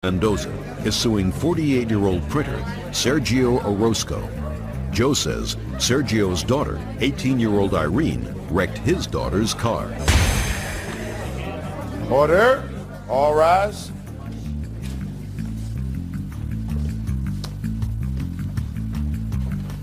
Mendoza is suing 48-year-old printer Sergio Orozco. Joe says Sergio's daughter, 18-year-old Irene, wrecked his daughter's car. Order. All rise.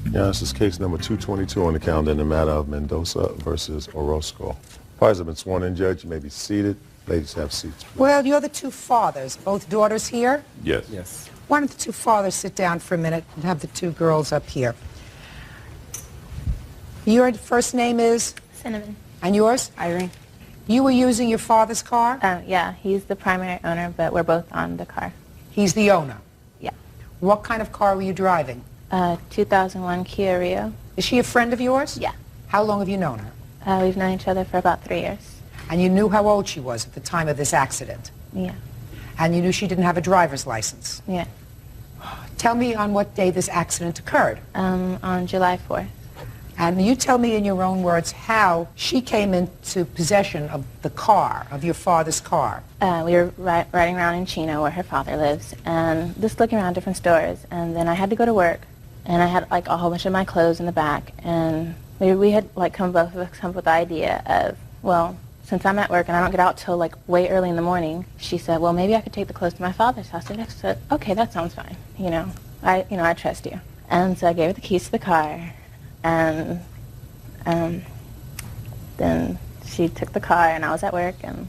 Yeah, this is case number 222 on the calendar in the matter of Mendoza versus Orozco. Parties have been sworn in, Judge. You may be seated. Ladies, have seats, please. Well, you're the two fathers. Both daughters here? Yes. Yes. Why don't the two fathers sit down for a minute and have the two girls up here? Your first name is? Cinnamon. And yours? Irene. You were using your father's car? Yeah, he's the primary owner, but we're both on the car. He's the owner? Yeah. What kind of car were you driving? 2001 Kia Rio. Is she a friend of yours? Yeah. How long have you known her? We've known each other for about 3 years. And you knew how old she was at the time of this accident? Yeah. And you knew she didn't have a driver's license? Yeah. Tell me on what day this accident occurred. On July 4th. And you tell me in your own words how she came into possession of the car, of your father's car. We were riding around in Chino where her father lives and just looking around different stores. And then I had to go to work and I had like a whole bunch of my clothes in the back. And we had like both of us come up with the idea of, well, since I'm at work and I don't get out till like way early in the morning, she said, well, maybe I could take the clothes to my father's house. And I said, okay, that sounds fine. I trust you. And so I gave her the keys to the car. And then she took the car and I was at work, and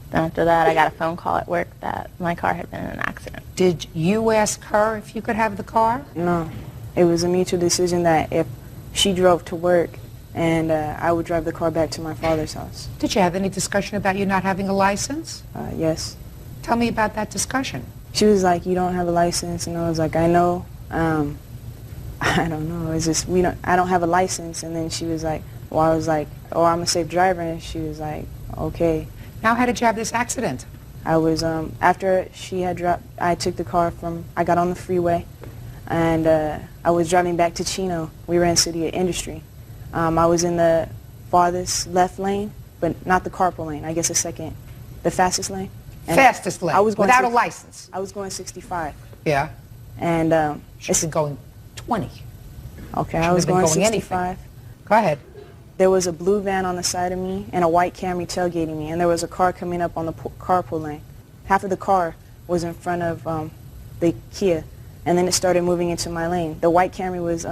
then after that I got a phone call at work that my car had been in an accident. Did you ask her if you could have the car? No. It was a mutual decision that if she drove to work and I would drive the car back to my father's house. Did you have any discussion about you not having a license? Yes. Tell me about that discussion. She was like, you don't have a license, and I was like, I know. I don't know. It's just I don't have a license. And then she was like, well, I was like, oh, I'm a safe driver. And she was like, okay. Now, how did you have this accident? I was after she had dropped. I took the car I got on the freeway, and I was driving back to Chino. We were in City of Industry. I was in the farthest left lane, but not the carpool lane. I guess the fastest lane. And fastest lane. I was going without a license. I was going 65. Yeah. And she's going 20. Okay, I was going 65. Go ahead. There was a blue van on the side of me and a white Camry tailgating me, and there was a car coming up on the carpool lane. Half of the car was in front of the Kia, and then it started moving into my lane. The white Camry was...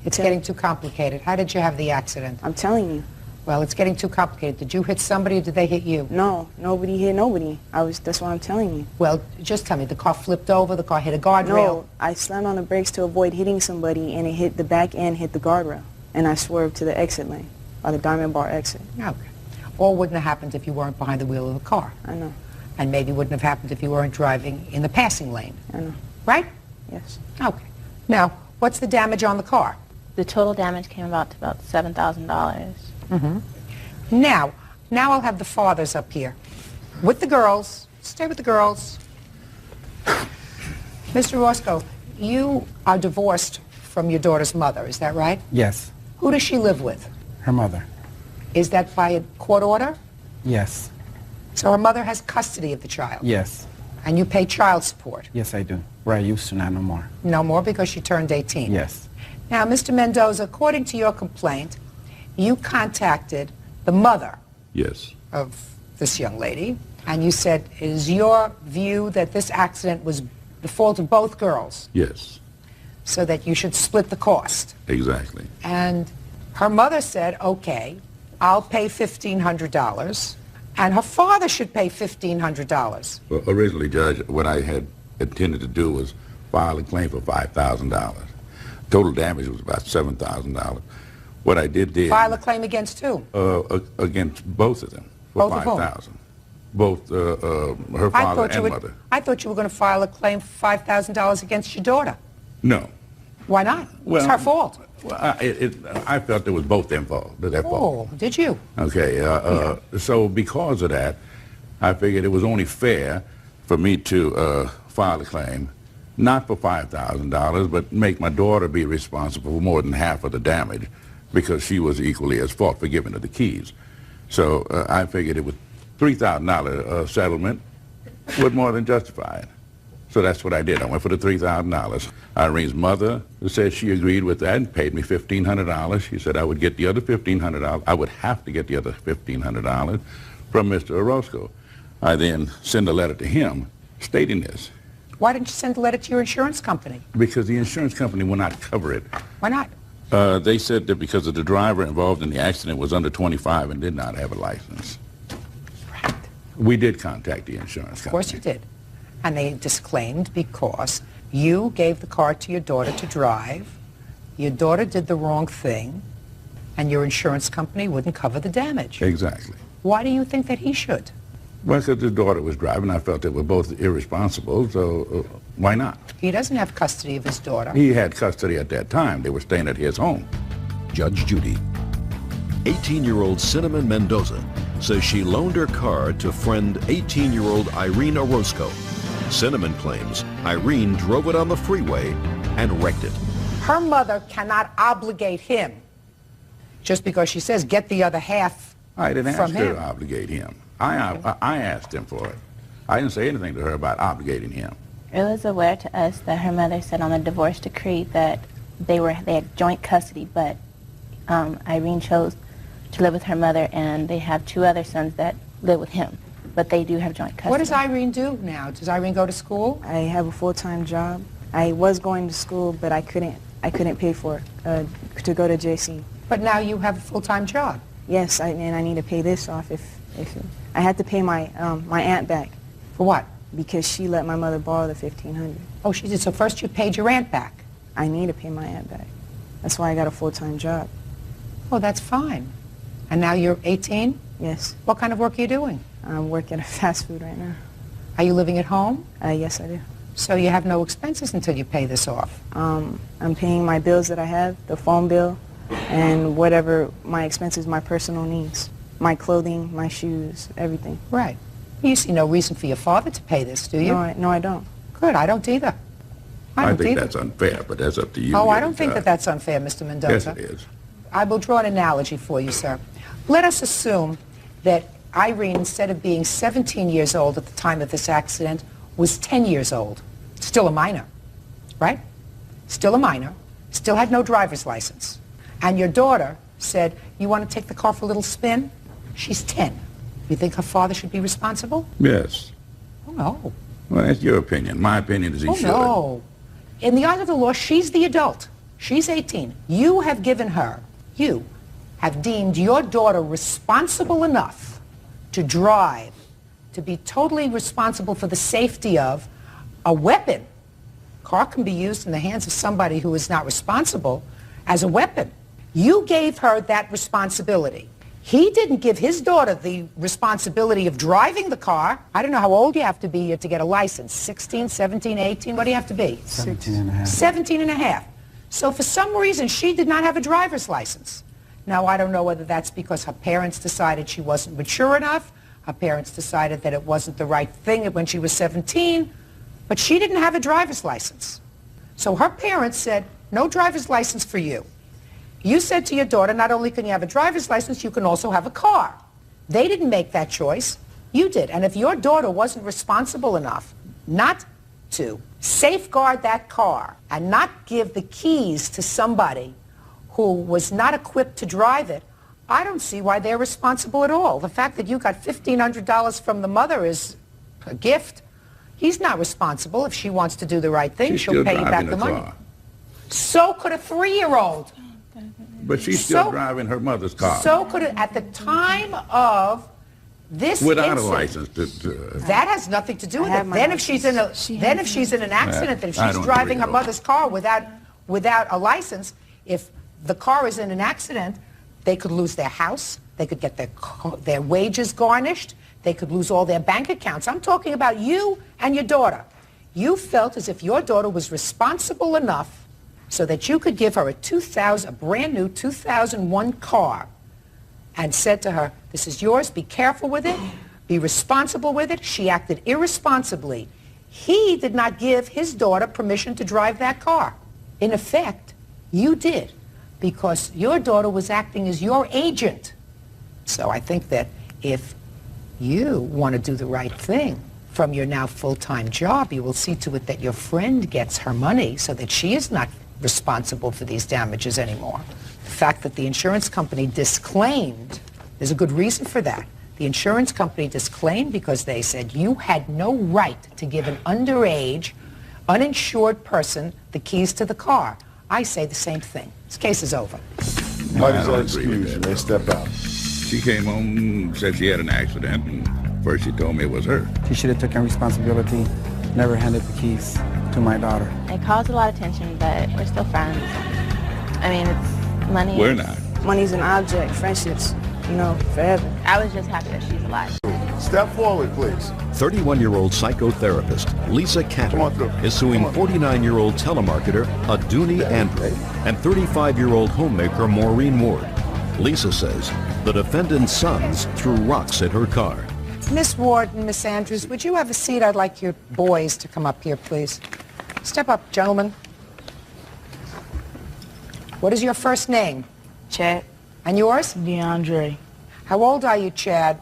It's getting too complicated. How did you have the accident? I'm telling you. Well, it's getting too complicated. Did you hit somebody or did they hit you? No, nobody hit nobody. That's what I'm telling you. Well, just tell me, the car flipped over, the car hit a guardrail? No, I slammed on the brakes to avoid hitting somebody, and it hit the back end, hit the guardrail. And I swerved to the exit lane, or the Diamond Bar exit. Okay. All wouldn't have happened if you weren't behind the wheel of the car. I know. And maybe wouldn't have happened if you weren't driving in the passing lane. I know. Right? Yes. Okay. Now, what's the damage on the car? The total damage came to about $7,000. Mm-hmm. Now I'll have the fathers up here. With the girls. Stay with the girls. Mr. Roscoe, you are divorced from your daughter's mother, is that right? Yes. Who does she live with? Her mother. Is that by a court order? Yes. So her mother has custody of the child? Yes. And you pay child support? Yes, I do. Where I used to, not no more. No more because she turned 18? Yes. Now, Mr. Mendoza, according to your complaint, you contacted the mother Yes. of this young lady, and you said, it is your view that this accident was the fault of both girls? Yes. So that you should split the cost? Exactly. And her mother said, okay, I'll pay $1,500, and her father should pay $1,500. Well, originally, Judge, what I had intended to do was file a claim for $5,000. Total damage was about $7,000. What I did... File a claim against who? Against both of them for $5,000. Both her father and mother. I thought you were going to file a claim for $5,000 against your daughter. No. Why not? Well, it's her fault. Well, I felt it was both their fault. Oh, did you? Okay. So because of that, I figured it was only fair for me to file a claim, not for $5,000, but make my daughter be responsible for more than half of the damage because she was equally as fault for giving her the keys. So I figured it was $3,000 settlement was more than justified. So that's what I did. I went for the $3,000. Irene's mother said she agreed with that and paid me $1,500. She said I would get the other $1,500. I would have to get the other $1,500 from Mr. Orozco. I then sent a letter to him stating this. Why didn't you send a letter to your insurance company? Because the insurance company will not cover it. Why not? They said that because of the driver involved in the accident was under 25 and did not have a license. Right. We did contact the insurance company. Of course you did. And they disclaimed because you gave the car to your daughter to drive, your daughter did the wrong thing, and your insurance company wouldn't cover the damage. Exactly. Why do you think that he should? Well, because his daughter was driving. I felt they were both irresponsible, so why not? He doesn't have custody of his daughter. He had custody at that time. They were staying at his home. Judge Judy. 18-year-old Cinnamon Mendoza says she loaned her car to friend 18-year-old Irene Orozco. Cinnamon claims Irene drove it on the freeway and wrecked it. Her mother cannot obligate him just because she says get the other half I didn't from ask her him. to obligate him. I asked him for it. I didn't say anything to her about obligating him. It was aware to us that her mother said on the divorce decree that they had joint custody, but Irene chose to live with her mother, and they have 2 other sons that live with him, but they do have joint custody. What does Irene do now? Does Irene go to school? I have a full-time job. I was going to school, but I couldn't pay for it to go to JC. But now you have a full-time job. Yes, and I need to pay this off. If I had to pay my my aunt back. For what? Because she let my mother borrow the $1,500. Oh, she did. So first you paid your aunt back. I need to pay my aunt back. That's why I got a full-time job. Oh, that's fine. And now you're 18? Yes, What kind of work are you doing? I'm working at fast food right now. Are you living at home? Yes, I do. So you have no expenses until you pay this off. I'm paying my bills that I have, the phone bill, and whatever my expenses, my personal needs, my clothing, my shoes, everything. Right. You see no reason for your father to pay this, do you? No, I don't. Good. I don't either. I don't think either. that's unfair, but that's up to you. Oh, I You're don't the think that judge. that's unfair, Mr. Mendoza. Yes, it is. I will draw an analogy for you, sir. Let us assume that Irene, instead of being 17 years old at the time of this accident, was 10 years old. Still a minor, right? Still a minor. Still had no driver's license. And your daughter said, you want to take the car for a little spin? She's 10. You think her father should be responsible? Yes. Oh, no. Well, that's your opinion. My opinion is he Oh, should. no. In the eyes of the law, she's the adult. She's 18. You have given her, you have deemed your daughter responsible enough to drive, to be totally responsible for the safety of a weapon. Car can be used in the hands of somebody who is not responsible as a weapon. You gave her that responsibility. He didn't give his daughter the responsibility of driving the car. I don't know how old you have to be to get a license. 16, 17, 18, what do you have to be? 17 and a half. 17 and a half. So for some reason, she did not have a driver's license. Now, I don't know whether that's because her parents decided she wasn't mature enough. Her parents decided that it wasn't the right thing when she was 17. But she didn't have a driver's license. So her parents said, no driver's license for you. You said to your daughter, not only can you have a driver's license, you can also have a car. They didn't make that choice. You did. And if your daughter wasn't responsible enough not to safeguard that car and not give the keys to somebody who was not equipped to drive it, I don't see why they're responsible at all. The fact that you got $1,500 from the mother is a gift. He's not responsible. If she wants to do the right thing, She's she'll still pay you back driving the money. car. So could a 3-year-old. But she's still So- driving her mother's car. So could it, at the time of this without a incident, license. that has nothing to do with I have it. my Then if she's in a, license. then if she's in an accident, then if I she's don't driving agree her at all. mother's car without a license, if the car is in an accident, they could lose their house, they could get their wages garnished, they could lose all their bank accounts. I'm talking about you and your daughter. You felt as if your daughter was responsible enough so that you could give her a brand new 2001 car and said to her, this is yours, be careful with it, be responsible with it. She acted irresponsibly. He did not give his daughter permission to drive that car. In effect, you did, because your daughter was acting as your agent. So I think that if you want to do the right thing from your now full-time job, you will see to it that your friend gets her money so that she is not responsible for these damages anymore. The fact that the insurance company disclaimed, there's a good reason for that. The insurance company disclaimed because they said you had no right to give an underage, uninsured person the keys to the car. I say the same thing. This case is over. Why does that excuse you? May step out. She came home and said she had an accident, and first she told me it was her. She should have taken responsibility, never handed the keys to my daughter. It caused a lot of tension, but we're still friends. I mean, it's money. We're not. Money's an object, friendships, you know, forever. I was just happy that she's alive. Step forward, please. 31-year-old psychotherapist Lisa Come on through. Catter is suing 49-year-old telemarketer Aduni Andrew and 35-year-old homemaker Maureen Ward. Lisa says the defendant's sons threw rocks at her car. Miss Ward and Miss Andrews, would you have a seat? I'd like your boys to come up here, please. Step up, gentlemen. What is your first name? Chad. And yours? DeAndre. How old are you, Chad?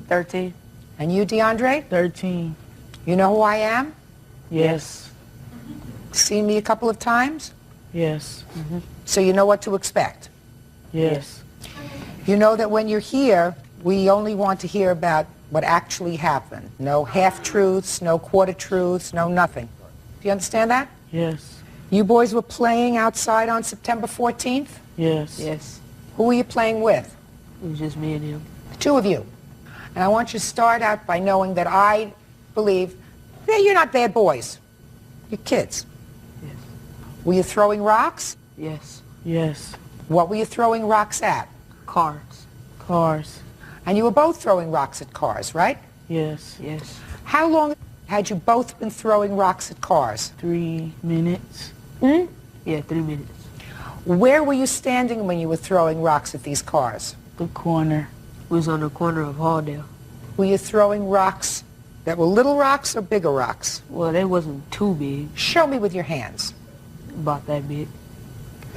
13. And you, DeAndre? 13. You know who I am? Yes. Seen me a couple of times? Yes. So you know what to expect? Yes. You know that when you're here, we only want to hear about what actually happened. No half-truths, no quarter-truths, no nothing. Do you understand that? Yes. You boys were playing outside on September 14th? Yes. Yes. Who were you playing with? It was just me and him. The two of you. And I want you to start out by knowing that I believe that you're not bad boys. You're kids. Yes. Were you throwing rocks? Yes. Yes. What were you throwing rocks at? Cars. Cars. And you were both throwing rocks at cars, right? Yes. Yes. How long had you both been throwing rocks at cars? 3 minutes. Yeah, 3 minutes. Where were you standing when you were throwing rocks at these cars? The corner. Was on the corner of Halldale. Were you throwing rocks that were little rocks or bigger rocks? Well, they wasn't too big. Show me with your hands. About that big.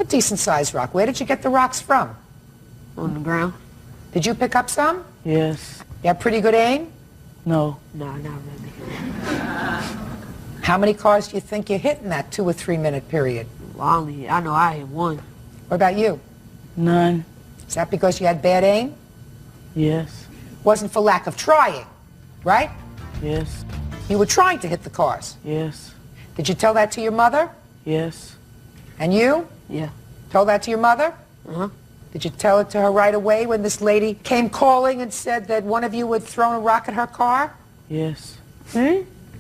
A decent-sized rock. Where did you get the rocks from? On the ground. Did you pick up some? Yes. You have pretty good aim? No. No, not really. How many cars do you think you hit in that 2 or 3 minute period? Well, I know I hit one. What about you? None. Is that because you had bad aim? Yes. Wasn't for lack of trying, right? Yes. You were trying to hit the cars. Yes. Did you tell that to your mother? Yes. And you? Yeah. Told that to your mother? Uh-huh. Did you tell it to her right away when this lady came calling and said that one of you had thrown a rock at her car? Yes.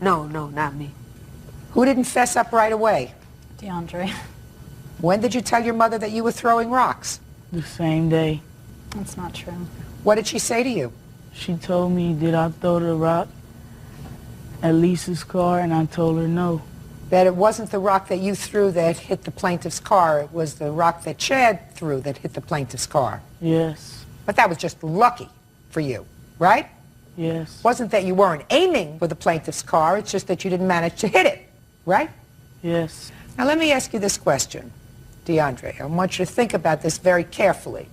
No, not me. Who didn't fess up right away? DeAndre. When did you tell your mother that you were throwing rocks? The same day. That's not true. What did she say to you? She told me, did I throw the rock at Lisa's car? And I told her no. That it wasn't the rock that you threw that hit the plaintiff's car. It was the rock that Chad threw that hit the plaintiff's car. Yes. But that was just lucky for you, right? Yes. Wasn't that you weren't aiming for the plaintiff's car. It's just that you didn't manage to hit it, right? Yes. Now let me ask you this question, DeAndre. I want you to think about this very carefully.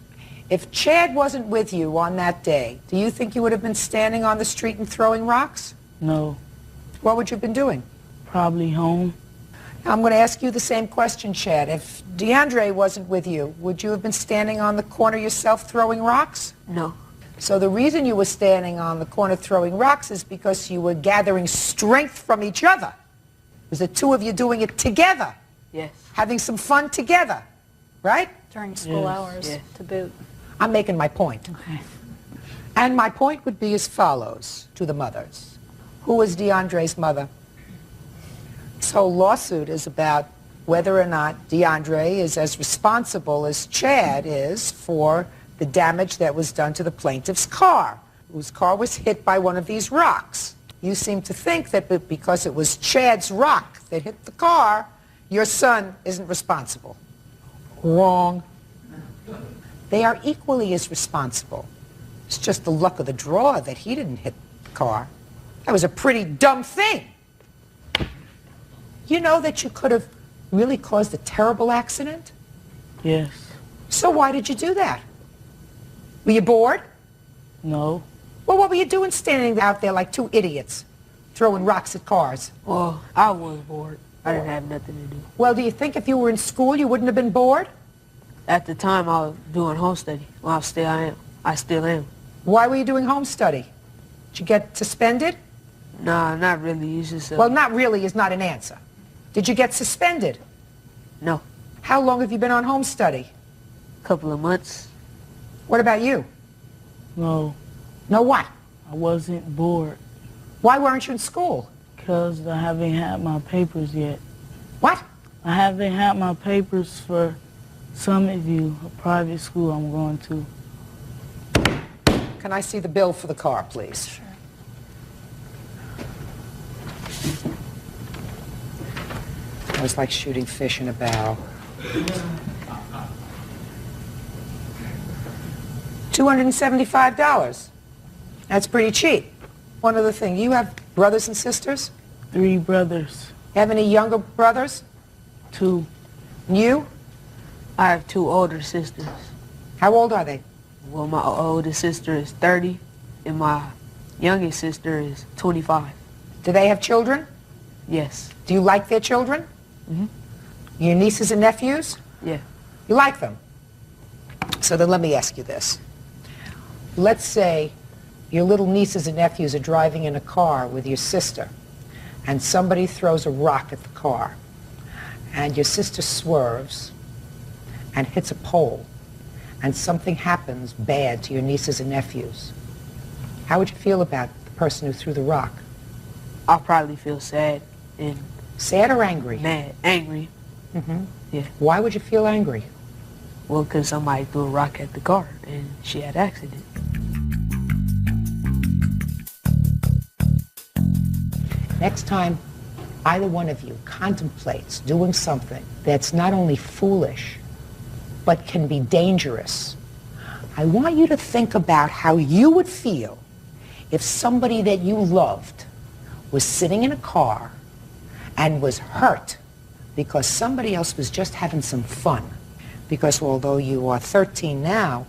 If Chad wasn't with you on that day, do you think you would have been standing on the street and throwing rocks? No. What would you have been doing? Probably home. Now, I'm going to ask you the same question, Chad. If DeAndre wasn't with you, would you have been standing on the corner yourself throwing rocks? No. So the reason you were standing on the corner throwing rocks is because you were gathering strength from each other. It was the two of you doing it together. Yes. Having some fun together, right? During school Yes, hours, yes. to boot. I'm making my point. Okay. And my point would be as follows to the mothers. Who was DeAndre's mother? This whole lawsuit is about whether or not DeAndre is as responsible as Chad is for the damage that was done to the plaintiff's car, whose car was hit by one of these rocks. You seem to think that because it was Chad's rock that hit the car, your son isn't responsible. Wrong. They are equally as responsible. It's just the luck of the draw that he didn't hit the car. That was a pretty dumb thing. You know that you could have really caused a terrible accident? Yes. So why did you do that? Were you bored? No. Well, what were you doing standing out there like two idiots? throwing rocks at cars? Well, I was bored. I didn't have nothing to do. Well, do you think if you were in school you wouldn't have been bored? At the time, I was doing home study. Well, I still am. Why were you doing home study? Did you get suspended? Nah, not really. It's just Well, not really is not an answer. Did you get suspended? No. How long have you been on home study? A couple of months. What about you? No, No what? I wasn't bored Why weren't you in school? because I haven't had my papers yet. What? I haven't had my papers for Summit View, a private school I'm going to. Can I see the bill for the car, please? Sure. I was like shooting fish in a barrel. $275. That's pretty cheap. One other thing, you have brothers and sisters? 3 brothers, You have any younger brothers? 2. And you? I have 2 older sisters. How old are they? Well, my oldest sister is 30, and my youngest sister is 25. Do they have children? Yes. Do you like their children? Mm-hmm. Your nieces and nephews? Yeah. You like them? So then let me ask you this. Let's say your little nieces and nephews are driving in a car with your sister, and somebody throws a rock at the car, and your sister swerves and hits a pole, and something happens bad to your nieces and nephews. How would you feel about the person who threw the rock? I'll probably feel sad and Sad or angry? mad. Angry. Mm-hmm. Yeah. Why would you feel angry? Well, because somebody threw a rock at the car, and she had an accident. Next time either one of you contemplates doing something that's not only foolish, but can be dangerous, I want you to think about how you would feel if somebody that you loved was sitting in a car and was hurt because somebody else was just having some fun. Because although you are 13 now,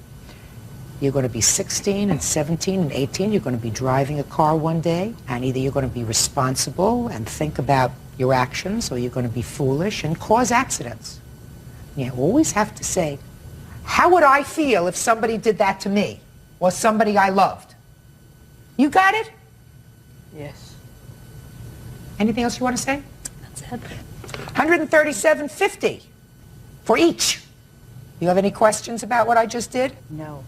you're going to be 16 and 17 and 18. You're going to be driving a car one day, and either you're going to be responsible and think about your actions, or you're going to be foolish and cause accidents. You always have to say, how would I feel if somebody did that to me or somebody I loved? You got it? Yes. Anything else you want to say? That's it. $137.50 for each. You have any questions about what I just did? No.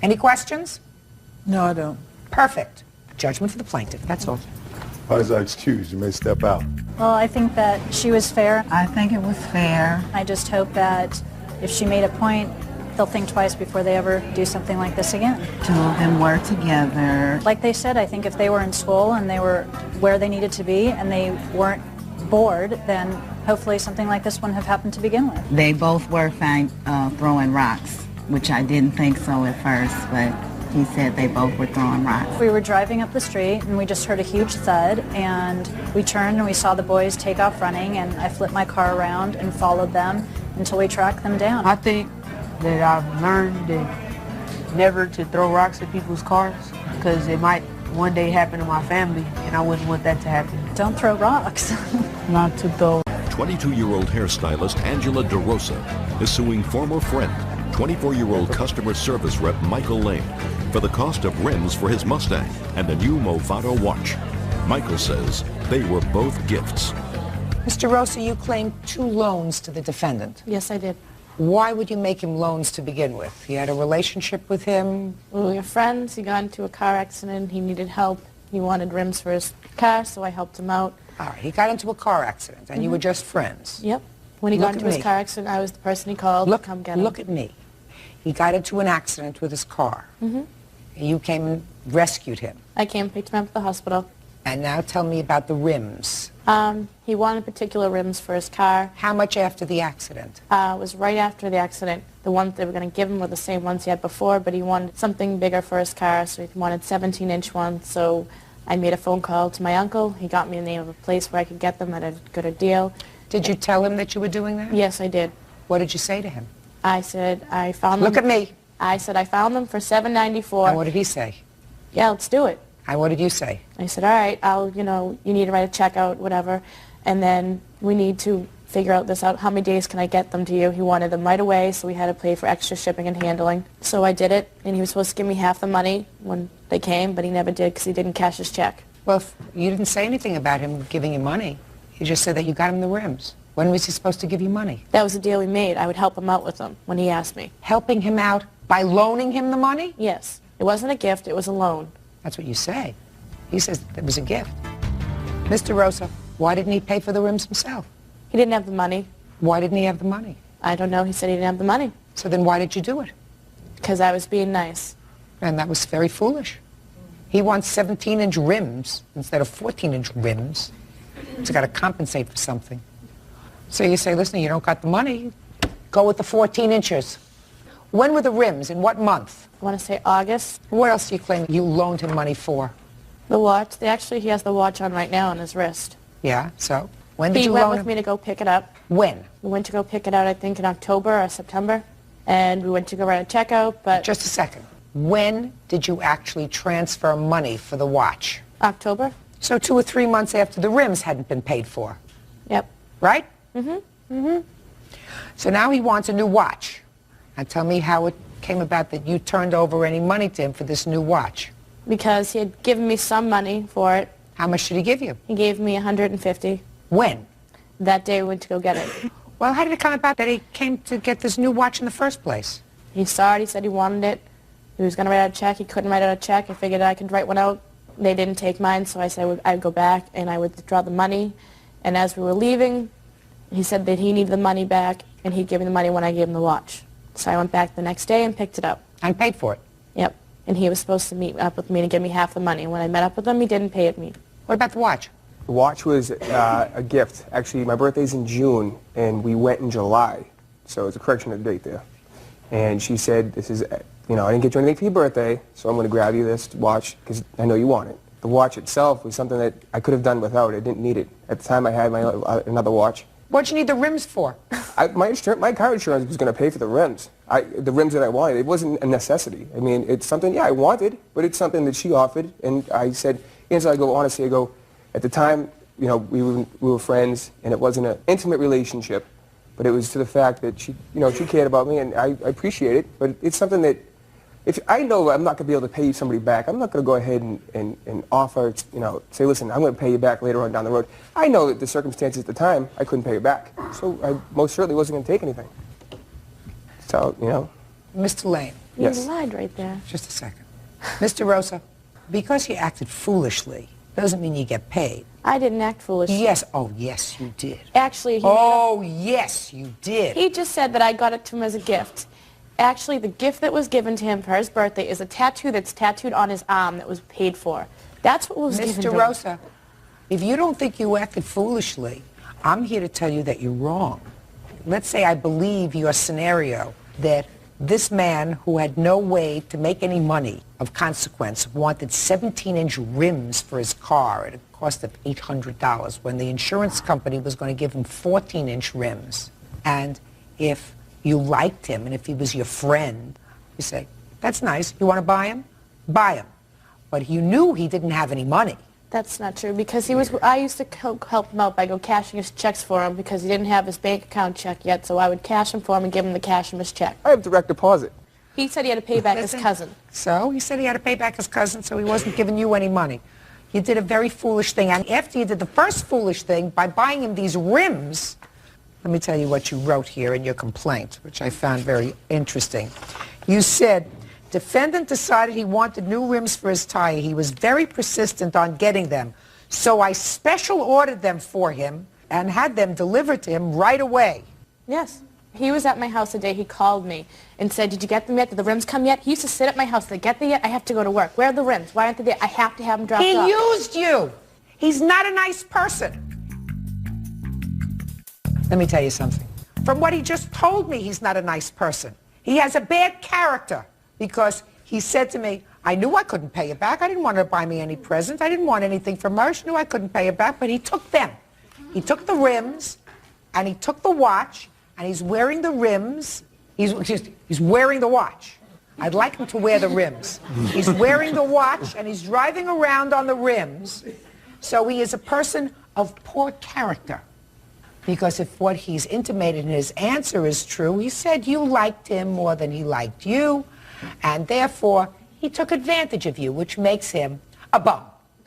Any questions? No, I don't. Perfect. Judgment for the plaintiff, that's all. As I excuse, you may step out. Well, I think that she was fair. I think it was fair. I just hope that if she made a point, they'll think twice before they ever do something like this again. 2 of them were together. Like they said, I think if they were in school and they were where they needed to be and they weren't bored, then hopefully something like this wouldn't have happened to begin with. They both were found throwing rocks, which I didn't think so at first, but he said they both were throwing rocks. We were driving up the street and we just heard a huge thud, and we turned and we saw the boys take off running, and I flipped my car around and followed them until we tracked them down. I think that I've learned that never to throw rocks at people's cars, because it might one day happen to my family, and I wouldn't want that to happen. Don't throw rocks. Not to throw. 22-year-old hairstylist Angela DeRosa is suing former friend, 24-year-old customer service rep Michael Lane, for the cost of rims for his Mustang and a new Movado watch. Michael says they were both gifts. Mr. Rosa, you claimed 2 loans to the defendant. Yes, I did. Why would you make him loans to begin with? You had a relationship with him? We were friends. He got into a car accident. He needed help. He wanted rims for his car, so I helped him out. All right, he got into a car accident, and you were just friends. Yep. When he Look got into at his me. car accident, I was the person he called to come get him. Look at me. He got into an accident with his car. You came and rescued him. I came, picked him up at the hospital. And now tell me about the rims. He wanted particular rims for his car. How much after the accident? It was right after the accident. The ones they were going to give him were the same ones he had before, but he wanted something bigger for his car, so he wanted 17-inch ones. So I made a phone call to my uncle. He got me the name of a place where I could get them at as good a deal. Did you tell him that you were doing that? Yes, I did. What did you say to him? I said I found them. Look at me. I said I found them for $7.94. And what did he say? Yeah, let's do it. And what did you say? I said, all right, you need to write a check out, whatever, and then we need to figure out this out. How many days can I get them to you? He wanted them right away, so we had to pay for extra shipping and handling. So I did it, and he was supposed to give me half the money when they came, but he never did because he didn't cash his check. Well, you didn't say anything about him giving you money. You just said that you got him the rims. When was he supposed to give you money? That was the deal we made. I would help him out with them when he asked me. Helping him out by loaning him the money? Yes. It wasn't a gift, it was a loan. That's what you say. He says it was a gift. Mr. Rosa, why didn't he pay for the rims himself? He didn't have the money. Why didn't he have the money? I don't know. He said he didn't have the money. So then why did you do it? Because I was being nice. And that was very foolish. He wants 17-inch rims instead of 14-inch rims. He's got to compensate for something. So you say, listen, you don't got the money. Go with the 14 inches. When were the rims? In what month? I want to say August. What else do you claim you loaned him money for? The watch. Actually, he has the watch on right now on his wrist. Yeah, so when did he you went loan with him? me to go pick it up. When? We went to go pick it out, I think, in October or September. And we went to go write a check out, but... Just a second. When did you actually transfer money for the watch? October. So 2 or 3 months after the rims hadn't been paid for. Yep. Right? Mm-hmm. Mm-hmm. So now he wants a new watch. Now tell me how it came about that you turned over any money to him for this new watch. Because he had given me some money for it. How much did he give you? He gave me $150. When? That day we went to go get it. Well, how did it come about that he came to get this new watch in the first place? He saw it. He said he wanted it. He was going to write out a check. He couldn't write out a check. I figured I could write one out. They didn't take mine, so I said I'd go back and I would withdraw the money. And as we were leaving, he said that he needed the money back, and he'd give me the money when I gave him the watch. So I went back the next day and picked it up. And paid for it? Yep. And he was supposed to meet up with me to give me half the money. When I met up with him, he didn't pay it me. What about the watch? The watch was a gift. Actually, my birthday's in June, and we went in July. So it's a correction of the date there. And she said, this is, I didn't get you anything for your birthday, so I'm going to grab you this watch because I know you want it. The watch itself was something that I could have done without. I didn't need it. At the time, I had my another watch. What'd you need the rims for? My car insurance was going to pay for the rims. The rims that I wanted. It wasn't a necessity. I mean, it's something, yeah, I wanted, but it's something that she offered. And I said, honestly, at the time, we were friends, and it wasn't an intimate relationship, but it was to the fact that she cared about me, and I appreciate it. But it's something that, if I know I'm not going to be able to pay somebody back, I'm not going to go ahead and offer, say, listen, I'm going to pay you back later on down the road. I know that the circumstances at the time, I couldn't pay you back. So I most certainly wasn't going to take anything. So, Mr. Lane. Yes. You lied right there. Just a second. Mr. Rosa, because you acted foolishly doesn't mean you get paid. I didn't act foolishly. Yes. Oh, yes, you did. Actually, yes, you did. He just said that I got it to him as a gift. Actually, the gift that was given to him for his birthday is a tattoo that's tattooed on his arm that was paid for. That's what was given to him. Mr. Rosa, if you don't think you acted foolishly, I'm here to tell you that you're wrong. Let's say I believe your scenario that this man who had no way to make any money of consequence wanted 17-inch rims for his car at a cost of $800 when the insurance company was going to give him 14-inch rims. And if you liked him and if he was your friend, you say, that's nice. You want to buy him? Buy him. But you knew he didn't have any money. That's not true because I used to help him out by cashing his checks for him because he didn't have his bank account check yet, so I would cash him for him and give him the cash from his check. I have direct deposit. He said he had to pay back his cousin. So he said he had to pay back his cousin, so he wasn't giving you any money. You did a very foolish thing, and after you did the first foolish thing by buying him these rims, let me tell you what you wrote here in your complaint, which I found very interesting. You said, defendant decided he wanted new rims for his tire. He was very persistent on getting them. So I special ordered them for him and had them delivered to him right away. Yes. He was at my house the day he called me and said, did you get them yet? Did the rims come yet? He used to sit at my house. Did they get there yet? I have to go to work. Where are the rims? Why aren't they there? I have to have them dropped off. He used you. He's not a nice person. Let me tell you something. From what he just told me, he's not a nice person. He has a bad character because he said to me, I knew I couldn't pay you back. I didn't want her to buy me any presents. I didn't want anything from her. She knew I couldn't pay her back, but he took them. He took the rims, and he took the watch, and he's wearing the rims. He's wearing the watch. I'd like him to wear the rims. He's wearing the watch and he's driving around on the rims. So he is a person of poor character. Because if what he's intimated in his answer is true, he said you liked him more than he liked you, and therefore he took advantage of you, which makes him a bum.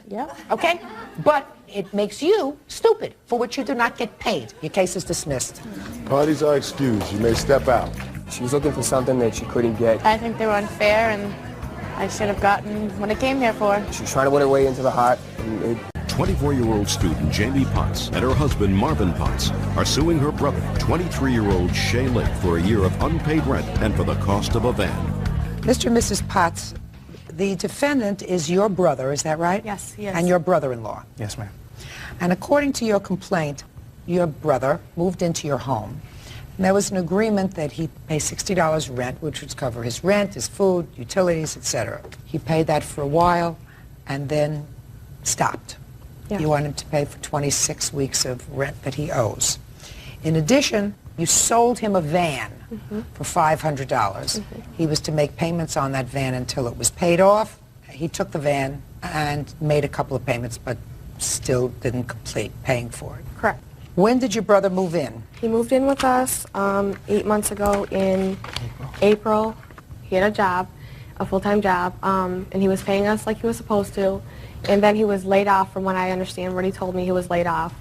Yeah. Okay? But it makes you stupid, for which you do not get paid. Your case is dismissed. Parties are excused. You may step out. She was looking for something that she couldn't get. I think they were unfair, and I should have gotten what I came here for. She was trying to win her way into the heart, and it 24-year-old student Jamie Potts and her husband Marvin Potts are suing her brother, 23-year-old Shay Lake, for a year of unpaid rent and for the cost of a van. Mr. and Mrs. Potts, the defendant is your brother, is that right? Yes, he is. And your brother-in-law. Yes, ma'am. And according to your complaint, your brother moved into your home. And there was an agreement that he pay $60 rent, which would cover his rent, his food, utilities, etc. He paid that for a while and then stopped. Yes. You want him to pay for 26 weeks of rent that he owes. In addition, you sold him a van for $500. He was to make payments on that van until it was paid off. He took the van and made a couple of payments, but still didn't complete paying for it. Correct. When did your brother move in? He moved in with us 8 months ago in April. He had a job, a full-time job, and he was paying us like he was supposed to. And then he was laid off, from what I understand, what he told me, he was laid off.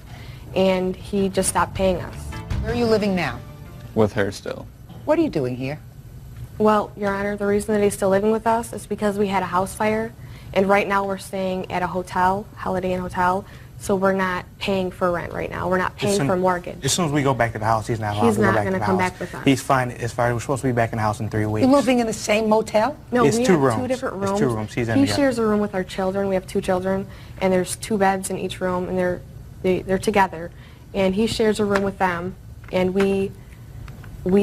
And he just stopped paying us. Where are you living now? With her still. What are you doing here? Well, Your Honor, the reason that he's still living with us is because we had a house fire. And right now we're staying at a hotel, Holiday Inn Hotel. So we're not paying for rent right now. We're not paying for mortgage. As soon as we go back to the house, he's not allowed He's to go not back to going the to come house. back with us. He's fine as far as we're supposed to be back in the house in 3 weeks. You're moving in the same motel? No, It's we two have rooms. two different rooms. It's 2 rooms. He's in He the shares a room with our children. We have 2 children, and there's 2 beds in each room, and they're together. And he shares a room with them, and we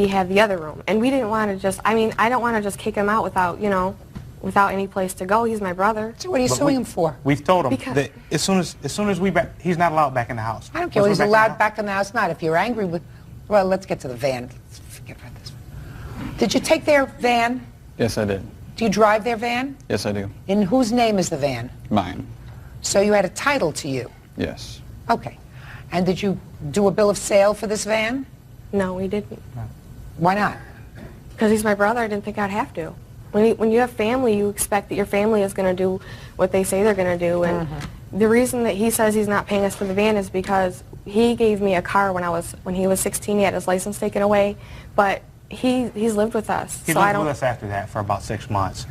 have the other room. And we didn't want to just, I mean, I don't want to just kick him out without, you know, without any place to go. He's my brother. So what are you suing him for? We've told him Because- that as soon as we back, he's not allowed back in the house. I don't care Once whether we're he's back in the allowed back in the house or not. If you're angry with, well, let's get to the van. Let's forget about this one. Did you take their van? Yes, I did. Do you drive their van? Yes, I do. In whose name is the van? Mine. So you had a title to you? Yes. Okay. And did you do a bill of sale for this van? No, we didn't. Why not? Because he's my brother. I didn't think I'd have to. When you have family, you expect that your family is going to do what they say they're going to do. And the reason that he says he's not paying us for the van is because he gave me a car when he was 16. He had his license taken away, but he's lived with us. He so lived with us after that for about 6 months,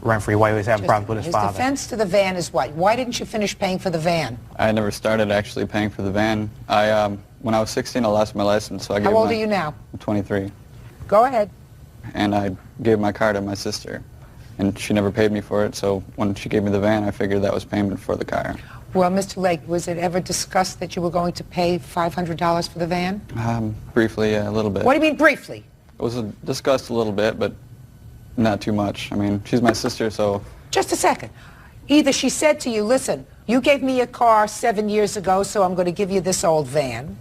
rent-free, while he was having problems with his father. His defense to the van is what? Why didn't you finish paying for the van? I never started actually paying for the van. When I was 16, I lost my license, so I gave How old are you now? I'm 23. Go ahead. And I gave my car to my sister, and she never paid me for it, so when she gave me the van, I figured that was payment for the car. Well, Mr. Lake, was it ever discussed that you were going to pay $500 for the van? Briefly, yeah, a little bit. What do you mean briefly? It was discussed a little bit, but not too much. I mean, she's my sister, so... Just a second. Either she said to you, listen, you gave me a car 7 years ago, so I'm going to give you this old van.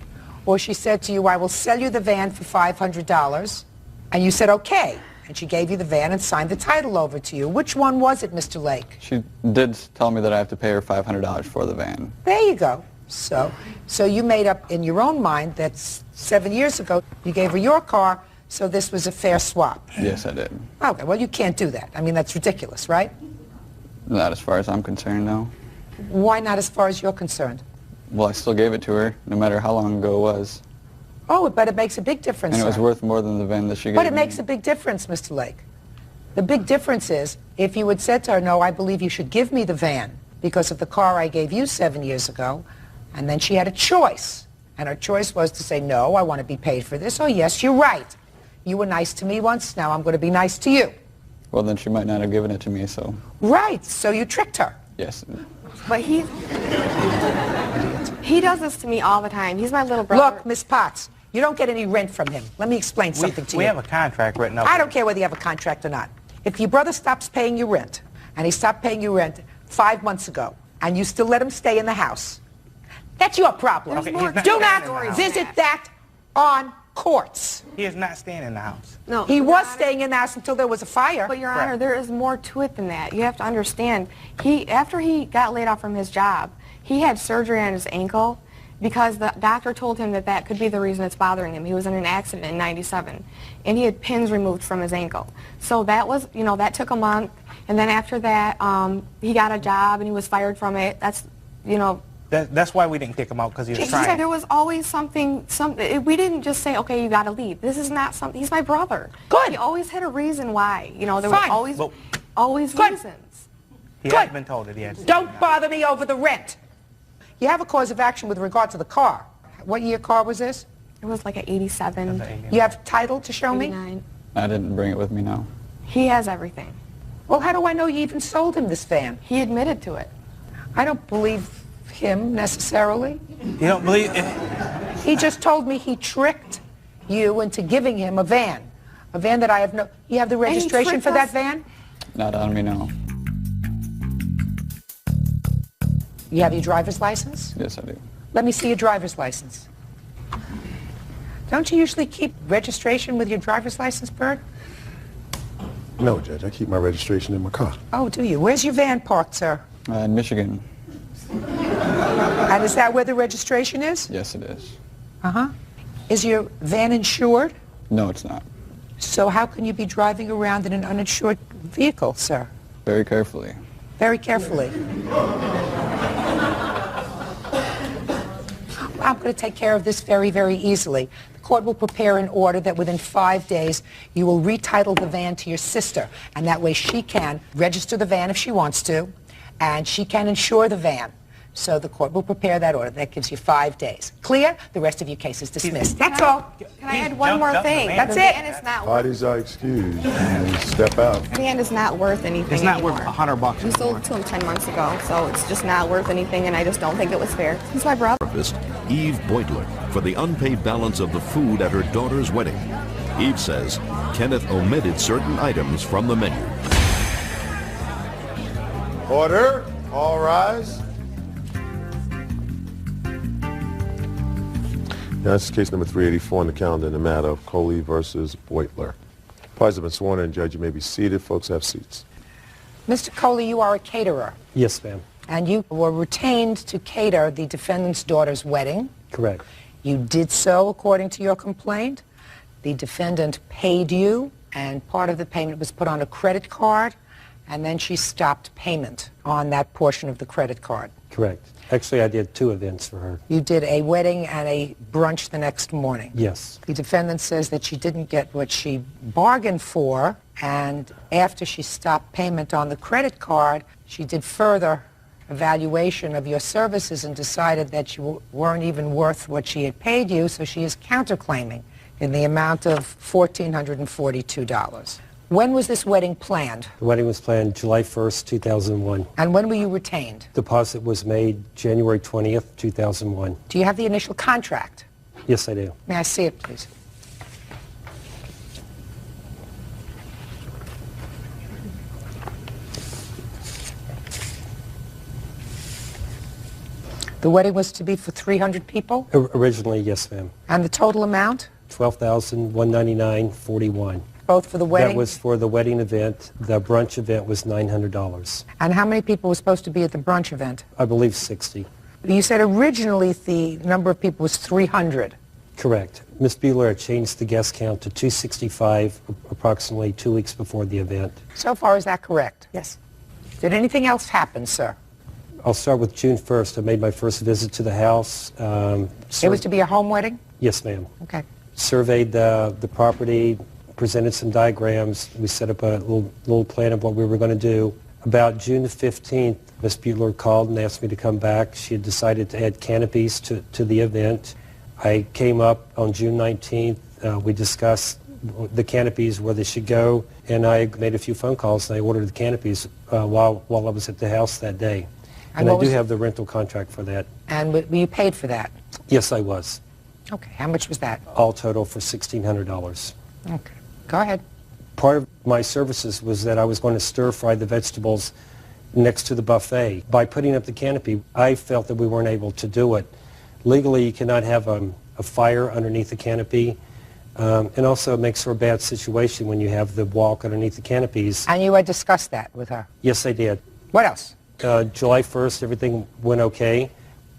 Or she said to you, I will sell you the van for $500. And you said, okay. And she gave you the van and signed the title over to you. Which one was it, Mr. Lake? She did tell me that I have to pay her $500 for the van. There you go. So you made up in your own mind that 7 years ago you gave her your car, so this was a fair swap. Yes, I did. Okay, well, you can't do that. I mean, that's ridiculous, right? Not as far as I'm concerned, no. Why not as far as you're concerned? Well, I still gave it to her, no matter how long ago it was. Oh, but it makes a big difference, And it was sir. worth more than the van that she gave But it me. makes a big difference, Mr. Lake. The big difference is if you had said to her, no, I believe you should give me the van because of the car I gave you 7 years ago, and then she had a choice. And her choice was to say, no, I want to be paid for this. Oh, yes, you're right. You were nice to me once, now I'm going to be nice to you. Well, then she might not have given it to me, so... Right, so you tricked her. Yes. But he does this to me all the time. He's my little brother. Look, Miss Potts, you don't get any rent from him. Let me explain something to you. We have a contract written up. I don't care whether you have a contract or not. If your brother stops paying you rent, and he stopped paying you rent 5 months ago, and you still let him stay in the house, that's your problem. Okay, he's not Do staying in the not house. visit that on courts. He is not staying in the house. No. He was staying in the house until there was a fire. But, Your Honor, there is more to it than that. You have to understand, after he got laid off from his job, he had surgery on his ankle because the doctor told him that that could be the reason it's bothering him. He was in an accident in '97, and he had pins removed from his ankle. So that was, that took a month, and then after that, he got a job and he was fired from it. That's, That's why we didn't kick him out, because he was trying. Yeah, there was always something. We didn't just say, okay, you got to leave. This is not something. He's my brother. Good. He always had a reason why. There were Fine. always Good. reasons. He has been told that he had to. Don't bother me over the rent. You have a cause of action with regard to the car. What year car was this? It was like an '87. You have title to show me? I didn't bring it with me, no. He has everything. Well, how do I know you even sold him this van? He admitted to it. I don't believe him necessarily. You don't believe it? He just told me he tricked you into giving him a van that I have no. You have the registration for that van? Not on me, no. You have your driver's license? Yes, I do. Let me see your driver's license. Don't you usually keep registration with your driver's license, Bert? No, Judge. I keep my registration in my car. Oh, do you? Where's your van parked, sir? In Michigan. And is that where the registration is? Yes, it is. Uh-huh. Is your van insured? No, it's not. So how can you be driving around in an uninsured vehicle, sir? Very carefully. Very carefully. I'm going to take care of this very, very easily. The court will prepare an order that within 5 days you will retitle the van to your sister, and that way she can register the van if she wants to, and she can insure the van. So the court will prepare that order. That gives you 5 days. Clear? The rest of your case is dismissed. That's all. Can I add one more thing? That's the it. van is not worth, Parties are excused. Step out. the van is not worth anything It's not anymore. worth $100 We sold it to him 10 months ago, so it's just not worth anything, and I just don't think it was fair. He's my brother. Eve Beutler for the unpaid balance of the food at her daughter's wedding. Eve says Kenneth omitted certain items from the menu. Order. All rise. Now, this is case number 384 on the calendar in the matter of Coley versus Beutler. Parties have been sworn in. Judge, you may be seated. Folks, have seats. Mr. Coley, you are a caterer, Yes, ma'am. and you were retained to cater the defendant's daughter's wedding. Correct. You did so according to your complaint. The defendant paid you, and part of the payment was put on a credit card, and then she stopped payment on that portion of the credit card. Correct. Actually, I did 2 events for her. You did a wedding and a brunch the next morning. Yes. The defendant says that she didn't get what she bargained for, and after she stopped payment on the credit card, she did further evaluation of your services and decided that you weren't even worth what she had paid you, so she is counterclaiming in the amount of $1,442. When was this wedding planned? The wedding was planned July 1st, 2001. And when were you retained? Deposit was made January 20th, 2001. Do you have the initial contract? Yes, I do. May I see it, please? The wedding was to be for 300 people? Originally, yes, ma'am. And the total amount? $12,199.41. Both for the wedding? That was for the wedding event. The brunch event was $900. And how many people were supposed to be at the brunch event? I believe 60. You said originally the number of people was 300. Correct. Ms. Bueller had changed the guest count to 265 approximately 2 weeks before the event. So far, is that correct? Yes. Did anything else happen, sir? I'll start with June 1st. I made my first visit to the house. It was to be a home wedding? Yes, ma'am. Okay. Surveyed the property, presented some diagrams. We set up a little plan of what we were going to do. About June the 15th, Ms. Bueller called and asked me to come back. She had decided to add canopies to the event. I came up on June 19th. We discussed the canopies, where they should go, and I made a few phone calls and I ordered the canopies while I was at the house that day. And I do have the rental contract for that. And were you paid for that? Yes, I was. Okay. How much was that? All total for $1,600. Okay. Go ahead. Part of my services was that I was going to stir-fry the vegetables next to the buffet. By putting up the canopy, I felt that we weren't able to do it. Legally, you cannot have a fire underneath the canopy. And also it makes for a bad situation when you have the walk underneath the canopies. And you had discussed that with her? Yes, I did. What else? July 1st, everything went okay.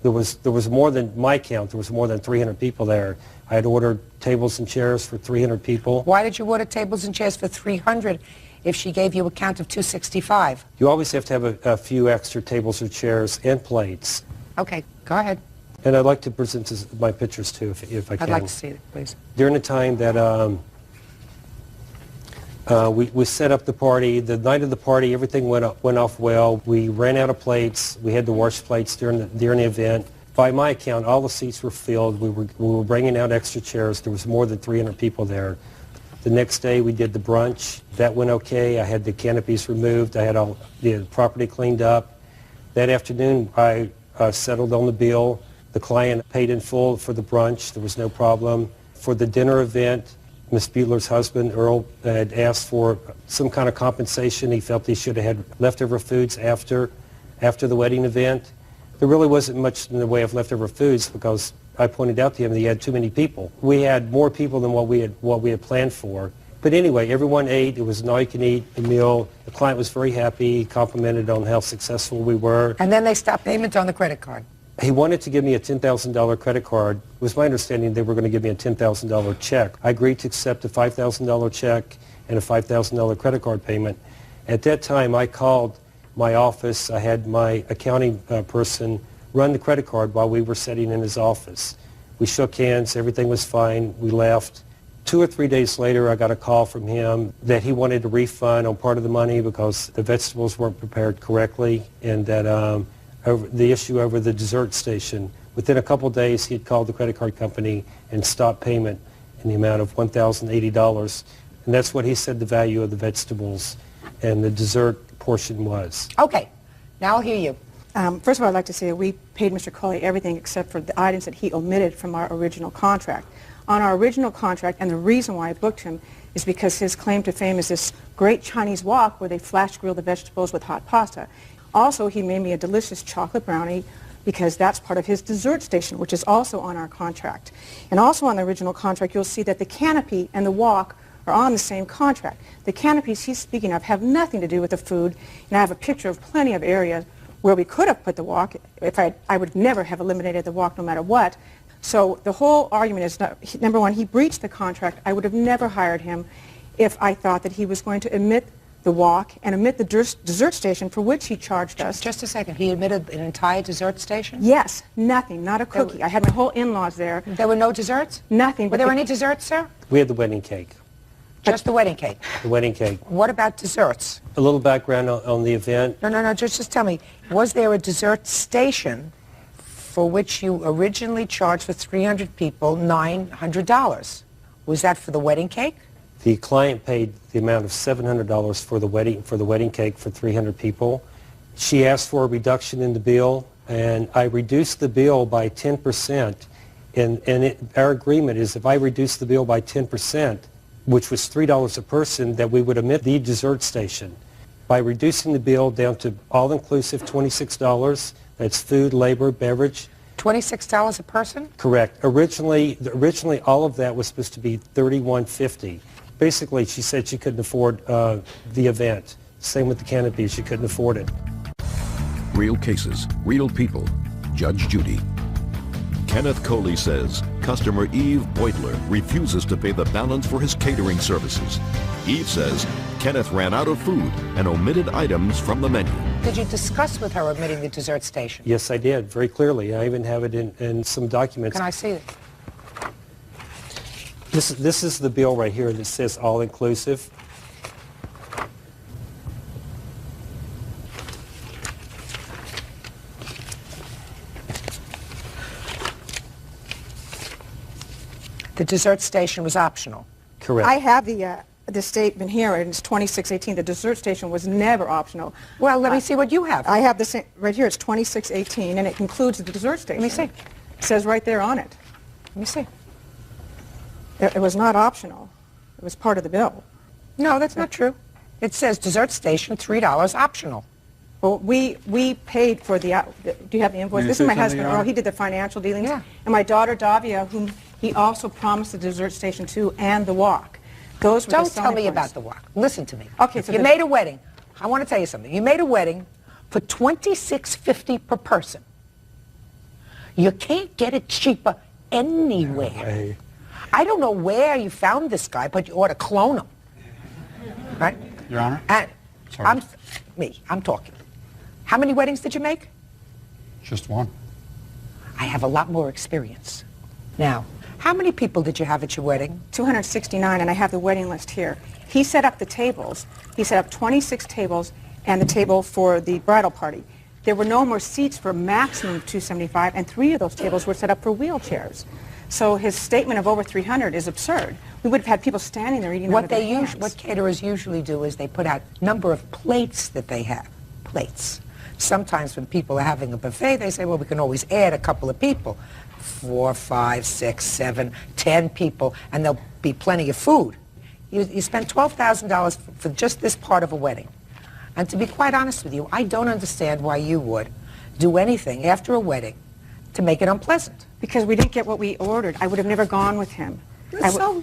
There was more than my count. There was more than 300 people there. I had ordered tables and chairs for 300 people. Why did you order tables and chairs for 300 if she gave you a count of 265? You always have to have a few extra tables or chairs and plates. Okay, go ahead. And I'd like to present my pictures too, if I can. I'd like to see it, please. During the time that we set up the party, the night of the party, everything went off well. We ran out of plates. We had to wash plates during the event. By my account, all the seats were filled. We were bringing out extra chairs. There was more than 300 people there. The next day we did the brunch. That went okay. I had the canopies removed. I had all the property cleaned up. That afternoon I settled on the bill. The client paid in full for the brunch. There was no problem. For the dinner event, Miss Buehler's husband, Earl, had asked for some kind of compensation. He felt he should have had leftover foods after the wedding event. There really wasn't much in the way of leftover foods because I pointed out to him that he had too many people. We had more people than what we had planned for. But anyway, everyone ate. It was an all-you-can-eat meal. The client was very happy. He complimented on how successful we were. And then they stopped payment on the credit card. He wanted to give me a $10,000 credit card. It was my understanding they were going to give me a $10,000 check. I agreed to accept a $5,000 check and a $5,000 credit card payment. At that time, I called my office. I had my accounting person run the credit card while we were sitting in his office. We shook hands. Everything was fine. We left. 2 or 3 days later, I got a call from him that he wanted a refund on part of the money because the vegetables weren't prepared correctly, and that over the issue over the dessert station. Within a couple of days, he had called the credit card company and stopped payment in the amount of $1,080. And that's what he said the value of the vegetables and the dessert portion was. Okay, now I'll hear you. First of all, I'd like to say that we paid Mr. Coley everything except for the items that he omitted from our original contract. On our original contract, and the reason why I booked him is because his claim to fame is this great Chinese wok where they flash grill the vegetables with hot pasta. Also, he made me a delicious chocolate brownie because that's part of his dessert station, which is also on our contract. And also on the original contract, you'll see that the canopy and the wok are on the same contract. The canopies he's speaking of have nothing to do with the food, and I have a picture of plenty of areas where we could have put the wok. If I would never have eliminated the wok no matter what. So the whole argument is, number one, he breached the contract. I would have never hired him if I thought that he was going to omit the wok and omit the dessert station for which he charged us. Just a second. He admitted an entire dessert station? Yes. Nothing. Not a cookie. I had my whole in-laws there. There were no desserts? Nothing. Were there any desserts, sir? We had the wedding cake. Just the wedding cake? The wedding cake. What about desserts? A little background on the event. No. Just tell me. Was there a dessert station for which you originally charged for 300 people $900? Was that for the wedding cake? The client paid the amount of $700 for the wedding cake for 300 people. She asked for a reduction in the bill, and I reduced the bill by 10%. And our agreement is if I reduce the bill by 10%, which was $3 a person, that we would omit the dessert station. By reducing the bill down to all-inclusive $26, that's food, labor, beverage. $26 a person? Correct. Originally, all of that was supposed to be $31.50. Basically, she said she couldn't afford the event. Same with the canopy, she couldn't afford it. Real cases, real people. Judge Judy. Kenneth Coley says customer Eve Beutler refuses to pay the balance for his catering services. Eve says Kenneth ran out of food and omitted items from the menu. Did you discuss with her omitting the dessert station? Yes, I did, very clearly. I even have it in some documents. Can I see it? This is the bill right here that says all-inclusive. The dessert station was optional. Correct. I have the statement here, and it's 2618. The dessert station was never optional. Well, let me see what you have. I have the same, right here, it's 2618, and it includes the dessert station. Let me see. It says right there on it. Let me see. It was not optional. It was part of the bill. No, that's not true. It says dessert station, $3 optional. Well, we paid for the, do you have the invoice? This is my husband, Earl. He did the financial dealings. Yeah. And my daughter, Davia, whom He also promised the dessert station too and the walk. Those were Don't the tell selling me points. about the walk. Listen to me. Okay, so you made a wedding. I want to tell you something. You made a wedding for $26.50 per person. You can't get it cheaper anywhere. Hey. I don't know where you found this guy, but you ought to clone him. Right? Your Honor? And Sorry. I'm talking. How many weddings did you make? Just one. I have a lot more experience. Now, how many people did you have at your wedding? 269, and I have the wedding list here. He set up the tables. He set up 26 tables and the table for the bridal party. There were no more seats for a maximum of 275, and 3 of those tables were set up for wheelchairs. So his statement of over 300 is absurd. We would have had people standing there eating out of their hands. What caterers usually do is they put out number of plates that they have. Plates. Sometimes when people are having a buffet, they say, well, we can always add a couple of people. 4, 5, 6, 7, 10 people, and there'll be plenty of food. You spend $12,000 for just this part of a wedding. And to be quite honest with you, I don't understand why you would do anything after a wedding to make it unpleasant. Because we didn't get what we ordered. I would have never gone with him.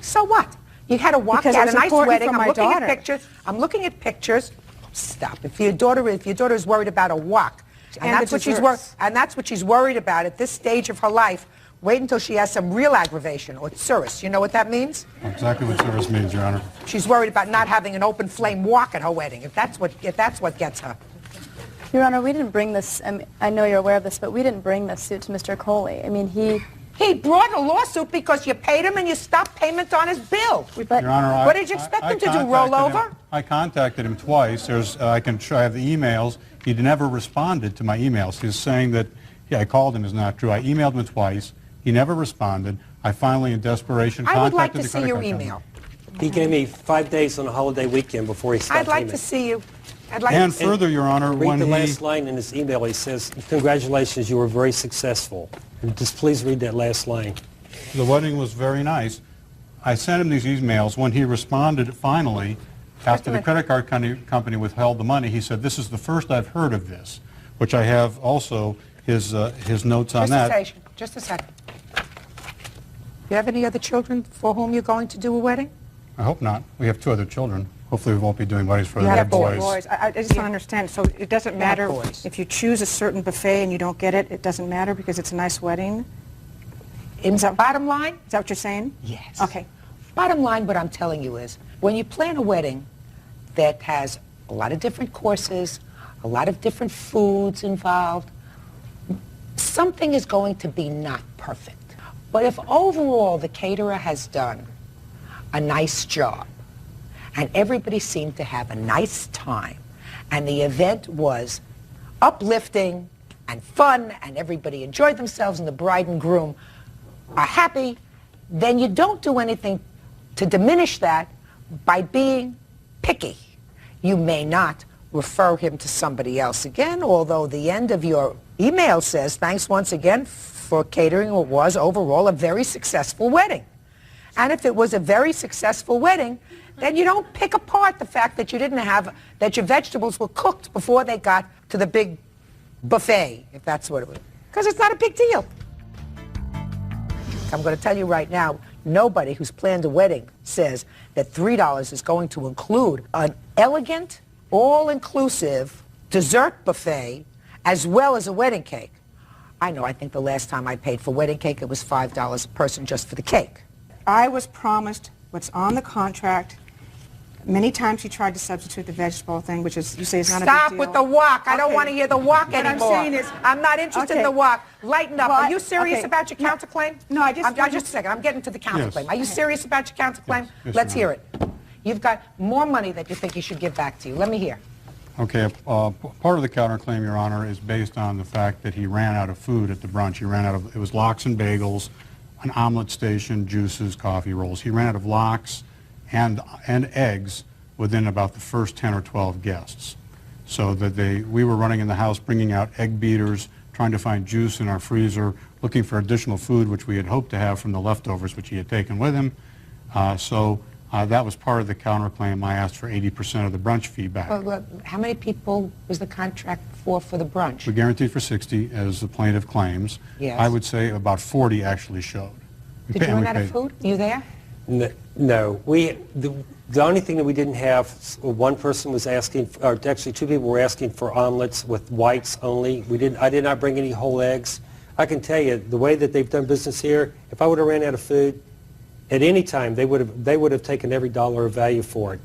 So what? You had to walk Because out it a was nice important wedding. for I'm my looking daughter. at pictures. I'm looking at pictures. Stop. If your daughter is worried about a walk, and that's what she's worried about at this stage of her life, wait until she has some real aggravation or tsuris. You know what that means? Exactly what service means, Your Honor. She's worried about not having an open flame walk at her wedding. If that's what gets her. Your Honor, we didn't bring this. I know you're aware of this, but we didn't bring this suit to Mr. Coley. I mean, he brought a lawsuit because you paid him and you stopped payment on his bill. But Your Honor, what did you expect him to do? Roll over? I contacted him twice. I have the emails. He never responded to my emails. He's saying that, I called him is not true. I emailed him twice. He never responded. I finally, in desperation, contacted I would like to the see your credit card email. He gave me 5 days on a holiday weekend before he stopped I'd like payment. to see you. And further, Your Honor, read when the he... last line in his email. He says, congratulations, you were very successful. And just please read that last line. The wedding was very nice. I sent him these emails. When he responded finally, after the credit card company withheld the money, he said, this is the first I've heard of this, which I have also his notes on that. Just a second. You have any other children for whom you're going to do a wedding? I hope not. We have 2 other children. Hopefully we won't be doing weddings for You the have boys. boys. I just don't understand. So it doesn't matter if you choose a certain buffet and you don't get it, it doesn't matter because it's a nice wedding? Bottom line? Is that what you're saying? Yes. Okay. Bottom line, what I'm telling you is, when you plan a wedding that has a lot of different courses, a lot of different foods involved, something is going to be not perfect. But if overall the caterer has done a nice job, and everybody seemed to have a nice time, and the event was uplifting and fun, and everybody enjoyed themselves, and the bride and groom are happy, then you don't do anything to diminish that by being picky. You may not refer him to somebody else again, although the end of your email says, thanks once again for catering what was overall a very successful wedding. And if it was a very successful wedding, then you don't pick apart the fact that you didn't have, that your vegetables were cooked before they got to the big buffet, if that's what it was. Because it's not a big deal. I'm going to tell you right now, nobody who's planned a wedding says that $3 is going to include an elegant, all-inclusive dessert buffet as well as a wedding cake. I know, I think the last time I paid for wedding cake, it was $5 a person just for the cake. I was promised what's on the contract. Many times you tried to substitute the vegetable thing, which is, you say is not a big deal. Stop with the walk. I don't want to hear the walk What anymore. I'm saying is, I'm not interested in the walk. Lighten up. Are you serious about your counterclaim? No, just a second. I'm getting to the counterclaim. Are you serious about your counterclaim? Yes, Let's Your hear it. You've got more money that you think you should give back to you. Let me hear. Okay, part of the counterclaim, Your Honor, is based on the fact that he ran out of food at the brunch. He ran out of, it was lox and bagels, an omelet station, juices, coffee rolls. He ran out of lox and eggs within about the first 10 or 12 guests. So that we were running in the house, bringing out egg beaters, trying to find juice in our freezer, looking for additional food, which we had hoped to have from the leftovers, which he had taken with him. That was part of the counterclaim. I asked for 80% of the brunch fee back. Well, how many people was the contract for the brunch? We guaranteed for 60, as the plaintiff claims. Yes. I would say about 40 actually showed. Did you run out of food? You there? No. The only thing that we didn't have, one person was asking, or actually two people were asking for omelets with whites only. I did not bring any whole eggs. I can tell you, the way that they've done business here, if I would have ran out of food, at any time, they would have taken every dollar of value for it.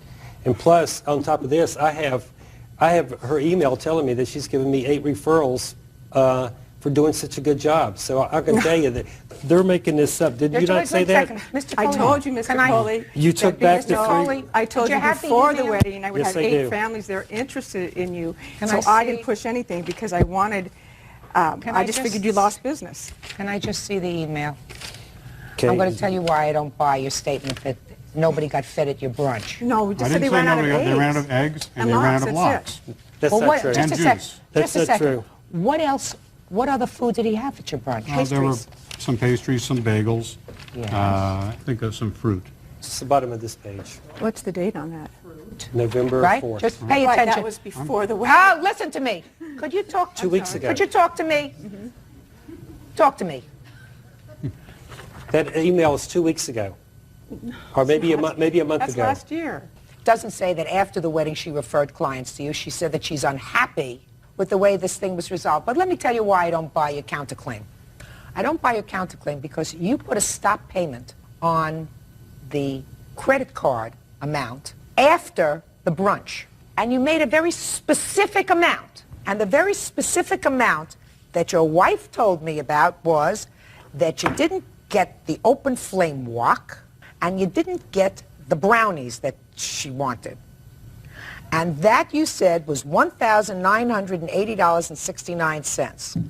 And plus, on top of this, I have her email telling me that she's given me 8 referrals for doing such a good job. So I can tell you that they're making this up. Did you not say that? Mr. I told you, Mr. Coley. You took back the free. I told you before the wedding I would have 8 families that are interested in you. So I didn't push anything because I wanted, I just figured you lost business. Can I just see the email? Okay. I'm going to tell you why I don't buy your statement that nobody got fed at your brunch. No, we just said they ran out of eggs. They ran out of eggs and they ran out of lox. That's not true. Just a second. That's not true. What else? What other food did he have at your brunch? There were some pastries, some bagels. Yes. I think of some fruit. It's the bottom of this page. What's the date on that? November 4th. Just pay attention. That was before the wedding. Oh, listen to me. Could you talk? 2 weeks ago. Could you talk to me? Talk to me. That email was 2 weeks ago, or maybe a month ago. That's last year. Doesn't say that after the wedding she referred clients to you. She said that she's unhappy with the way this thing was resolved. But let me tell you why I don't buy your counterclaim. I don't buy your counterclaim because you put a stop payment on the credit card amount after the brunch. And you made a very specific amount. And the very specific amount that your wife told me about was that you didn't get the open flame wok and you didn't get the brownies that she wanted. And that, you said, was $1,980.69.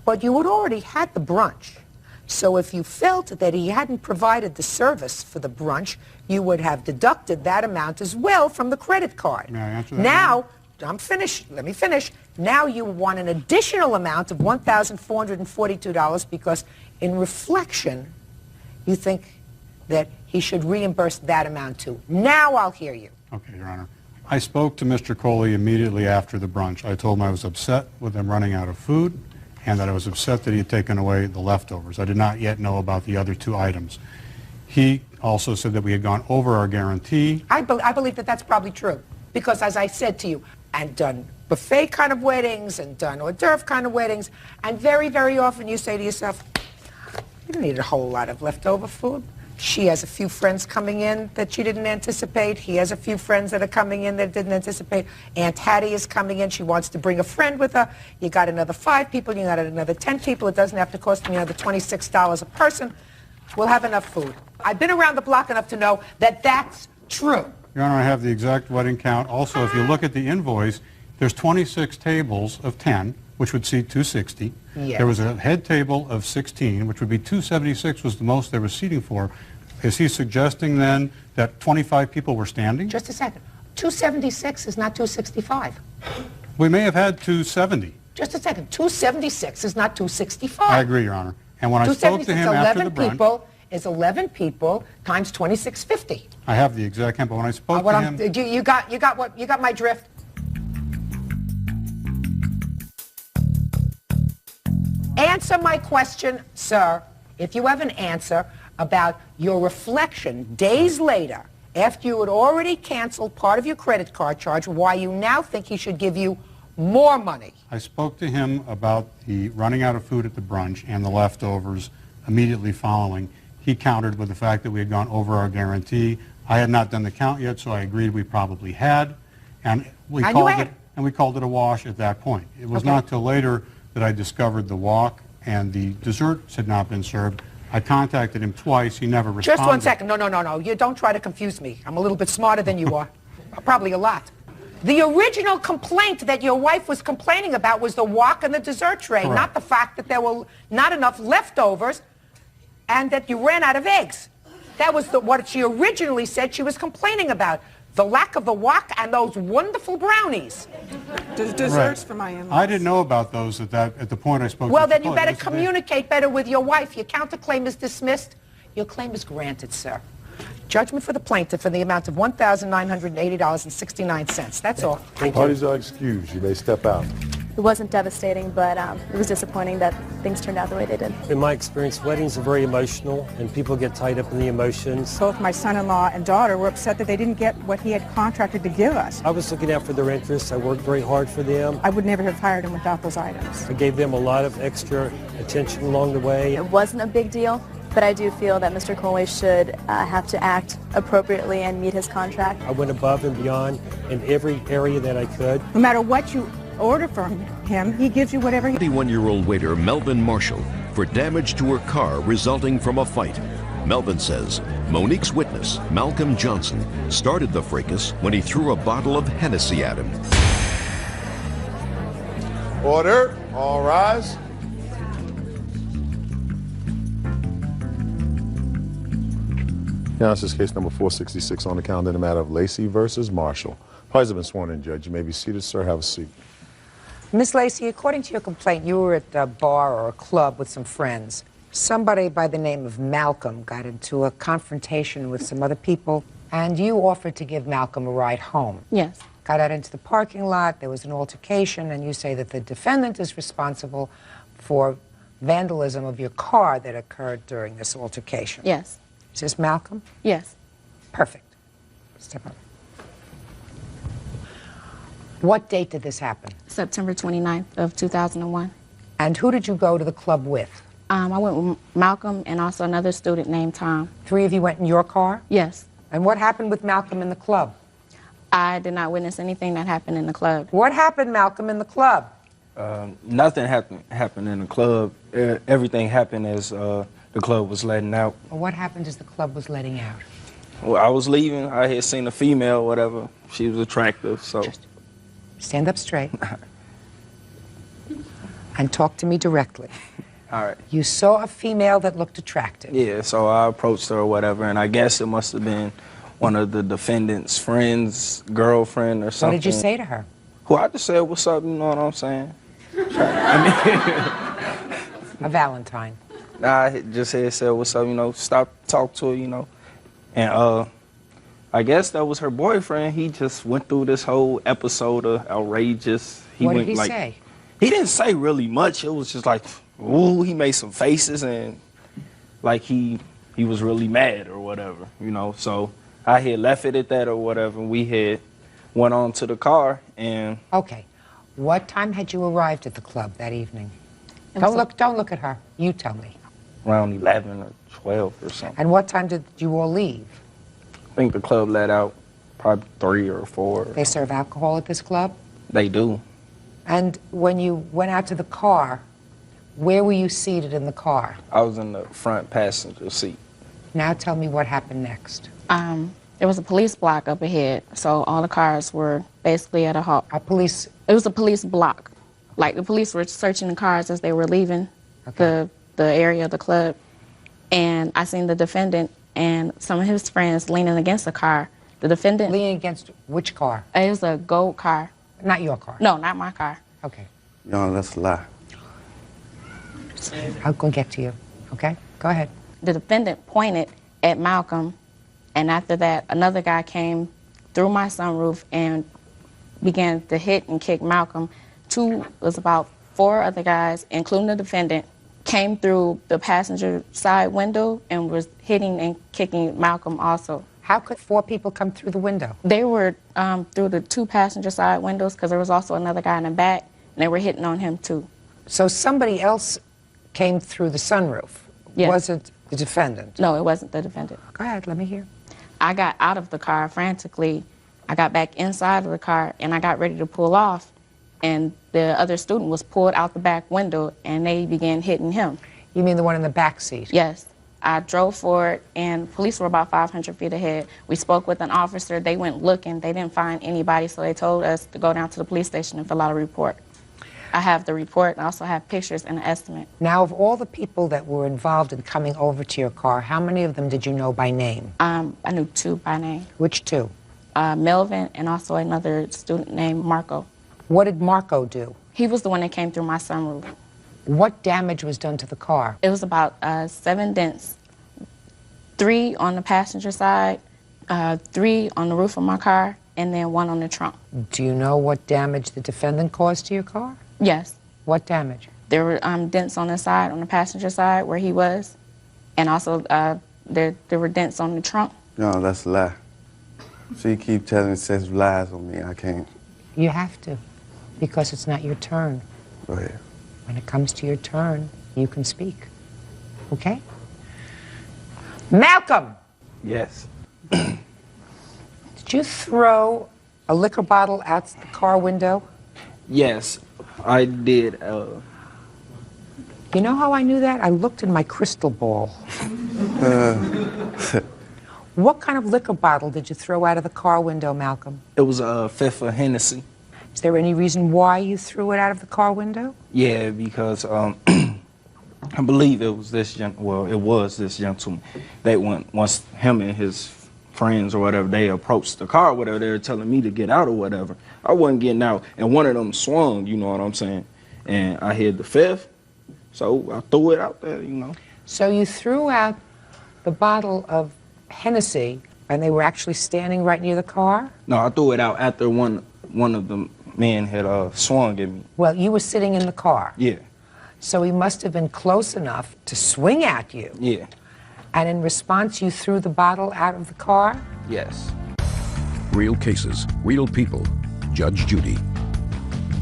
But you had already had the brunch. So if you felt that he hadn't provided the service for the brunch, you would have deducted that amount as well from the credit card. May I answer that? Now, I'm finished. Let me finish. Now you want an additional amount of $1,442 because in reflection, you think that he should reimburse that amount too. Now I'll hear you. Okay, Your Honor. I spoke to Mr. Coley immediately after the brunch. I told him I was upset with them running out of food and that I was upset that he had taken away the leftovers. I did not yet know about the other 2 items. He also said that we had gone over our guarantee. I believe that that's probably true because, as I said to you, and done buffet kind of weddings and done hors d'oeuvre kind of weddings, and very, very often you say to yourself, you don't need a whole lot of leftover food. She has a few friends coming in that she didn't anticipate. He has a few friends that are coming in that didn't anticipate. Aunt Hattie is coming in. She wants to bring a friend with her. You got another 5 people. You got another 10 people. It doesn't have to cost me another $26 a person. We'll have enough food. I've been around the block enough to know that that's true. Your Honor, I have the exact wedding count. Also, if you look at the invoice, there's 26 tables of 10, which would seat 260. Yes. There was a head table of 16, which would be 276 was the most they were seating for. Is he suggesting then that 25 people were standing? Just a second. 276 is not 265. We may have had 270. Just a second. 276 is not 265. I agree, Your Honor. And when I spoke to him after the brunch... people is 11 people times 2650. I have the exact count, but when I spoke to him... You got my drift? Answer my question, sir, if you have an answer about your reflection days later, after you had already canceled part of your credit card charge, why you now think he should give you more money. I spoke to him about the running out of food at the brunch and the leftovers immediately following. He countered with the fact that we had gone over our guarantee. I had not done the count yet, so I agreed we probably had, and we called it a wash at that point. It was not till later that I discovered the wok and the desserts had not been served. I contacted him twice. He never responded. Just one second. No. You don't try to confuse me. I'm a little bit smarter than you are. Probably a lot. The original complaint that your wife was complaining about was the wok and the dessert tray, Correct. not the fact that there were not enough leftovers and that you ran out of eggs. That was what she originally said she was complaining about. The lack of the wok and those wonderful brownies. Desserts for my in-laws. I didn't know about those at the point I spoke Well, to then you better communicate better with your wife. Your counterclaim is dismissed. Your claim is granted, sir. Judgment for the plaintiff in the amount of $1,980.69. That's all. Parties are excused. You may step out. wasn't devastating, but it was disappointing that things turned out the way they did. In my experience, weddings are very emotional, and people get tied up in the emotions. Both my son-in-law and daughter were upset that they didn't get what he had contracted to give us. I was looking out for their interests. I worked very hard for them. I would never have hired him without those items. I gave them a lot of extra attention along the way. It wasn't a big deal, but I do feel that Mr. Conway should have to act appropriately and meet his contract. I went above and beyond in every area that I could. No matter what you order from him, he gives you whatever he... 21-year-old waiter Melvin Marshall for damage to her car resulting from a fight. Melvin says Monique's witness, Malcolm Johnson, started the fracas when he threw a bottle of Hennessy at him. Order. All rise. Now, this is case number 466 on the calendar in the matter of Lacey versus Marshall. Parties have been sworn in, Judge. You may be seated, sir. Have a seat. Miss Lacey, according to your complaint, you were at a bar or a club with some friends. Somebody by the name of Malcolm got into a confrontation with some other people, and you offered to give Malcolm a ride home. Yes. Got out into the parking lot, there was an altercation, and you say that the defendant is responsible for vandalism of your car that occurred during this altercation. Yes. Is this Malcolm? Yes. Perfect. Step up. What date did this happen? September 29th of 2001. And who did you go to the club with? I went with Malcolm and also another student named Tom. Three of you went in your car? Yes. And what happened with Malcolm in the club? I did not witness anything that happened in the club. What happened, Malcolm, in the club? Nothing happened in the club. Everything happened as the club was letting out. Well, what happened as the club was letting out? Well, I was leaving. I had seen a female, whatever. She was attractive, so... Stand up straight. And talk to me directly. All right. You saw a female that looked attractive. Yeah, so I approached her or whatever, and I guess it must have been one of the defendant's friends, girlfriend or something. What did you say to her? Well, I just said, what's up, you know what I'm saying? A Valentine. I just said, what's up, you know, stop, talk to her, you know. And I guess that was her boyfriend. He just went through this whole episode of outrageous. What did he say? He didn't say really much. It was just like, ooh, he made some faces and like he was really mad or whatever, you know. So I had left it at that or whatever. We had went on to the car and... Okay. What time had you arrived at the club that evening? Don't look at her. You tell me. Around 11 or 12 or something. And what time did you all leave? I think the club let out probably 3 or 4. They serve alcohol at this club? They do. And when you went out to the car, where were you seated in the car? I was in the front passenger seat. Now tell me what happened next. There was a police block up ahead, so all the cars were basically at a halt. A police? It was a police block. Like the police were searching the cars as they were leaving the area of the club. And I seen the defendant and some of his friends leaning against the car. The defendant... Leaning against which car? It was a gold car. Not your car? No, not my car. Okay. No, that's a lie. I'll go get to you. Okay? Go ahead. The defendant pointed at Malcolm, and after that, another guy came through my sunroof and began to hit and kick Malcolm. Was about 4 other guys, including the defendant, came through the passenger side window and was hitting and kicking Malcolm also. How could 4 people come through the window? They were through the 2 passenger side windows because there was also another guy in the back, and they were hitting on him too. So somebody else came through the sunroof? Yes. Wasn't the defendant? No, it wasn't the defendant. Go ahead, let me hear. I got out of the car frantically. I got back inside of the car, and I got ready to pull off, and the other student was pulled out the back window, and they began hitting him. You mean the one in the back seat? Yes. I drove forward, and police were about 500 feet ahead. We spoke with an officer. They went looking. They didn't find anybody, so they told us to go down to the police station and fill out a report. I have the report, and I also have pictures and an estimate. Now, of all the people that were involved in coming over to your car, how many of them did you know by name? I knew 2 by name. Which 2? Melvin and also another student named Marco. What did Marco do? He was the one that came through my sunroof. What damage was done to the car? It was about 7 dents. 3 on the passenger side, 3 on the roof of my car, and then 1 on the trunk. Do you know what damage the defendant caused to your car? Yes. What damage? There were dents on the side, on the passenger side where he was, and also there were dents on the trunk. No, that's a lie. She keep telling excessive lies on me. I can't. You have to, because it's not your turn. Go ahead. When it comes to your turn, you can speak. Okay? Malcolm! Yes. Did you throw a liquor bottle out the car window? Yes, I did. You know how I knew that? I looked in my crystal ball. What kind of liquor bottle did you throw out of the car window, Malcolm? It was a fifth of Hennessy. Is there any reason why you threw it out of the car window? Yeah, because I believe it was this gentleman. They went, once him and his friends or whatever, they approached the car or whatever, they were telling me to get out or whatever. I wasn't getting out, and one of them swung, you know what I'm saying? And I hit the fifth, so I threw it out there, you know. So you threw out the bottle of Hennessy, and they were actually standing right near the car? No, I threw it out after one of the men had swung at me. Well, you were sitting in the car. Yeah. So he must have been close enough to swing at you. Yeah. And in response, you threw the bottle out of the car? Yes. Real cases, real people. Judge Judy.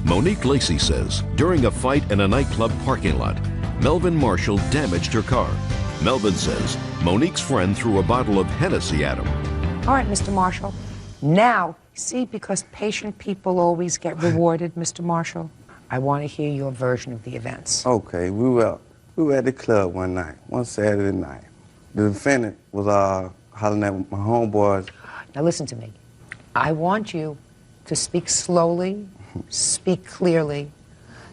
Monique Lacey says during a fight in a nightclub parking lot, Melvin Marshall damaged her car. Melvin says Monique's friend threw a bottle of Hennessy at him. All right, Mr. Marshall. Now, see, because patient people always get rewarded, Mr. Marshall, I want to hear your version of the events. Okay, we were at the club one Saturday night. The defendant was hollering at my homeboys. Now listen to me. I want you to speak slowly, speak clearly,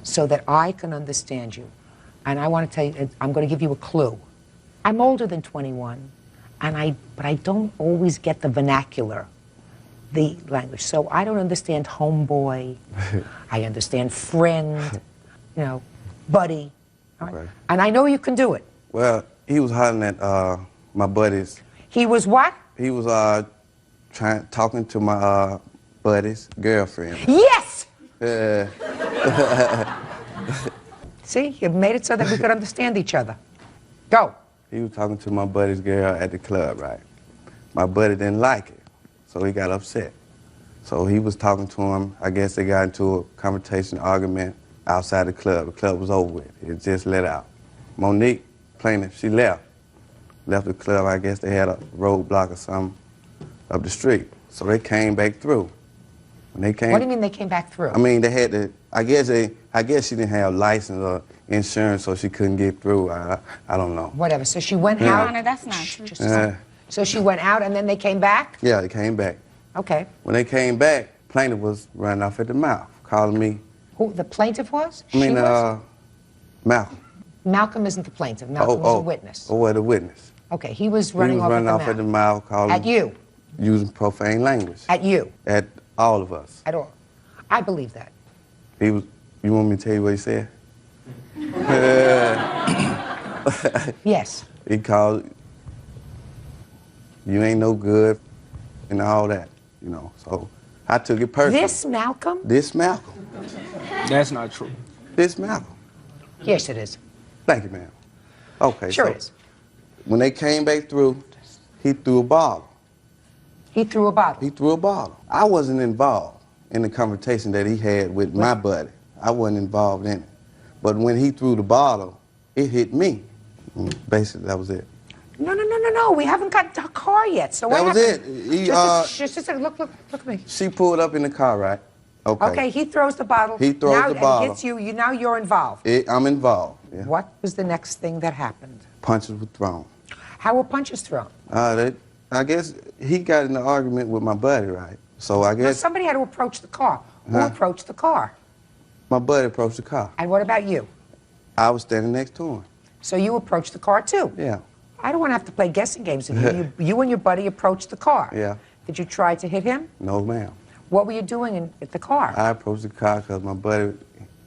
so that I can understand you. And I want to tell you, I'm going to give you a clue. I'm older than 21, but I don't always get the vernacular, the language. So I don't understand homeboy. I understand friend, buddy. All right? Okay. And I know you can do it. Well, he was hollering at my buddies. He was what? He was talking to my buddy's girlfriend. Yes! See, you made it so that we could understand each other. Go. He was talking to my buddy's girl at the club, right? My buddy didn't like it, so he got upset. So he was talking to him. I guess they got into a confrontation, argument outside the club. The club was over with. It just let out. Monique, plaintiff, she left the club. I guess they had a roadblock or something up the street. So they came back through. When they came, what do you mean they came back through? I mean, they had to, I guess she didn't have license or insurance, so she couldn't get through. I don't know. Whatever. So she went out. Honor, that's not true. So she went out and then they came back? Yeah, they came back. Okay. When they came back, plaintiff was running off at the mouth, calling me. Who, the plaintiff was? Malcolm. Malcolm isn't the plaintiff. Malcolm was a witness. Oh, the witness. Okay, he was running off at the mouth, calling at you. Using profane language. At you. At all of us. At all. I believe that. He was. You want me to tell you what he said? Yes. He called. You ain't no good, and all that, So I took it personally. This Malcolm? This Malcolm. That's not true. This Malcolm. Yes, it is. Thank you, ma'am. Okay. Sure so it is. When they came back through, he threw a bottle. He threw a bottle? He threw a bottle. I wasn't involved in the confrontation that he had with my buddy. I wasn't involved in it. But when he threw the bottle, it hit me. Basically, that was it. No. We haven't got the car yet. So that what was happened? it. Just a second. Look at me. She pulled up in the car, right? Okay. Okay, he throws the bottle. He throws the bottle. And he hits you. Now you're involved. I'm involved. Yeah. What was the next thing that happened? Punches were thrown. How were punches thrown? I guess he got in an argument with my buddy, right? So I guess... somebody had to approach the car. Who approached the car? My buddy approached the car. And what about you? I was standing next to him. So you approached the car too? Yeah. I don't want to have to play guessing games with you. You and your buddy approached the car. Yeah. Did you try to hit him? No, ma'am. What were you doing at the car? I approached the car because my buddy,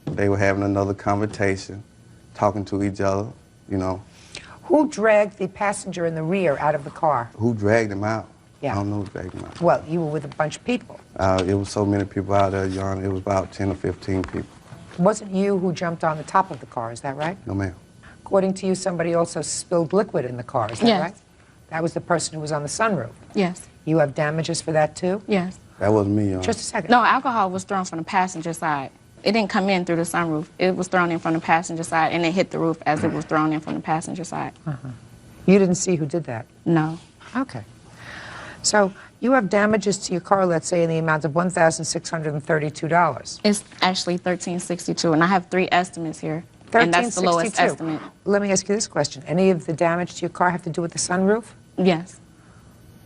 they were having another conversation, talking to each other, Who dragged the passenger in the rear out of the car? Who dragged him out? Yeah. I don't know who dragged him out. Well, you were with a bunch of people. It was so many people out there, Your Honor. It was about 10 or 15 people. It wasn't you who jumped on the top of the car, is that right? No, ma'am. According to you, somebody also spilled liquid in the car, is that Yes. right? That was the person who was on the sunroof. Yes. You have damages for that too? Yes. That wasn't me, Your Honor. Just a second. No, alcohol was thrown from the passenger side. It didn't come in through the sunroof. It was thrown in from the passenger side, and it hit the roof as it was thrown in from the passenger side. You didn't see who did that? No. Okay. So you have damages to your car, let's say, in the amount of $1,632. It's actually $1,362, and I have 3 estimates here, and that's the lowest $1,362. estimate. Let me ask you this question. Any of the damage to your car have to do with the sunroof? Yes.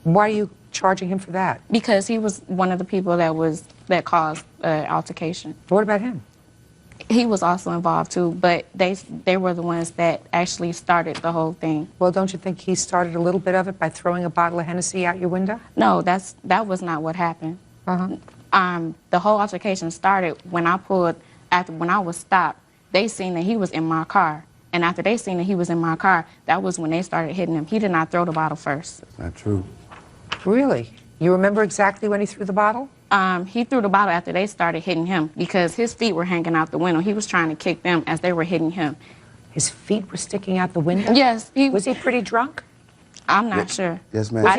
Why are you charging him for that? Because he was one of the people that caused altercation. What about him? He was also involved too, but they were the ones that actually started the whole thing. Well, don't you think he started a little bit of it by throwing a bottle of Hennessy out your window? No, that was not what happened. The whole altercation started when I was stopped. They seen that he was in my car, and after they seen that he was in my car, that was when they started hitting him. He did not throw the bottle first. That's not true. Really? You remember exactly when he threw the bottle? He threw the bottle after they started hitting him because his feet were hanging out the window. He was trying to kick them as they were hitting him. His feet were sticking out the window? Yes. Was he pretty drunk? I'm not sure. Yes, ma'am. I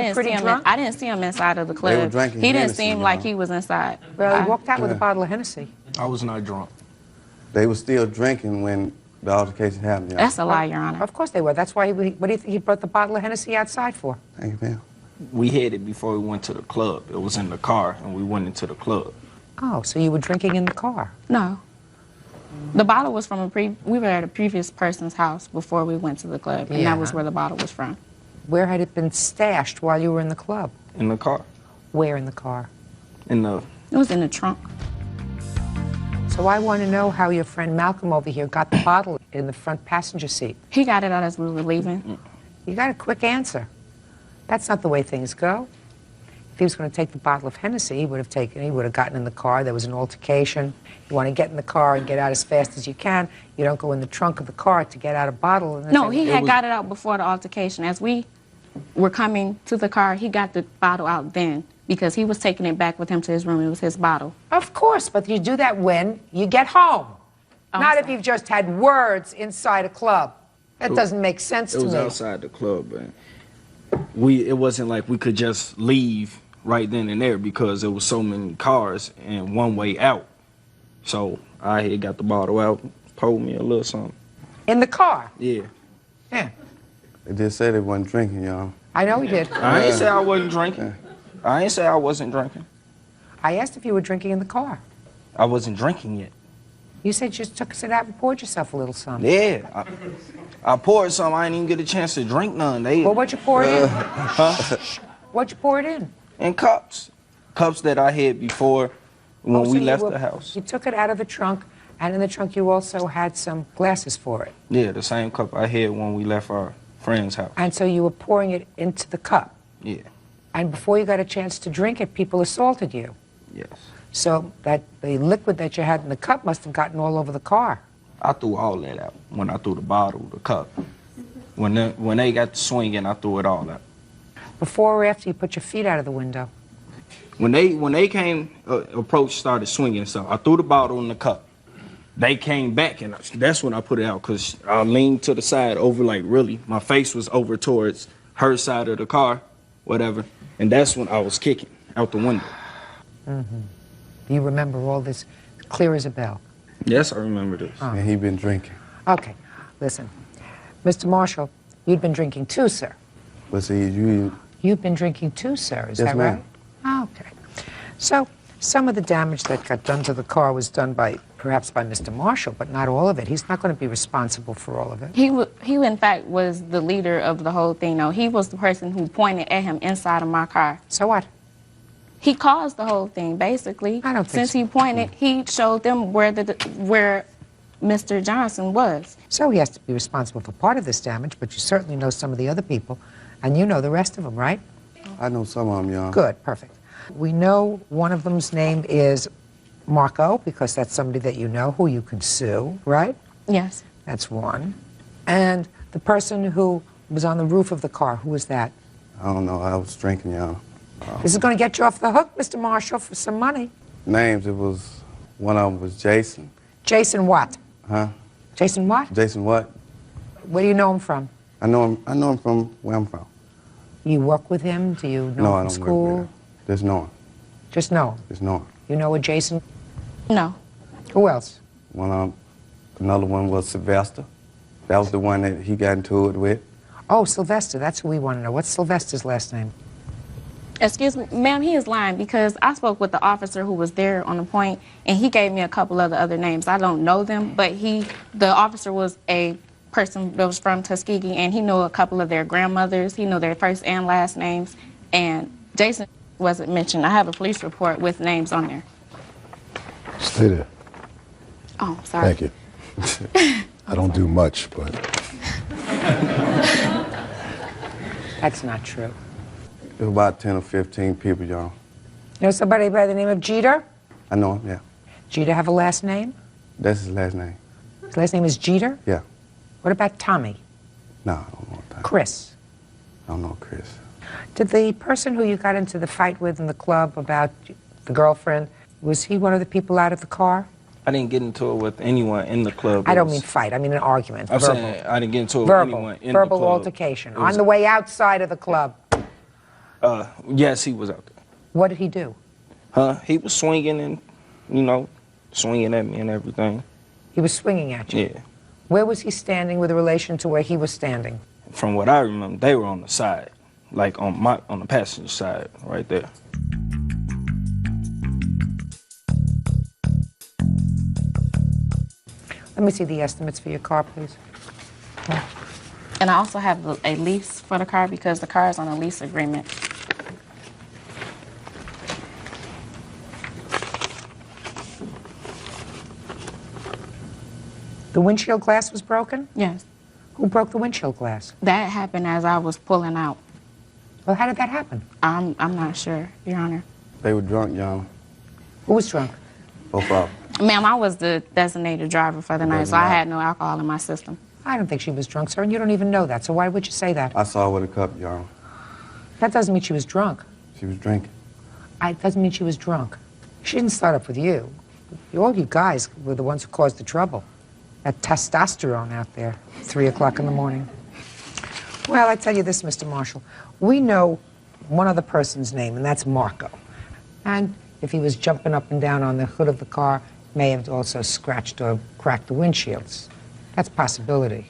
didn't see him inside of the club. They were drinking He didn't Hennessy, seem you like know. he was inside. Well, he walked out with a bottle of Hennessy. I was not drunk. They were still drinking when the altercation happened, Your Honor. That's a lie, Your Honor. Of course they were. That's why what do you think he brought the bottle of Hennessy outside for? Thank you, ma'am. We had it before we went to the club. It was in the car, and we went into the club. Oh, so you were drinking in the car? No. The bottle was from we were at a previous person's house before we went to the club, and that was where the bottle was from. Where had it been stashed while you were in the club? In the car. Where in the car? In the... It was in the trunk. So I want to know how your friend Malcolm over here got the bottle in the front passenger seat. He got it out as we were leaving. You got a quick answer. That's not the way things go. If he was going to take the bottle of Hennessy, he would have gotten in the car. There was an altercation. You want to get in the car and get out as fast as you can. You don't go in the trunk of the car to get out a bottle. And No, he had got it out before the altercation. As we were coming to the car, he got the bottle out then because he was taking it back with him to his room. It was his bottle. Of course, but you do that when you get home. Not if you've just had words inside a club. That doesn't make sense to me. It was outside the club, man. It wasn't like we could just leave right then and there because there was so many cars and one way out. So I had got the bottle out, poured me a little something. In the car? Yeah. Yeah. They just said they wasn't drinking, y'all. I know he did. I ain't say I wasn't drinking. I ain't say I wasn't drinking. I asked if you were drinking in the car. I wasn't drinking yet. You said you just took a sit out and poured yourself a little something. Yeah. I poured some. I didn't even get a chance to drink none. Well, what'd you pour it in? Huh? What'd you pour it in? In cups. Cups that I had before when we left the house. You took it out of the trunk, and in the trunk you also had some glasses for it. Yeah, the same cup I had when we left our friend's house. And so you were pouring it into the cup. Yeah. And before you got a chance to drink it, people assaulted you. Yes. So that the liquid that you had in the cup must have gotten all over the car. I threw all that out when I threw the bottle, the cup. When they got to swinging, I threw it all out. Before or after you put your feet out of the window? When they came, approached, started swinging, so I threw the bottle in the cup. They came back, and that's when I put it out, because I leaned to the side over, like, really. My face was over towards her side of the car, whatever, and that's when I was kicking out the window. Mm-hmm. You remember all this clear as a bell? Yes, I remember this. And he been drinking. Okay, listen. Mr. Marshall, you'd been drinking too, sir. But see, You've been drinking too, sir, is Yes, that ma'am. right? Okay. So, some of the damage that got done to the car was done perhaps by Mr. Marshall, but not all of it. He's not going to be responsible for all of it. He in fact was the leader of the whole thing. No, he was the person who pointed at him inside of my car. So what? He caused the whole thing, basically. I don't think Since so. he pointed, he showed them where Mr. Johnson was. So he has to be responsible for part of this damage, but you certainly know some of the other people, and you know the rest of them, right? I know some of them, y'all. Good, perfect. We know one of them's name is Marco, because that's somebody that you know who you can sue, right? Yes. That's one. And the person who was on the roof of the car, who was that? I don't know. I was drinking, y'all. This is going to get you off the hook, Mr. Marshall, for some money. Names, one of them was Jason. Jason what? Huh? Jason what? Jason what? Where do you know him from? I know him from where I'm from. You work with him? Do you know No, him I from don't school? work with him. Just know him. Just know him? Just know him. You know a Jason? No. Who else? Another one was Sylvester. That was the one that he got into it with. Oh, Sylvester. That's who we want to know. What's Sylvester's last name? Excuse me, ma'am, he is lying because I spoke with the officer who was there on the point, and he gave me a couple of the other names. I don't know them, but the officer was a person that was from Tuskegee, and he knew a couple of their grandmothers. He knew their first and last names, and Jason wasn't mentioned. I have a police report with names on there. Stay there. Oh, sorry. Thank you. I don't do much, but... That's not true. It was about 10 or 15 people, y'all. You know somebody by the name of Jeter? I know him, yeah. Jeter have a last name? That's his last name. His last name is Jeter? Yeah. What about Tommy? No, I don't know that. Chris? I don't know Chris. Did the person who you got into the fight with in the club about the girlfriend, was he one of the people out of the car? I didn't get into it with anyone in the club. I don't mean fight, I mean an argument. I'm verbal. saying I didn't get into it with Verbal. anyone in Verbal the club. altercation. On the way outside of the club. Yes, he was out there. What did he do? He was swinging and, swinging at me and everything. He was swinging at you? Yeah. Where was he standing with relation to where he was standing? From what I remember, they were on the side, like on the passenger side, right there. Let me see the estimates for your car, please. And I also have a lease for the car because the car is on a lease agreement. The windshield glass was broken? Yes. Who broke the windshield glass? That happened as I was pulling out. Well, how did that happen? I'm not sure, Your Honor. They were drunk, y'all. Who was drunk? Both of them. Ma'am, I was the designated driver for the night, so I had no alcohol in my system. I don't think she was drunk, sir, and you don't even know that, so why would you say that? I saw her with a cup, y'all. That doesn't mean she was drunk. She was drinking. It doesn't mean she was drunk. She didn't start up with you. All you guys were the ones who caused the trouble. That testosterone out there, 3 o'clock in the morning. Well, I tell you this, Mr. Marshall. We know one other person's name, and that's Marco. And if he was jumping up and down on the hood of the car, may have also scratched or cracked the windshields. That's a possibility.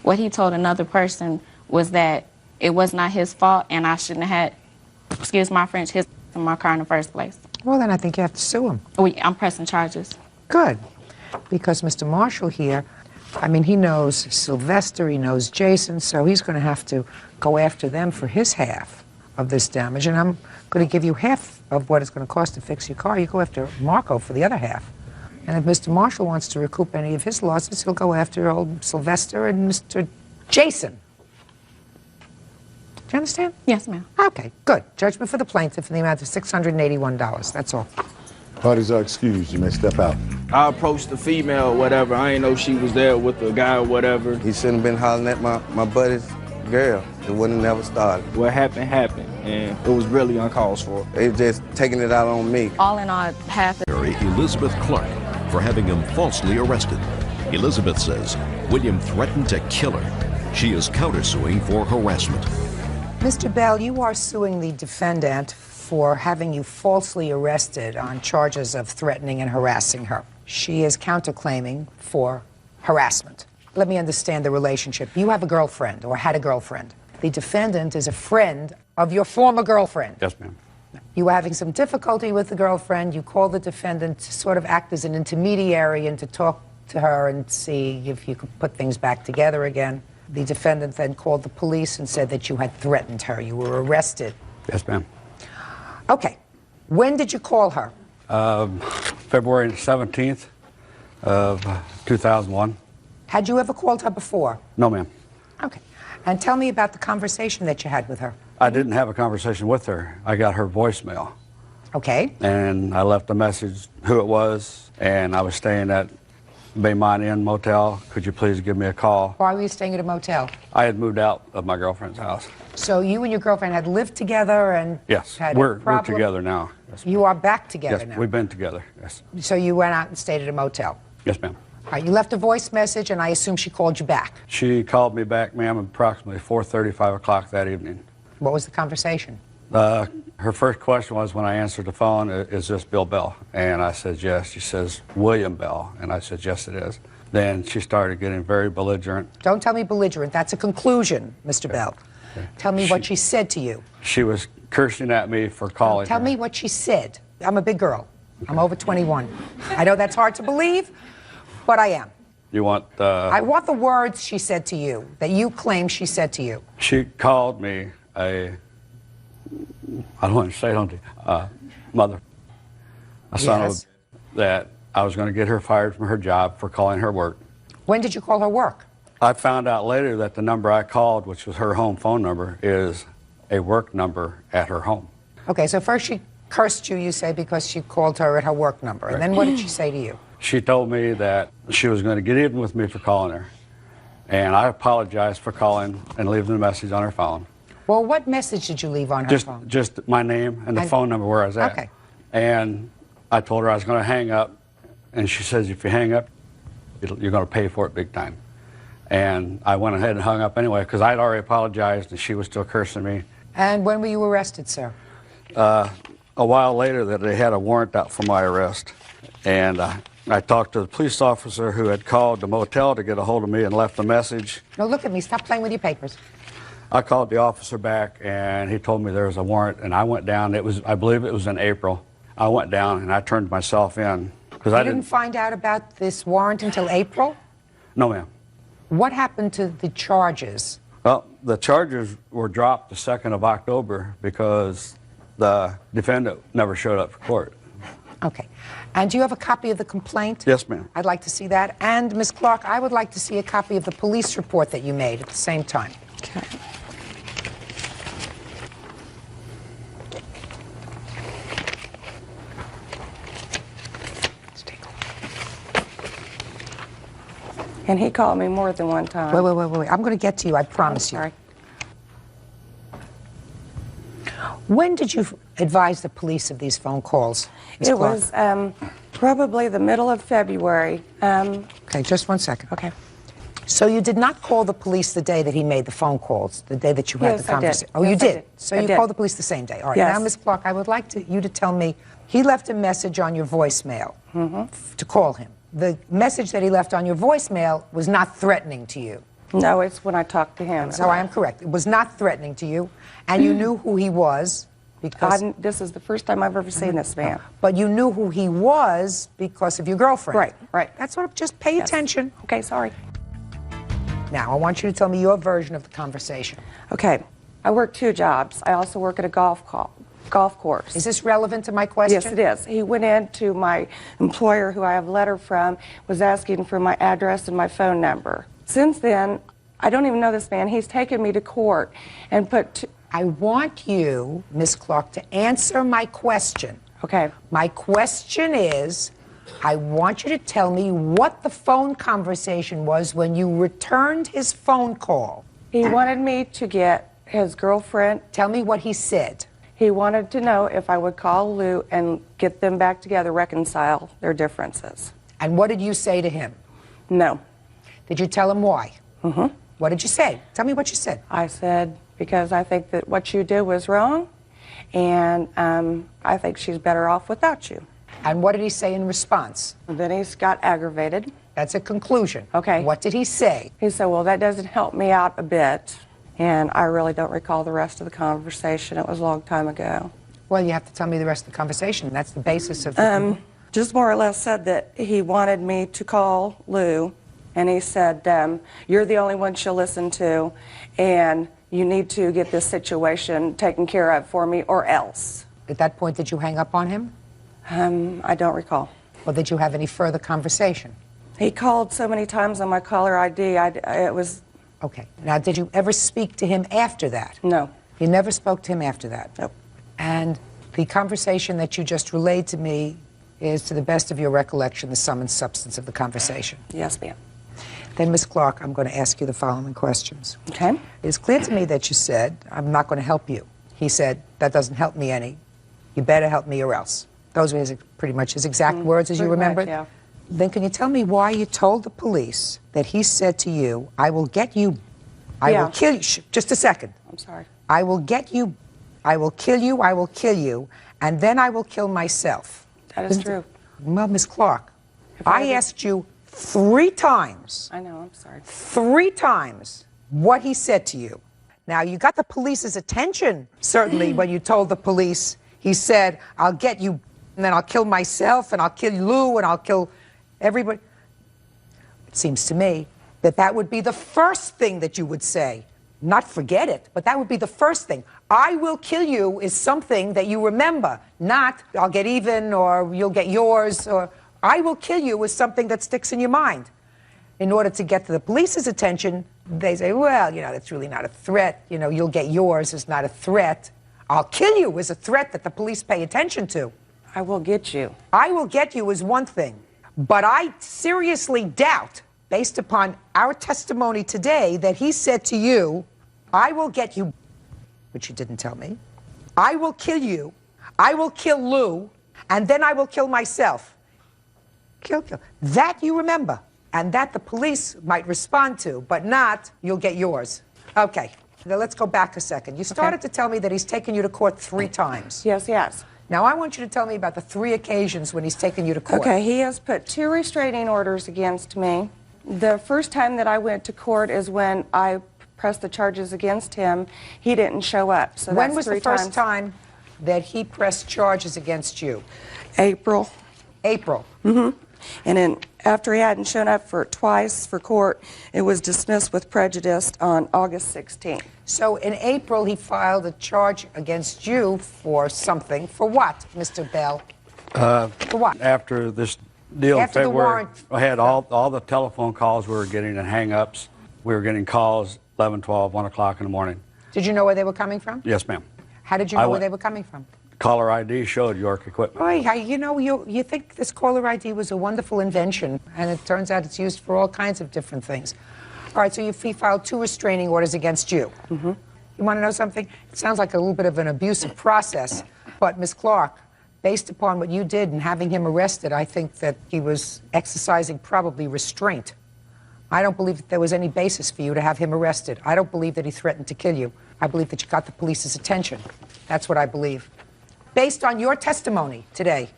What he told another person was that it was not his fault and I shouldn't have had, excuse my French, his in my car in the first place. Well, then I think you have to sue him. I'm pressing charges. Good. Because Mr. Marshall here, I mean, he knows Sylvester, he knows Jason, so he's going to have to go after them for his half of this damage. And I'm going to give you half of what it's going to cost to fix your car. You go after Marco for the other half. And if Mr. Marshall wants to recoup any of his losses, he'll go after old Sylvester and Mr. Jason. Do you understand? Yes, ma'am. Okay, good. Judgment for the plaintiff in the amount of $681. That's all. Parties are excused. You may step out. I approached the female or whatever. I didn't know she was there with the guy or whatever. He shouldn't have been hollering at my buddy's girl. It wouldn't have never started. What happened, happened, and it was really uncalled for. They were just taking it out on me. All in all, half. Elizabeth Clark for having him falsely arrested. Elizabeth says William threatened to kill her. She is countersuing for harassment. Mr. Bell, you are suing the defendant for having you falsely arrested on charges of threatening and harassing her. She is counterclaiming for harassment. Let me understand the relationship. You have a girlfriend or had a girlfriend. The defendant is a friend of your former girlfriend. Yes, ma'am. You were having some difficulty with the girlfriend. You called the defendant to sort of act as an intermediary and to talk to her and see if you could put things back together again. The defendant then called the police and said that you had threatened her. You were arrested. Yes, ma'am. Okay. When did you call her? February 17th of 2001. Had you ever called her before? No, ma'am. Okay. And tell me about the conversation that you had with her. I didn't have a conversation with her. I got her voicemail. Okay. And I left a message who it was, and I was staying at Baymont Inn Motel. Could you please give me a call? Why were you staying at a motel? I had moved out of my girlfriend's house. So you and your girlfriend had lived together and Yes, had we're a problem? together now. Yes, you are back together yes, now? we've been together, yes. So you went out and stayed at a motel? Yes, ma'am. All right, you left a voice message, and I assume she called you back. She called me back, ma'am, approximately 4:30, 5 o'clock that evening. What was the conversation? Her first question was, when I answered the phone, is this Bill Bell? And I said, yes. She says, William Bell. And I said, yes, it is. Then she started getting very belligerent. Don't tell me belligerent. That's a conclusion, Mr. Bell. Okay. Tell me what she said to you. She was cursing at me for calling Tell her. me what she said. I'm a big girl. I'm over 21. I know that's hard to believe, but I am. You want I want the words she said to you, that you claim she said to you. She called me I don't want to say it on the mother. A son Yes. of that I was going to get her fired from her job for calling her work. When did you call her work? I found out later that the number I called, which was her home phone number, is a work number at her home. Okay, so first she cursed you, you say, because you called her at her work number. And then what did she say to you? She told me that she was going to get even with me for calling her. And I apologized for calling and leaving a message on her phone. Well, what message did you leave on her phone? Just my name and the phone number where I was at. Okay. And I told her I was going to hang up. And she says, if you hang up, you're going to pay for it big time. And I went ahead and hung up anyway because I'd already apologized and she was still cursing me. And when were you arrested, sir? A while later that they had a warrant out for my arrest. And I talked to the police officer who had called the motel to get a hold of me and left a message. No, look at me. Stop playing with your papers. I called the officer back and he told me there was a warrant and I went down. It was, I believe it was in April. I went down and I turned myself in. You didn't find out about this warrant until April? No, ma'am. What happened to the charges? Well, the charges were dropped the 2nd of October because the defendant never showed up for court. Okay. And do you have a copy of the complaint? Yes, ma'am. I'd like to see that. And, Ms. Clark, I would like to see a copy of the police report that you made at the same time. Okay. And he called me more than one time. Wait. I'm going to get to you, I promise you. When did you advise the police of these phone calls, Ms. It Clark? was probably the middle of February. Okay, just 1 second. Okay. So you did not call the police the day that he made the phone calls, the day that you had Yes, the I did. conversation? Oh, Yes, you I did? did. So I you did. called the police the same day. All right. Yes. Now, Ms. Clark, I would like you to tell me, he left a message on your voicemail to call him. The message that he left on your voicemail was not threatening to you. No, it's when I talked to him. So I am correct. It was not threatening to you, and you knew who he was because... This is the first time I've ever seen this man. But you knew who he was because of your girlfriend. Right. That's what, just pay attention. Okay, sorry. Now, I want you to tell me your version of the conversation. Okay. I work 2 jobs. I also work at a golf course. Is this relevant to my question? Yes, it is. He went in to my employer, who I have a letter from, was asking for my address and my phone number. Since then, I don't even know this man. He's taken me to court and put... I want you, Ms. Clark, to answer my question. Okay. My question is, I want you to tell me what the phone conversation was when you returned his phone call. He wanted me to get his girlfriend... Tell me what he said. He wanted to know if I would call Lou and get them back together, reconcile their differences. And what did you say to him? No. Did you tell him why? What did you say? Tell me what you said. I said, because I think that what you did was wrong, and I think she's better off without you. And what did he say in response? Then he's got aggravated. That's a conclusion. Okay. What did he say? He said, well, that doesn't help me out a bit. And I really don't recall the rest of the conversation. It was a long time ago. Well, you have to tell me the rest of the conversation. That's the basis of the... Just more or less said that he wanted me to call Lou, and he said, you're the only one she'll listen to, and you need to get this situation taken care of for me or else. At that point, did you hang up on him? I don't recall. Or did you have any further conversation? He called so many times on my caller ID, it was... Okay. Now, did you ever speak to him after that? No. You never spoke to him after that? Nope. And the conversation that you just relayed to me is, to the best of your recollection, the sum and substance of the conversation? Yes, ma'am. Then, Ms. Clark, I'm going to ask you the following questions. Okay. It is clear to me that you said, I'm not going to help you. He said, that doesn't help me any. You better help me or else. Those were pretty much his exact words, as you remember? Yeah. Then can you tell me why you told the police that he said to you, I will get you, I will kill you, just a second. I'm sorry. I will get you, I will kill you, and then I will kill myself. That is true. Well, Miss Clark, I asked you 3 times. I know, I'm sorry. 3 times what he said to you. Now, you got the police's attention, certainly, when you told the police, he said, I'll get you, and then I'll kill myself, and I'll kill Lou, and I'll kill everybody. It seems to me that that would be the first thing that you would say. Not forget it, but that would be the first thing. I will kill you is something that you remember, not I'll get even or you'll get yours, or I will kill you is something that sticks in your mind. In order to get to the police's attention, they say, well, that's really not a threat. You'll get yours is not a threat. I'll kill you is a threat that the police pay attention to. I will get you. I will get you is one thing. But I seriously doubt, based upon our testimony today, that he said to you, I will get you, which you didn't tell me. I will kill you. I will kill Lou, and then I will kill myself. Kill. That you remember, and that the police might respond to, but not, you'll get yours. Okay, now let's go back a second. You started to tell me that he's taken you to court 3 times. Yes. Now I want you to tell me about the 3 occasions when he's taken you to court. Okay, he has put 2 restraining orders against me. The first time that I went to court is when I pressed the charges against him. He didn't show up. So when was the first time that he pressed charges against you? April. April. Mm-hmm. And then after he hadn't shown up twice for court, it was dismissed with prejudice on August 16th. So in April, he filed a charge against you for something. For what, Mr. Bell? For what? After this deal in After the February, warrant. I had all the telephone calls we were getting and hang-ups. We were getting calls 11, 12, 1 o'clock in the morning. Did you know where they were coming from? Yes, ma'am. How did you know where they were coming from? Caller ID showed York Equipment. Boy, you think this caller ID was a wonderful invention, and it turns out it's used for all kinds of different things. All right, so he filed 2 restraining orders against you. Mm-hmm. You want to know something? It sounds like a little bit of an abusive process, but Ms. Clark, based upon what you did in having him arrested, I think that he was exercising probably restraint. I don't believe that there was any basis for you to have him arrested. I don't believe that he threatened to kill you. I believe that you got the police's attention. That's what I believe. Based on your testimony today,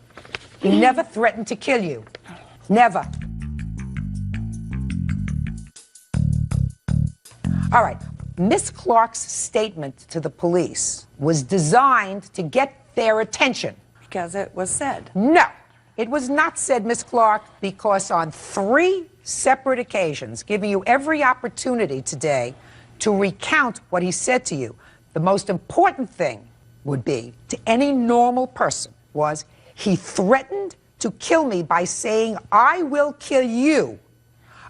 he never threatened to kill you. Never. All right. Miss Clark's statement to the police was designed to get their attention. Because it was said. No, it was not said, Miss Clark, because on 3 separate occasions, giving you every opportunity today to recount what he said to you, the most important thing would be to any normal person was he threatened to kill me by saying, I will kill you.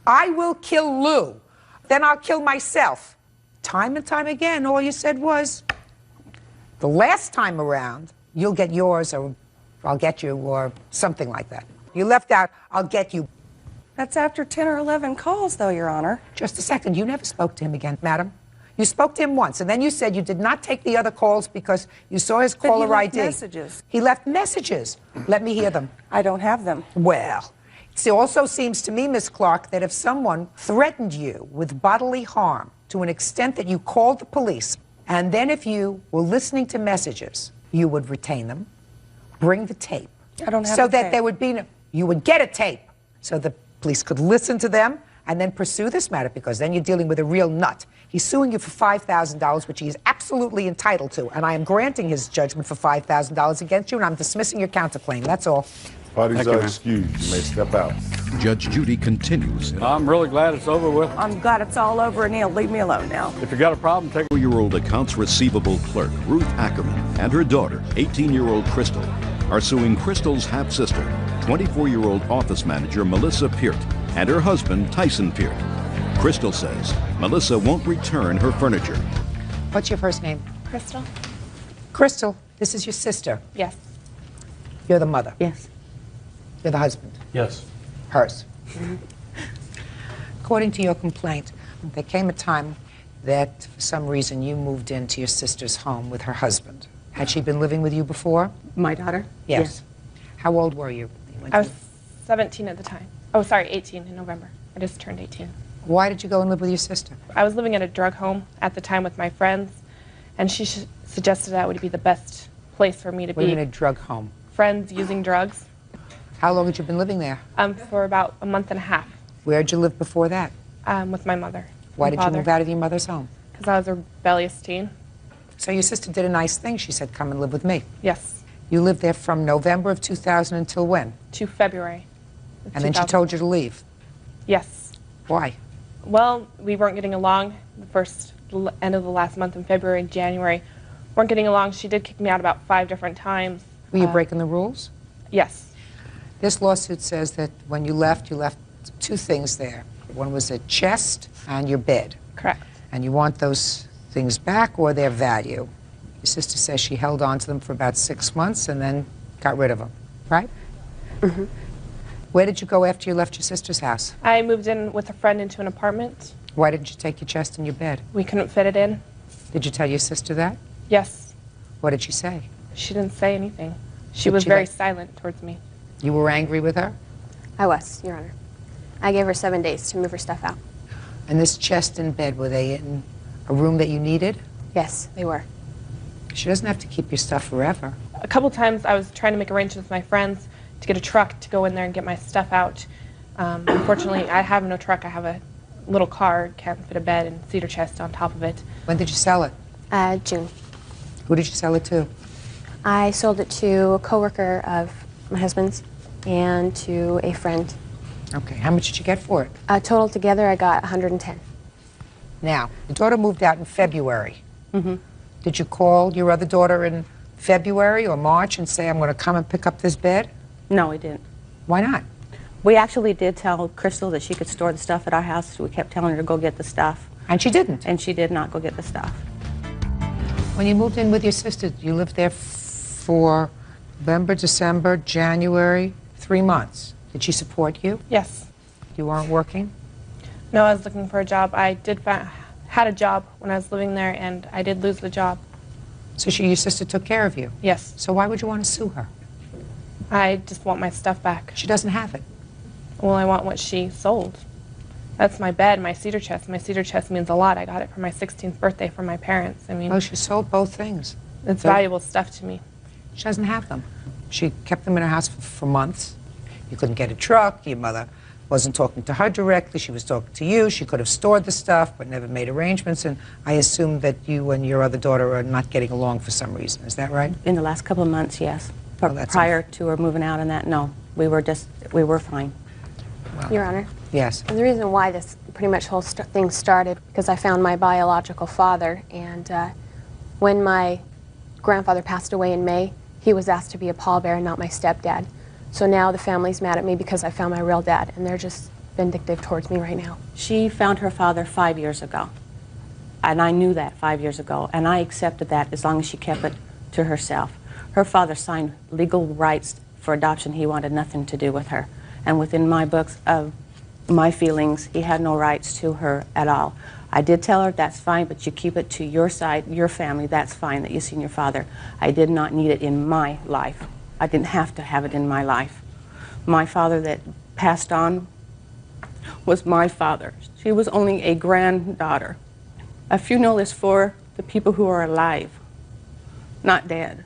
I will kill Lou. Then I'll kill myself. Time and time again, all you said was, the last time around, you'll get yours, or I'll get you, or something like that. You left out, I'll get you. That's after 10 or 11 calls, though, Your Honor. Just a second. You never spoke to him again, madam. You spoke to him once, and then you said you did not take the other calls because you saw his caller ID. He left messages. He left messages. Let me hear them. I don't have them. Well, it also seems to me, Miss Clark, that if someone threatened you with bodily harm to an extent that you called the police, and then if you were listening to messages, you would retain them, bring the tape. I don't have so a that tape. there would be no, you would get a tape so the police could listen to them and then pursue this matter, because then you're dealing with a real nut. He's suing you for $5,000, which he is absolutely entitled to, and I am granting his judgment for $5,000 against you, and I'm dismissing your counterclaim. That's all. Parties are excused. You may step out. Judge Judy continues. I'm really glad it's over with. I'm glad it's all over, and he'll leave me alone now. If you got a problem, take 4-year-old accounts receivable clerk Ruth Ackerman and her daughter, 18-year-old Crystal, are suing Crystal's half-sister, 24-year-old office manager Melissa Peart, and her husband, Tyson Peart. Crystal says Melissa won't return her furniture. What's your first name? Crystal? Crystal, this is your sister. Yes. You're the mother. Yes. You're the husband. Yes. Hers. According to your complaint, there came a time that for some reason you moved into your sister's home with her husband. Had she been living with you before? My daughter? Yes. How old were you? I was 17 at the time. Oh, sorry, 18 in November. I just turned 18. Why did you go and live with your sister? I was living at a drug home at the time with my friends, and she suggested that would be the best place for me to What be. in a drug home? Friends using drugs. How long had you been living there? For about a month and a half. Where did you live before that? With my mother. Why and did you father. move out of your mother's home? Because I was a rebellious teen. So your sister did a nice thing. She said, come and live with me. Yes. You lived there from November of 2000 until when? To February. And then she told you to leave. Yes. Why? Well, we weren't getting along the end of the last month in February and January. Weren't getting along. She did kick me out about 5 different times. Were you breaking the rules? Yes. This lawsuit says that when you left 2 things there. One was a chest and your bed. Correct. And you want those things back or their value. Your sister says she held on to them for about 6 months and then got rid of them, right? Mm-hmm. Where did you go after you left your sister's house? I moved in with a friend into an apartment. Why didn't you take your chest and your bed? We couldn't fit it in. Did you tell your sister that? Yes. What did she say? She didn't say anything. She Did was she very let- silent towards me. You were angry with her? I was, Your Honor. I gave her 7 days to move her stuff out. And this chest and bed, were they in a room that you needed? Yes, they were. She doesn't have to keep your stuff forever. A couple times I was trying to make arrangements with my friends to get a truck to go in there and get my stuff out. Unfortunately, I have no truck. I have a little car, can't fit a bed and cedar chest on top of it. When did you sell it? June. Who did you sell it to? I sold it to a coworker of my husband's and to a friend. Okay, how much did you get for it? Total together, I got 110. Now, your daughter moved out in February. Mm-hmm. Did you call your other daughter in February or March and say, I'm going to come and pick up this bed? No, we didn't. Why not? We actually did tell Crystal that she could store the stuff at our house. We kept telling her to go get the stuff. And she didn't? And she did not go get the stuff. When you moved in with your sister, you lived there for November, December, January, 3 months. Did she support you? Yes. You weren't working? No, I was looking for a job. I had a job when I was living there, and I did lose the job. So your sister took care of you? Yes. So why would you want to sue her? I just want my stuff back. She doesn't have it. Well, I want what she sold. That's my bed, my cedar chest. My cedar chest means a lot. I got it for my 16th birthday from my parents. I mean, Oh, she sold both things. it's So- valuable stuff to me. She doesn't have them. She kept them in her house for months. You couldn't get a truck. Your mother wasn't talking to her directly. She was talking to you. She could have stored the stuff but never made arrangements. And I assume that you and your other daughter are not getting along for some reason. Is that right? In the last couple of months, yes. But that's prior to her moving out and that, no. We were fine. Your Honor. Yes. And the reason why this pretty much whole thing started, because I found my biological father, and when my grandfather passed away in May, he was asked to be a pallbearer, not my stepdad. So now the family's mad at me because I found my real dad, and they're just vindictive towards me right now. She found her father 5 years ago. And I knew that 5 years ago, and I accepted that as long as she kept it to herself. Her father signed legal rights for adoption. He wanted nothing to do with her. And within my books of my feelings, he had no rights to her at all. I did tell her, that's fine, but you keep it to your side, your family, that's fine that you've seen your father. I did not need it in my life. I didn't have to have it in my life. My father that passed on was my father. She was only a granddaughter. A funeral is for the people who are alive, not dead.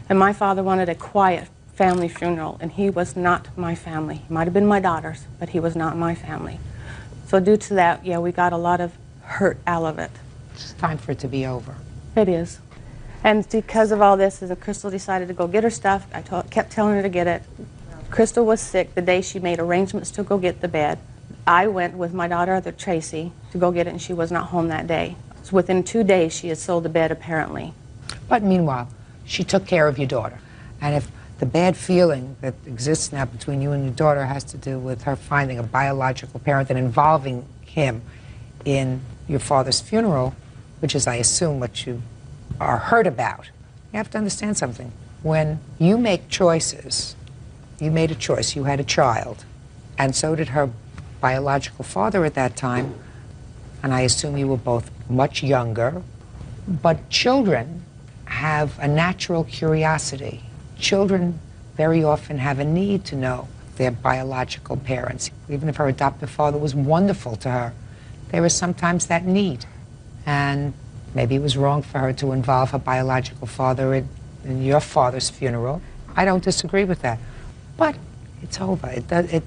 And my father wanted a quiet family funeral, and he was not my family. He might have been my daughter's, but he was not my family. So due to that, yeah, we got a lot of hurt out of it. It's time for it to be over. It is. And because of all this, Crystal decided to go get her stuff. I kept telling her to get it. Crystal was sick the day she made arrangements to go get the bed. I went with my daughter, Tracy, to go get it, and she was not home that day. So within 2 days, she had sold the bed, apparently. But meanwhile, she took care of your daughter. And if the bad feeling that exists now between you and your daughter has to do with her finding a biological parent and involving him in your father's funeral, which is, I assume, what you are hurt about, you have to understand something. When you make choices, you made a choice, you had a child, and so did her biological father at that time, and I assume you were both much younger, but children have a natural curiosity. Children very often have a need to know their biological parents. Even if her adoptive father was wonderful to her, there is sometimes that need. And maybe it was wrong for her to involve her biological father in your father's funeral. I don't disagree with that. But it's over. It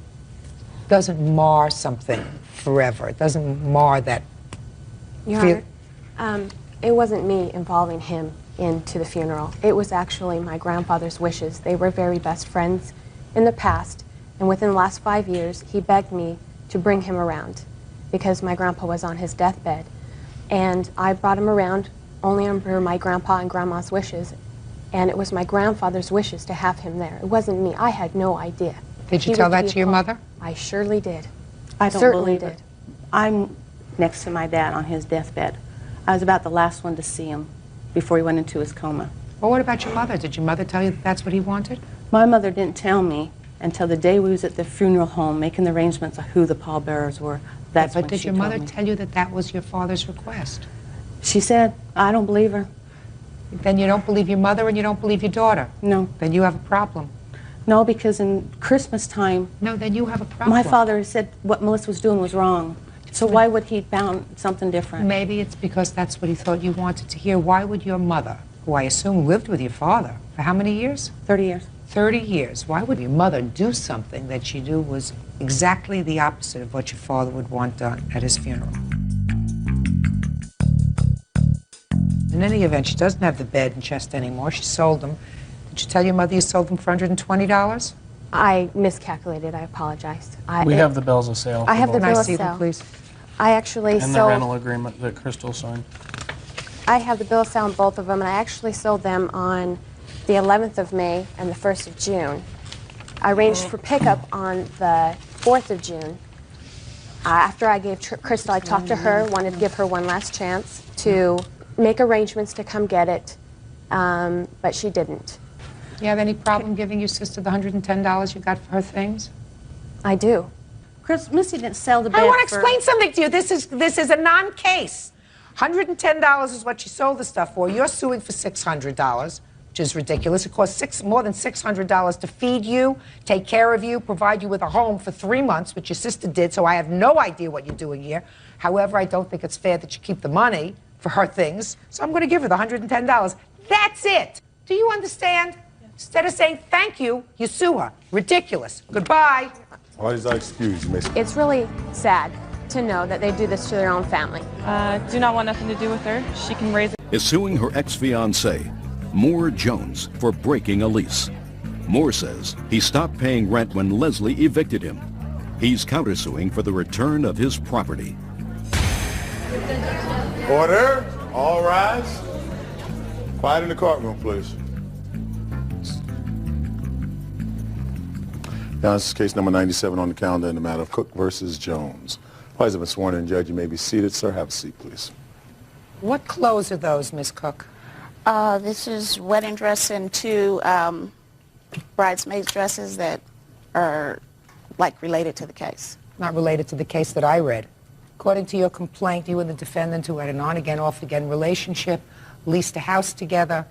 doesn't mar something forever. It doesn't mar that. Your Honor, it wasn't me involving him into the funeral. It was actually my grandfather's wishes. They were very best friends in the past, and within the last 5 years, he begged me to bring him around because my grandpa was on his deathbed. And I brought him around only under my grandpa and grandma's wishes, and it was my grandfather's wishes to have him there. It wasn't me. I had no idea. Did you tell that to your mother? I surely did. I don't Certainly believe did. it. I'm next to my dad on his deathbed. I was about the last one to see him before he went into his coma. Well, what about your mother? Did your mother tell you that that's what he wanted? My mother didn't tell me until the day we was at the funeral home making the arrangements of who the pallbearers were. That's when But did she your told mother me. tell you that that was your father's request? She said, I don't believe her. Then you don't believe your mother and you don't believe your daughter? No. Then you have a problem. No, because in Christmas time... No, then you have a problem. My father said what Melissa was doing was wrong. So why would he found something different? Maybe it's because that's what he thought you wanted to hear. Why would your mother, who I assume lived with your father for how many years? 30 years. 30 years. Why would your mother do something that she knew was exactly the opposite of what your father would want done at his funeral? In any event, she doesn't have the bed and chest anymore. She sold them. Did you tell your mother you sold them for $120? I miscalculated. I apologize. We have the bills of sale. I have the for bill both. of sale. Please. I actually And the sold... rental agreement that Crystal signed. I have the bill of sale on both of them, and I actually sold them on the 11th of May and the 1st of June. I arranged for pickup on the 4th of June. After I gave Crystal, I talked to her, wanted to give her one last chance to make arrangements to come get it, but she didn't. You have any problem giving your sister the $110 you got for her things? I do. Missy didn't sell the bed I want to for... explain something to you. This is a non-case. $110 is what you sold the stuff for. You're suing for $600, which is ridiculous. It costs more than $600 to feed you, take care of you, provide you with a home for 3 months, which your sister did, so I have no idea what you're doing here. However, I don't think it's fair that you keep the money for her things, so I'm going to give her the $110. That's it. Do you understand? Instead of saying thank you, you sue her. Ridiculous. Goodbye. Why is that excuse, Miss? It's really sad to know that they do this to their own family. Do not want nothing to do with her. She can raise... Is suing her ex-fiancé, Moore Jones, for breaking a lease. Moore says he stopped paying rent when Leslie evicted him. He's countersuing for the return of his property. Order. All rise. Quiet in the courtroom, please. Now, this is case number 97 on the calendar in the matter of Cook versus Jones. Parties have been sworn in, Judge. You may be seated. Sir, have a seat, please. What clothes are those, Miss Cook? This is wedding dress and 2 bridesmaids dresses that are, like, related to the case. Not related to the case that I read. According to your complaint, you and the defendant, who had an on-again, off-again relationship, leased a house together.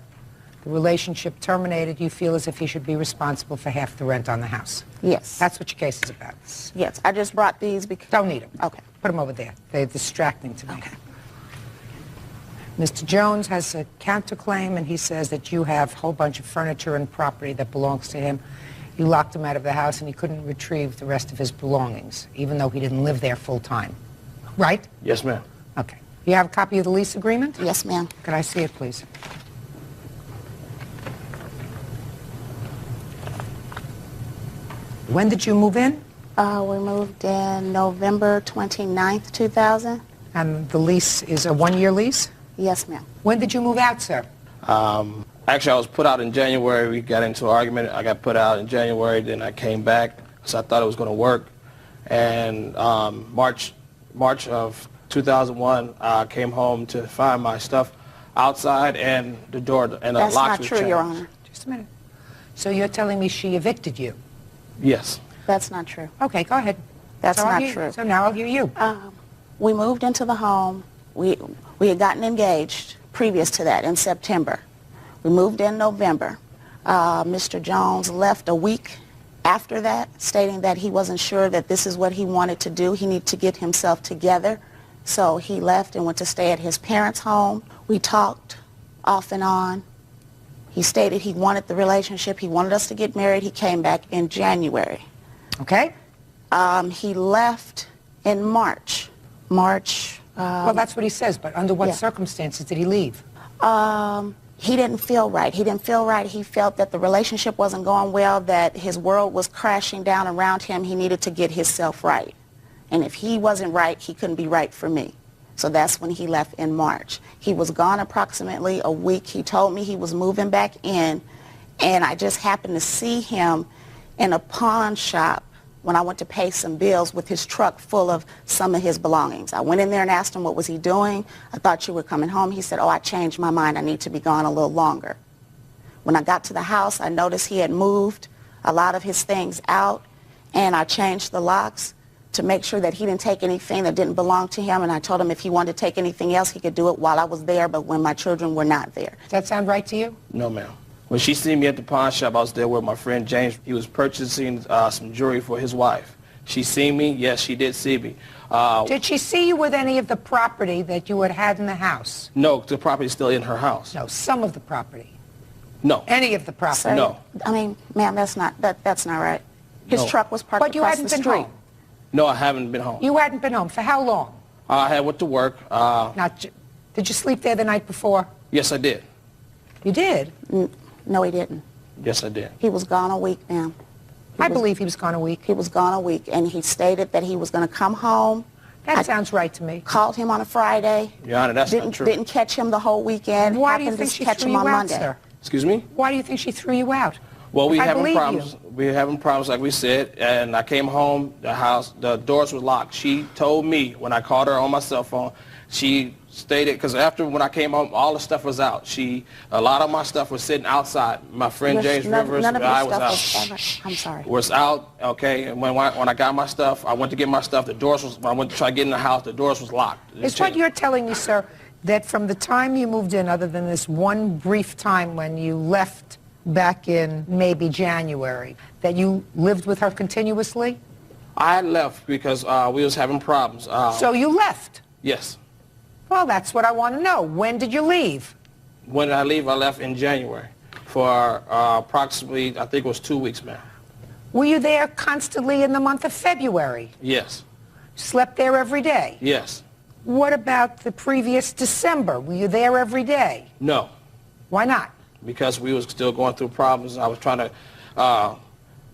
The relationship terminated. You feel as if he should be responsible for half the rent on the house. Yes. That's what your case is about. Yes. I just brought these because... Don't need them. Okay. Put them over there. They're distracting to me. Okay. Mr. Jones has a counterclaim, and he says that you have a whole bunch of furniture and property that belongs to him. You locked him out of the house, and he couldn't retrieve the rest of his belongings, even though he didn't live there full time. Right? Yes, ma'am. Okay. You have a copy of the lease agreement? Yes, ma'am. Could I see it, please? When did you move in? We moved in November 29th, 2000. And the lease is a 1-year lease? Yes, ma'am. When did you move out, sir? Actually, I was put out in January. We got into an argument. I got put out in January. Then I came back because I thought it was going to work. And March of 2001, I came home to find my stuff outside and the door and the That's locks not was true, changed. Your Honor. Just a minute. So you're telling me she evicted you? Yes. That's not true. Okay, go ahead. That's So I'll not hear- true. So now I'll hear you. We moved into the home. We had gotten engaged previous to that in September. We moved in November. Mr. Jones left a week after that, stating that he wasn't sure that this is what he wanted to do. He needed to get himself together. So he left and went to stay at his parents' home. We talked off and on. He stated he wanted the relationship. He wanted us to get married. He came back in January. Okay. He left in March. Well, that's what he says, but under what circumstances did he leave? He didn't feel right. He didn't feel right. He felt that the relationship wasn't going well, that his world was crashing down around him. He needed to get himself right. And if he wasn't right, he couldn't be right for me. So that's when he left in March. He was gone approximately a week. He told me he was moving back in, and I just happened to see him in a pawn shop when I went to pay some bills with his truck full of some of his belongings. I went in there and asked him what was he doing. I thought you were coming home. He said, oh, I changed my mind. I need to be gone a little longer. When I got to the house, I noticed he had moved a lot of his things out, and I changed the locks to make sure that he didn't take anything that didn't belong to him, and I told him if he wanted to take anything else, he could do it while I was there, but when my children were not there. Does that sound right to you? No, ma'am. When she seen me at the pawn shop, I was there with my friend James. He was purchasing some jewelry for his wife. She seen me? Yes, she did see me. Did she see you with any of the property that you had in the house? No, the property is still in her house. No, some of the property. No. Any of the property? Sir, No. I mean, ma'am, that's not right. His No. truck was parked But you across hadn't the been street. home? No, I haven't been home. You hadn't been home. For how long? I had went to work. Did you sleep there the night before? Yes, I did. You did? No, he didn't. Yes, I did. He was gone a week, ma'am. I believe he was gone a week. He was gone a week, and he stated that he was going to come home. That sounds right to me. Called him on a Friday. Your Honor, that's not true. Didn't catch him the whole weekend. Why do you Happened think to she catch threw him you on out, Monday. sir? Excuse me? Why do you think she threw you out? Well, we If I having believe problems. you. We having problems, like we said, and I came home. The doors were locked. She told me when I called her on my cell phone. She stated because after when I came home, all the stuff was out. A lot of my stuff was sitting outside. My friend James Rivers, none of I his was stuff out. was ever. I'm sorry. Was out. Okay, and when I got my stuff, I went to get my stuff. The doors was. When I went to try to get in the house, the doors was locked. Is what you're telling me, sir, that from the time you moved in, other than this one brief time when you left back in maybe January, that you lived with her continuously? I left because we was having problems. So you left? Yes. Well, that's what I want to know. When did you leave? When did I leave? I left in January for approximately, I think it was 2 weeks, ma'am. Were you there constantly in the month of February? Yes. Slept there every day? Yes. What about the previous December? Were you there every day? No. Why not? Because we was still going through problems. I was trying to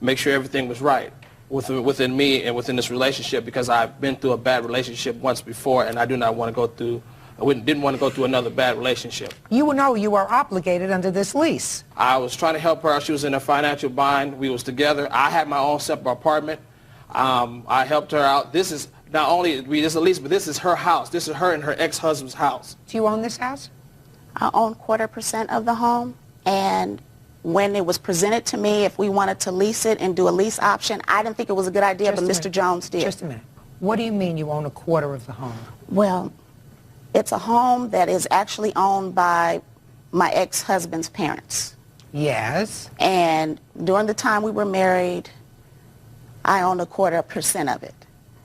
make sure everything was right within me and within this relationship, because I've been through a bad relationship once before, and I do not want to go through. Didn't want to go through another bad relationship. You know you are obligated under this lease. I was trying to help her. She was in a financial bind. We was together. I had my own separate apartment. I helped her out. This is not only this is a lease, but this is her house. This is her and her ex-husband's house. Do you own this house? I own 1/4% of the home, and when it was presented to me, if we wanted to lease it and do a lease option, I didn't think it was a good idea, but Mr. Jones did. Just a minute. What do you mean you own 1/4 of the home? Well, it's a home that is actually owned by my ex-husband's parents. Yes. And during the time we were married, I owned 1/4% of it.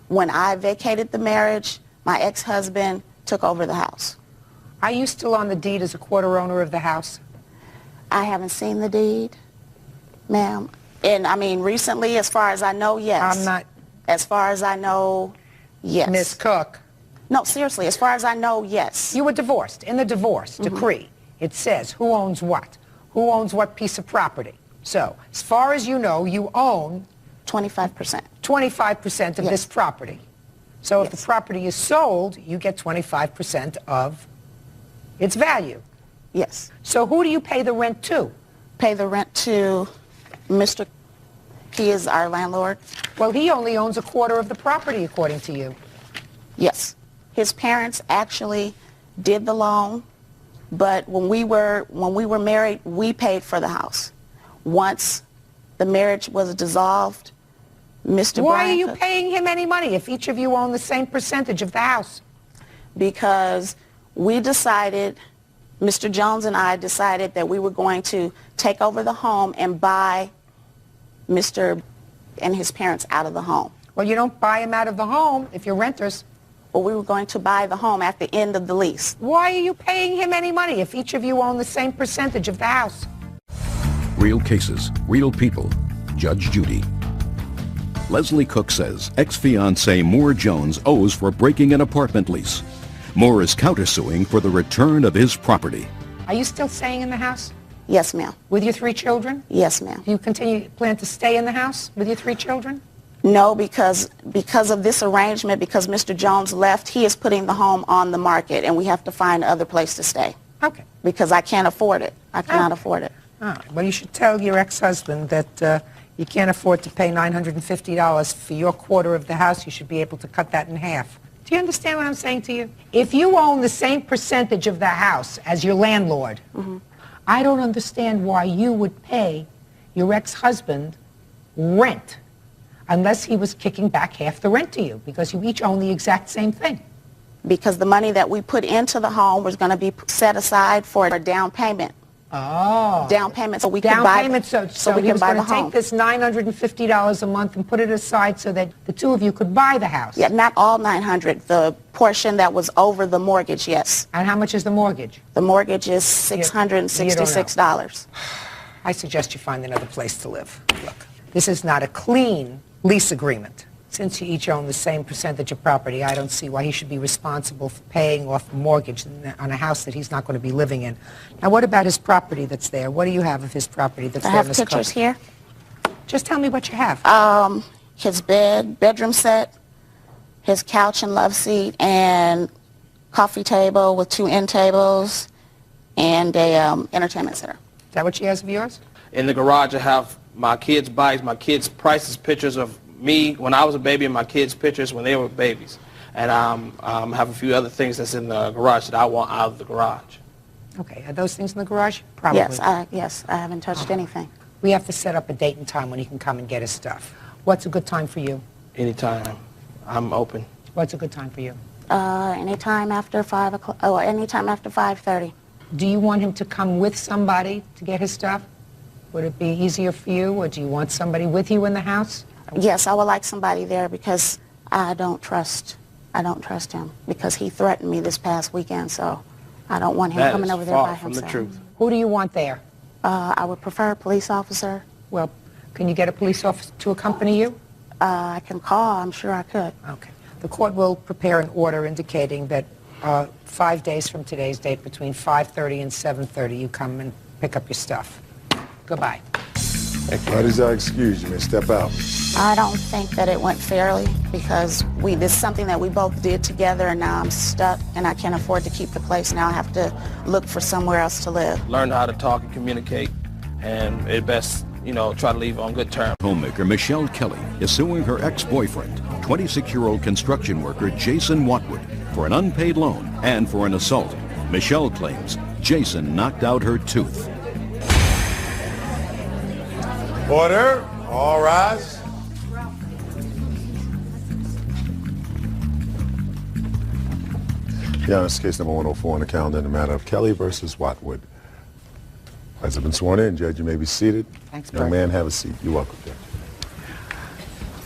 When I vacated the marriage, my ex-husband took over the house. Are you still on the deed as a 1/4 owner of the house? I haven't seen the deed, ma'am. And I mean, recently, as far as I know, yes. I'm not. As far as I know, yes. Miss Cook. No, seriously, as far as I know, yes. You were divorced. In the divorce decree, it says who owns what. Who owns what piece of property. So, as far as you know, you own 25%. 25% of this property. So if the property is sold, you get 25% of its value. Yes. So who do you pay the rent to? Pay the rent to Mr. He is our landlord. Well, he only owns 1/4 of the property, according to you. Yes. His parents actually did the loan, but when we were married, we paid for the house. Once the marriage was dissolved, Mr. Why Brian are you Cook- paying him any money if each of you own the same percentage of the house? Because we decided, Mr. Jones and I decided that we were going to take over the home and buy Mr. and his parents out of the home. Well, you don't buy him out of the home if you're renters. Well, we were going to buy the home at the end of the lease. Why are you paying him any money if each of you own the same percentage of the house? Real cases, real people. Judge Judy. Leslie Cook says ex-fiancé Moore Jones owes for breaking an apartment lease. Moore is countersuing for the return of his property. Are you still staying in the house? Yes, ma'am. With your 3 children? Yes, ma'am. Do you plan to stay in the house with your 3 children? No, because of this arrangement, because Mr. Jones left, he is putting the home on the market, and we have to find another place to stay. Okay. Because I can't afford it. I cannot afford it. Oh, well, you should tell your ex-husband that you can't afford to pay $950 for your quarter of the house. You should be able to cut that in half. Do you understand what I'm saying to you? If you own the same percentage of the house as your landlord, I don't understand why you would pay your ex-husband rent unless he was kicking back half the rent to you, because you each own the exact same thing. Because the money that we put into the home was going to be set aside for a down payment. Oh. Down payment so we can buy the home. So he was going to take this $950 a month and put it aside so that the 2 of you could buy the house. Yeah, not all $900. The portion that was over the mortgage, yes. And how much is the mortgage? The mortgage is $666. I suggest you find another place to live. Look, this is not a clean lease agreement. Since you each own the same percentage of property, I don't see why he should be responsible for paying off a mortgage on a house that he's not going to be living in. Now, what about his property that's there? What do you have of his property that's there? I have pictures here. Just tell me what you have. His bedroom set, his couch and love seat, and coffee table with 2 end tables, and a entertainment center. Is that what she has of yours? In the garage, I have my kids' bikes, my kids' prices, pictures of me when I was a baby and my kids' pictures when they were babies. And have a few other things that's in the garage that I want out of the garage. Okay, are those things in the garage? Probably. Yes, I haven't touched anything. We have to set up a date and time when he can come and get his stuff. What's a good time for you? Anytime. I'm open. What's a good time for you? Anytime after 5 o'clock, anytime after 5:30. Do you want him to come with somebody to get his stuff? Would it be easier for you, or do you want somebody with you in the house? Yes, I would like somebody there because I don't trust him because he threatened me this past weekend, so I don't want him coming over there by himself. That is far from the truth. Who do you want there? I would prefer a police officer. Well, can you get a police officer to accompany you? I can call. I'm sure I could. Okay. The court will prepare an order indicating that 5 days from today's date, between 5:30 and 7:30, you come and pick up your stuff. Goodbye. That is our excuse. You may step out. I don't think that it went fairly because this is something that we both did together, and now I'm stuck and I can't afford to keep the place. Now I have to look for somewhere else to live. Learn how to talk and communicate, and it best, try to leave on good terms. Homemaker Michelle Kelly is suing her ex-boyfriend, 26-year-old construction worker Jason Watwood, for an unpaid loan and for an assault. Michelle claims Jason knocked out her tooth. Order. All rise. Yeah, this is case number 104 on the calendar in the matter of Kelly versus Watwood. As I've been sworn in, Judge, you may be seated. Thanks, Young man, have a seat. You're welcome, Judge.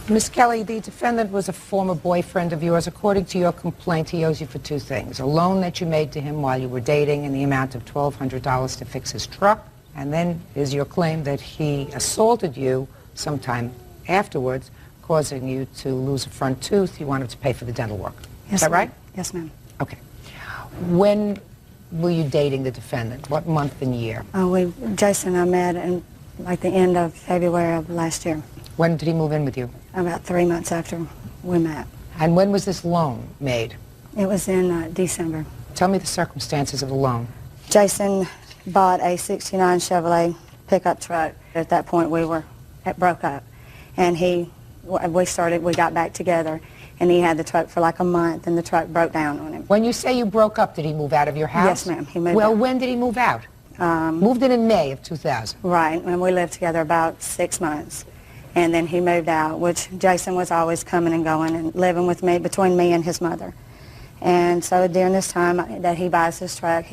Ms. Kelly, the defendant was a former boyfriend of yours. According to your complaint, he owes you for 2 things. A loan that you made to him while you were dating in the amount of $1,200 to fix his truck. And then is your claim that he assaulted you sometime afterwards, causing you to lose a front tooth. You wanted to pay for the dental work. Yes, is that right? Yes, ma'am. Okay. When were you dating the defendant? What month and year? Jason and I met in like the end of February of last year. When did he move in with you? About 3 months after we met. And when was this loan made? It was in December. Tell me the circumstances of the loan. Jason bought a 69 Chevrolet pickup truck. At that point we broke up. And we got back together, and he had the truck for like a month, and the truck broke down on him. When you say you broke up, did he move out of your house? Yes, ma'am. He moved Well, out. when did he move out? Moved in May of 2000. Right, and we lived together about 6 months. And then he moved out, which Jason was always coming and going and living with me, between me and his mother. And so during this time that he buys his truck,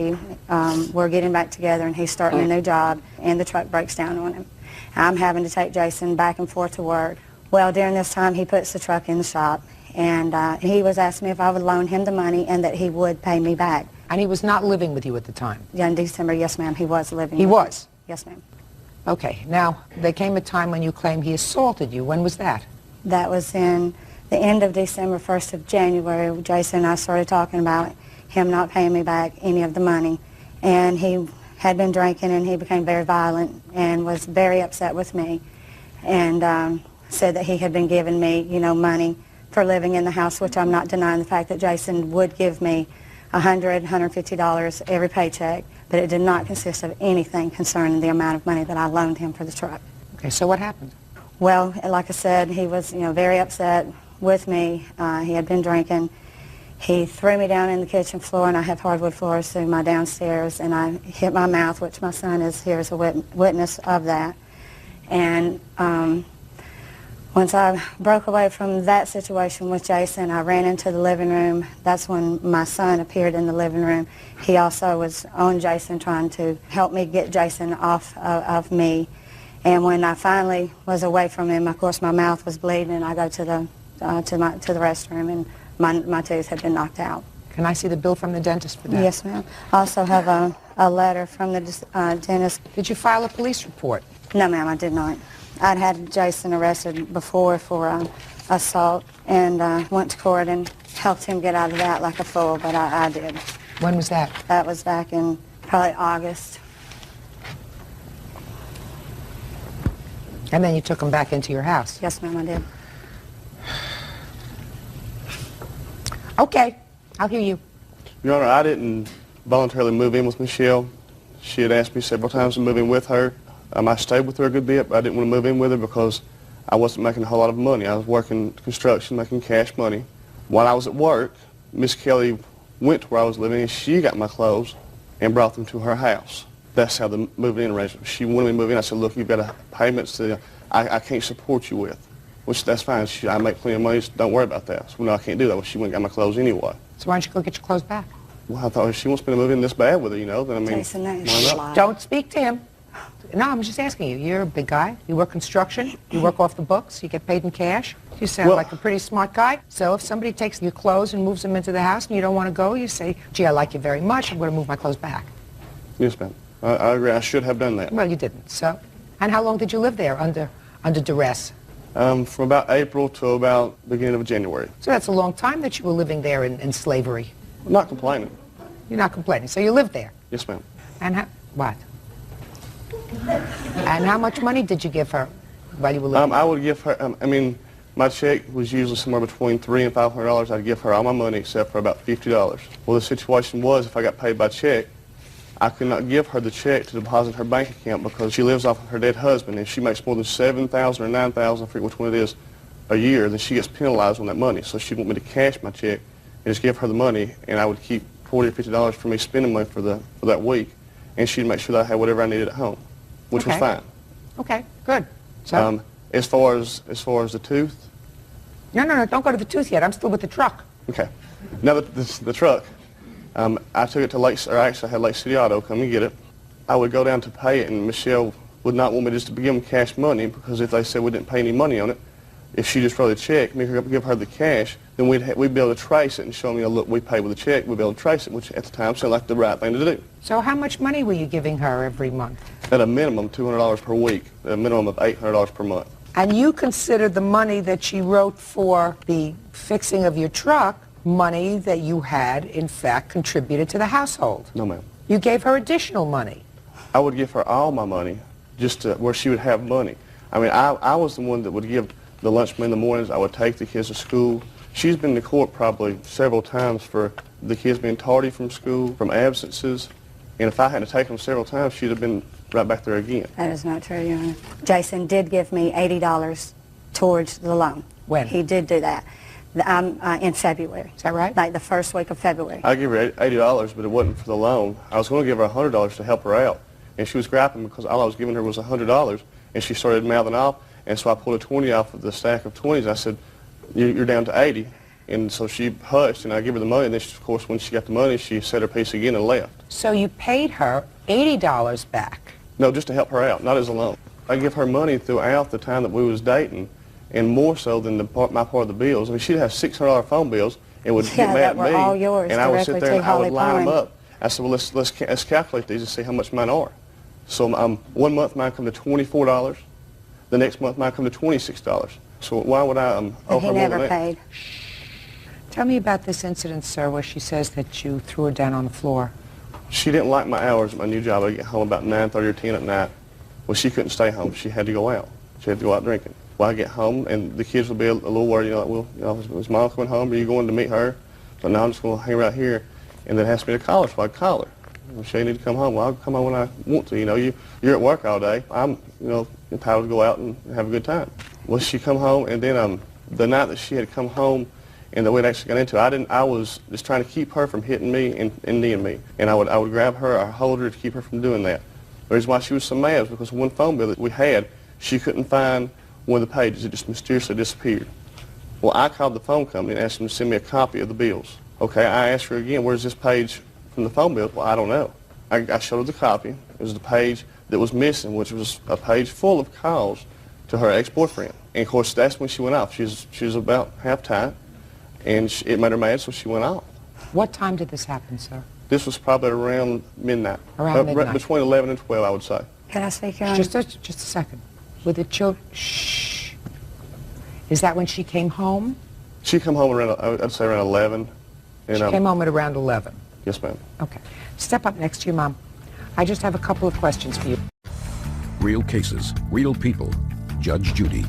we're getting back together, and he's starting a new job, and the truck breaks down on him. I'm having to take Jason back and forth to work. Well, during this time, he puts the truck in the shop, and he was asking me if I would loan him the money and that he would pay me back. And he was not living with you at the time? Yeah, in December, yes, ma'am, he was living He with was? me. Yes, ma'am. Okay. Now, there came a time when you claim he assaulted you. When was that? That was in the end of December, 1st of January. Jason and I started talking about him not paying me back any of the money. And he had been drinking, and he became very violent and was very upset with me, and said that he had been giving me, you know, money for living in the house, which I'm not denying the fact that Jason would give me $100, $150 every paycheck, but it did not consist of anything concerning the amount of money that I loaned him for the truck. Okay, so what happened? Well, like I said, he was, you know, very upset with me. He had been drinking. He threw me down in the kitchen floor, and I have hardwood floors through my downstairs, and I hit my mouth, which my son is here as a witness of that. And once I broke away from that situation with Jason, I ran into the living room. That's when my son appeared in the living room. He also was on Jason, trying to help me get Jason off of me. And when I finally was away from him, of course, my mouth was bleeding, and I go to the restroom, and my tooth had been knocked out. Can I see the bill from the dentist for that? Yes, ma'am. I also have a letter from the dentist. Did you file a police report? No, ma'am, I did not. I'd had Jason arrested before for assault, and went to court and helped him get out of that like a fool, but I did. When was that? That was back in probably August. And then you took him back into your house? Yes, ma'am, I did. Okay, I'll hear you. Your Honor, I didn't voluntarily move in with Michelle. She had asked me several times to move in with her. I stayed with her a good bit, but I didn't want to move in with her because I wasn't making a whole lot of money. I was working construction, making cash money. While I was at work, Miss Kelly went to where I was living, and she got my clothes and brought them to her house. That's how the moving in arrangement. She wanted me to move in. I said, look, you've got payments that I can't support you with, which that's fine. I make plenty of money, so don't worry about that. So, no, I can't do that. Well, she went and got my clothes anyway. So why don't you go get your clothes back? Well, I thought if she wants me to move in this bad with her, you know, then I mean, Jason, why not? Don't speak to him. No, I'm just asking you. You're a big guy. You work construction. You work off the books. You get paid in cash. You sound like a pretty smart guy. So if somebody takes your clothes and moves them into the house and you don't want to go, you say, gee, I like you very much. I'm going to move my clothes back. Yes, ma'am. I agree. I should have done that. Well, you didn't. So, and how long did you live there under duress? From about April to about beginning of January. So that's a long time that you were living there in slavery. I'm not complaining. You're not complaining. So you lived there. Yes, ma'am. And what? And how much money did you give her while you were living? I would give her. I mean, my check was usually somewhere between $300 and $500. I'd give her all my money except for about $50. Well, the situation was, if I got paid by check, I could not give her the check to deposit her bank account because she lives off of her dead husband. If she makes more than $7,000 or $9,000, I forget which one it is, a year, then she gets penalized on that money. So she'd want me to cash my check and just give her the money, and I would keep $40 or $50 for me spending money for that week, and she'd make sure that I had whatever I needed at home, which was fine. Okay, good. So as far as the tooth. No, don't go to the tooth yet. I'm still with the truck. Okay. Now the truck. I took it to I had Lake City Auto come and get it. I would go down to pay it, and Michelle would not want me just to give them cash money because if they said we didn't pay any money on it, if she just wrote a check, give her the cash, then we'd be able to trace it and show me, look, we paid with a check, we'd be able to trace it, which at the time seemed like the right thing to do. So how much money were you giving her every month? At a minimum, $200 per week, a minimum of $800 per month. And you considered the money that she wrote for the fixing of your truck money that you had, in fact, contributed to the household? No, ma'am. You gave her additional money. I would give her all my money just to where she would have money. I mean, I was the one that would give the lunch money in the mornings. I would take the kids to school. She's been to court probably several times for the kids being tardy from school, from absences. And if I hadn't taken them several times, she'd have been right back there again. That is not true, Your Honor. Jason did give me $80 towards the loan. When? He did do that. In February. Is that right? Like the first week of February. I gave her $80, but it wasn't for the loan. I was going to give her $100 to help her out. And she was griping because all I was giving her was $100. And she started mouthing off. And so I pulled a 20 off of the stack of 20s. I said, you're down to 80. And so she hushed, and I gave her the money. And then, of course, when she got the money, she said her piece again and left. So you paid her $80 back? No, just to help her out, not as a loan. I give her money throughout the time that we was dating. and more so than my part of the bills. I mean, she'd have $600 phone bills and would get mad that at were me, all yours, and I would sit directly there to and I would Holly line them Pine. up. I said, well, let's calculate these and see how much mine are. So 1 month mine come to $24. The next month mine come to $26. So why would I owe her more than that? Paid. Tell me about this incident, sir, where she says that you threw her down on the floor. She didn't like my hours at my new job. I'd get home about 9:30 or 10 at night. Well, she couldn't stay home. She had to go out. She had to go out drinking. Well, I get home, and the kids will be a little worried. Like, well, is Mom coming home? Are you going to meet her? So no, I'm just going to hang right here. And then asked me to call her, so I'd call her. Well, she need to come home. Well, I'll come home when I want to. You're at work all day. I'm, empowered to go out and have a good time. Well, she come home, and then the night that she had come home, and that we'd actually got into it, I was just trying to keep her from hitting me and kneeing me. And I would grab her or hold her to keep her from doing that. The reason why she was so mad was because one phone bill that we had, she couldn't find one of the pages. It just mysteriously disappeared. Well, I called the phone company and asked them to send me a copy of the bills. Okay, I asked her again, where's this page from the phone bill? Well, I don't know. I showed her the copy. It was the page that was missing, which was a page full of calls to her ex-boyfriend. And, of course, that's when she went off. She was about half-tight, and it made her mad, so she went off. What time did this happen, sir? This was probably around midnight. Around midnight. Between 11 and 12, I would say. Can I speak, Your Honor? Just a second. With the children, shh. Is that when she came home? She came home around, I'd say around 11. And, She came home at around 11. Yes, ma'am. Okay. Step up next to your mom. I just have a couple of questions for you. Real cases, real people. Judge Judy.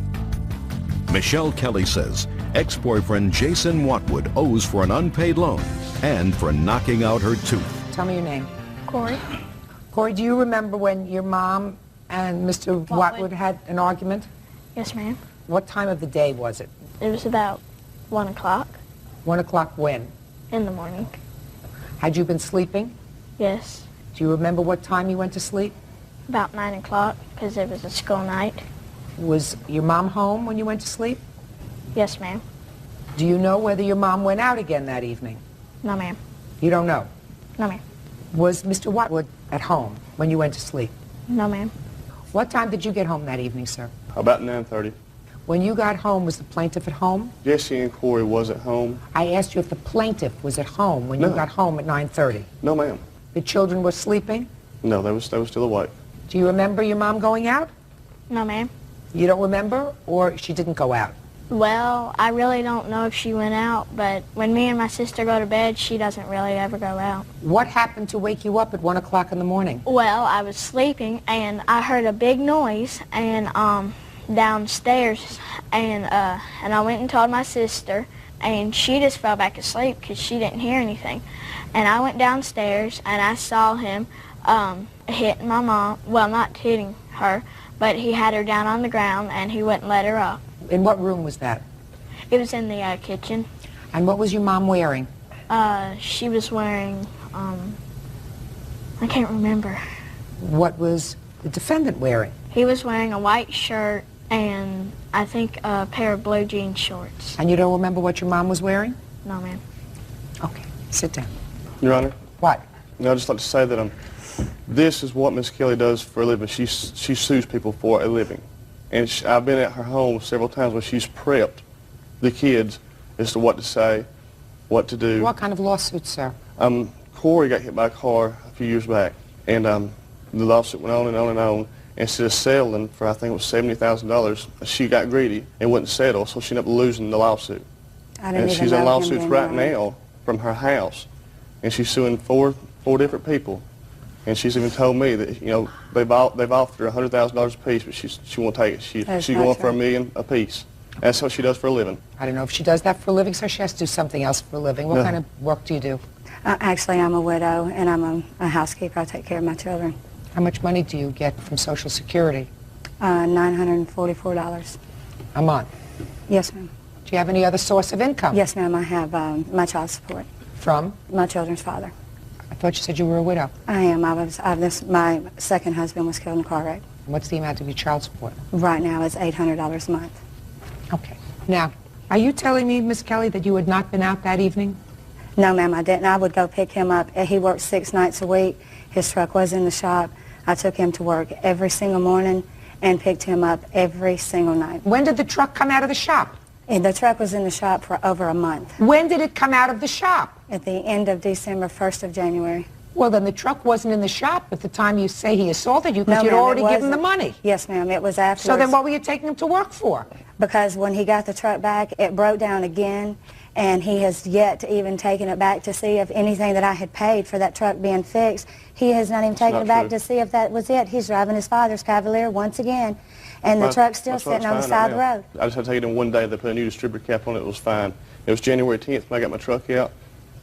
Michelle Kelly says ex-boyfriend Jason Watwood owes for an unpaid loan and for knocking out her tooth. Tell me your name. Corey. Corey, do you remember when your mom and Mr. Watwood had an argument? Yes, ma'am. What time of the day was it? It was about 1 o'clock 1 o'clock when? in the morning. Had you been sleeping? Yes. Do you remember what time you went to sleep? About 9 o'clock because it was a school night. Was your mom home when you went to sleep? Yes, ma'am. Do you know whether your mom went out again that evening? No, ma'am. You don't know. No, ma'am. Was Mr. Watwood at home when you went to sleep? No, ma'am. What time did you get home that evening, sir? About 9:30. When you got home, was the plaintiff at home? Jesse and Corey was at home. I asked you if the plaintiff was at home when you No. got home at 9:30. No, ma'am. The children were sleeping? No, they were still awake. Do you remember your mom going out? No, ma'am. You don't remember, or she didn't go out? Well, I really don't know if she went out, but when me and my sister go to bed, she doesn't really ever go out. What happened to wake you up at 1 o'clock in the morning? Well, I was sleeping, and I heard a big noise, and downstairs, and I went and told my sister, and she just fell back asleep because she didn't hear anything. And I went downstairs, and I saw him hitting my mom. Well, not hitting her, but he had her down on the ground, and he wouldn't let her up. In what room was that? It was in the kitchen. And what was your mom wearing? She was wearing, I can't remember. What was the defendant wearing? He was wearing a white shirt and I think a pair of blue jean shorts. And you don't remember what your mom was wearing? No, ma'am. Okay, sit down. Your Honor? What? I'd just like to say that this is what Miss Kelly does for a living. She sues people for a living. And I've been at her home several times when she's prepped the kids as to what to say, what to do. What kind of lawsuit, sir? Corey got hit by a car a few years back, and the lawsuit went on and on and on. Instead of settling for, I think it was $70,000, she got greedy and wouldn't settle, so she ended up losing the lawsuit. And she's in lawsuits right now from her house, and she's suing four different people. And she's even told me that they've offered her $100,000 a piece, but she won't take it. She's going for $1 million a piece. That's what she does for a living. I don't know if she does that for a living, so she has to do something else for a living. What kind of work do you do? Actually, I'm a widow, and I'm a housekeeper. I take care of my children. How much money do you get from Social Security? $944. A month? Yes, ma'am. Do you have any other source of income? Yes, ma'am. I have my child support. From? My children's father. I thought you said you were a widow. I am. My second husband was killed in a car wreck. What's the amount of your child support? Right now, it's $800 a month. Okay. Now, are you telling me, Miss Kelly, that you had not been out that evening? No, ma'am, I didn't. I would go pick him up. He worked 6 nights a week. His truck was in the shop. I took him to work every single morning, and picked him up every single night. When did the truck come out of the shop? And the truck was in the shop for over a month. When did it come out of the shop? At the end of December, 1st of January. Well, then the truck wasn't in the shop at the time you say he assaulted you because No, you'd ma'am, already it given the wasn't. money. Yes, ma'am, it was afterwards. So then what were you taking him to work for? Because when he got the truck back, it broke down again, and he has yet to even taken it back to see if anything that I had paid for that truck being fixed, he has not even taken it back to see if that was it. He's driving his father's Cavalier once again, and the truck's still sitting on the side of the road. I just had to take it in one day. They put a new distributor cap on it. It was fine. It was January 10th when I got my truck out.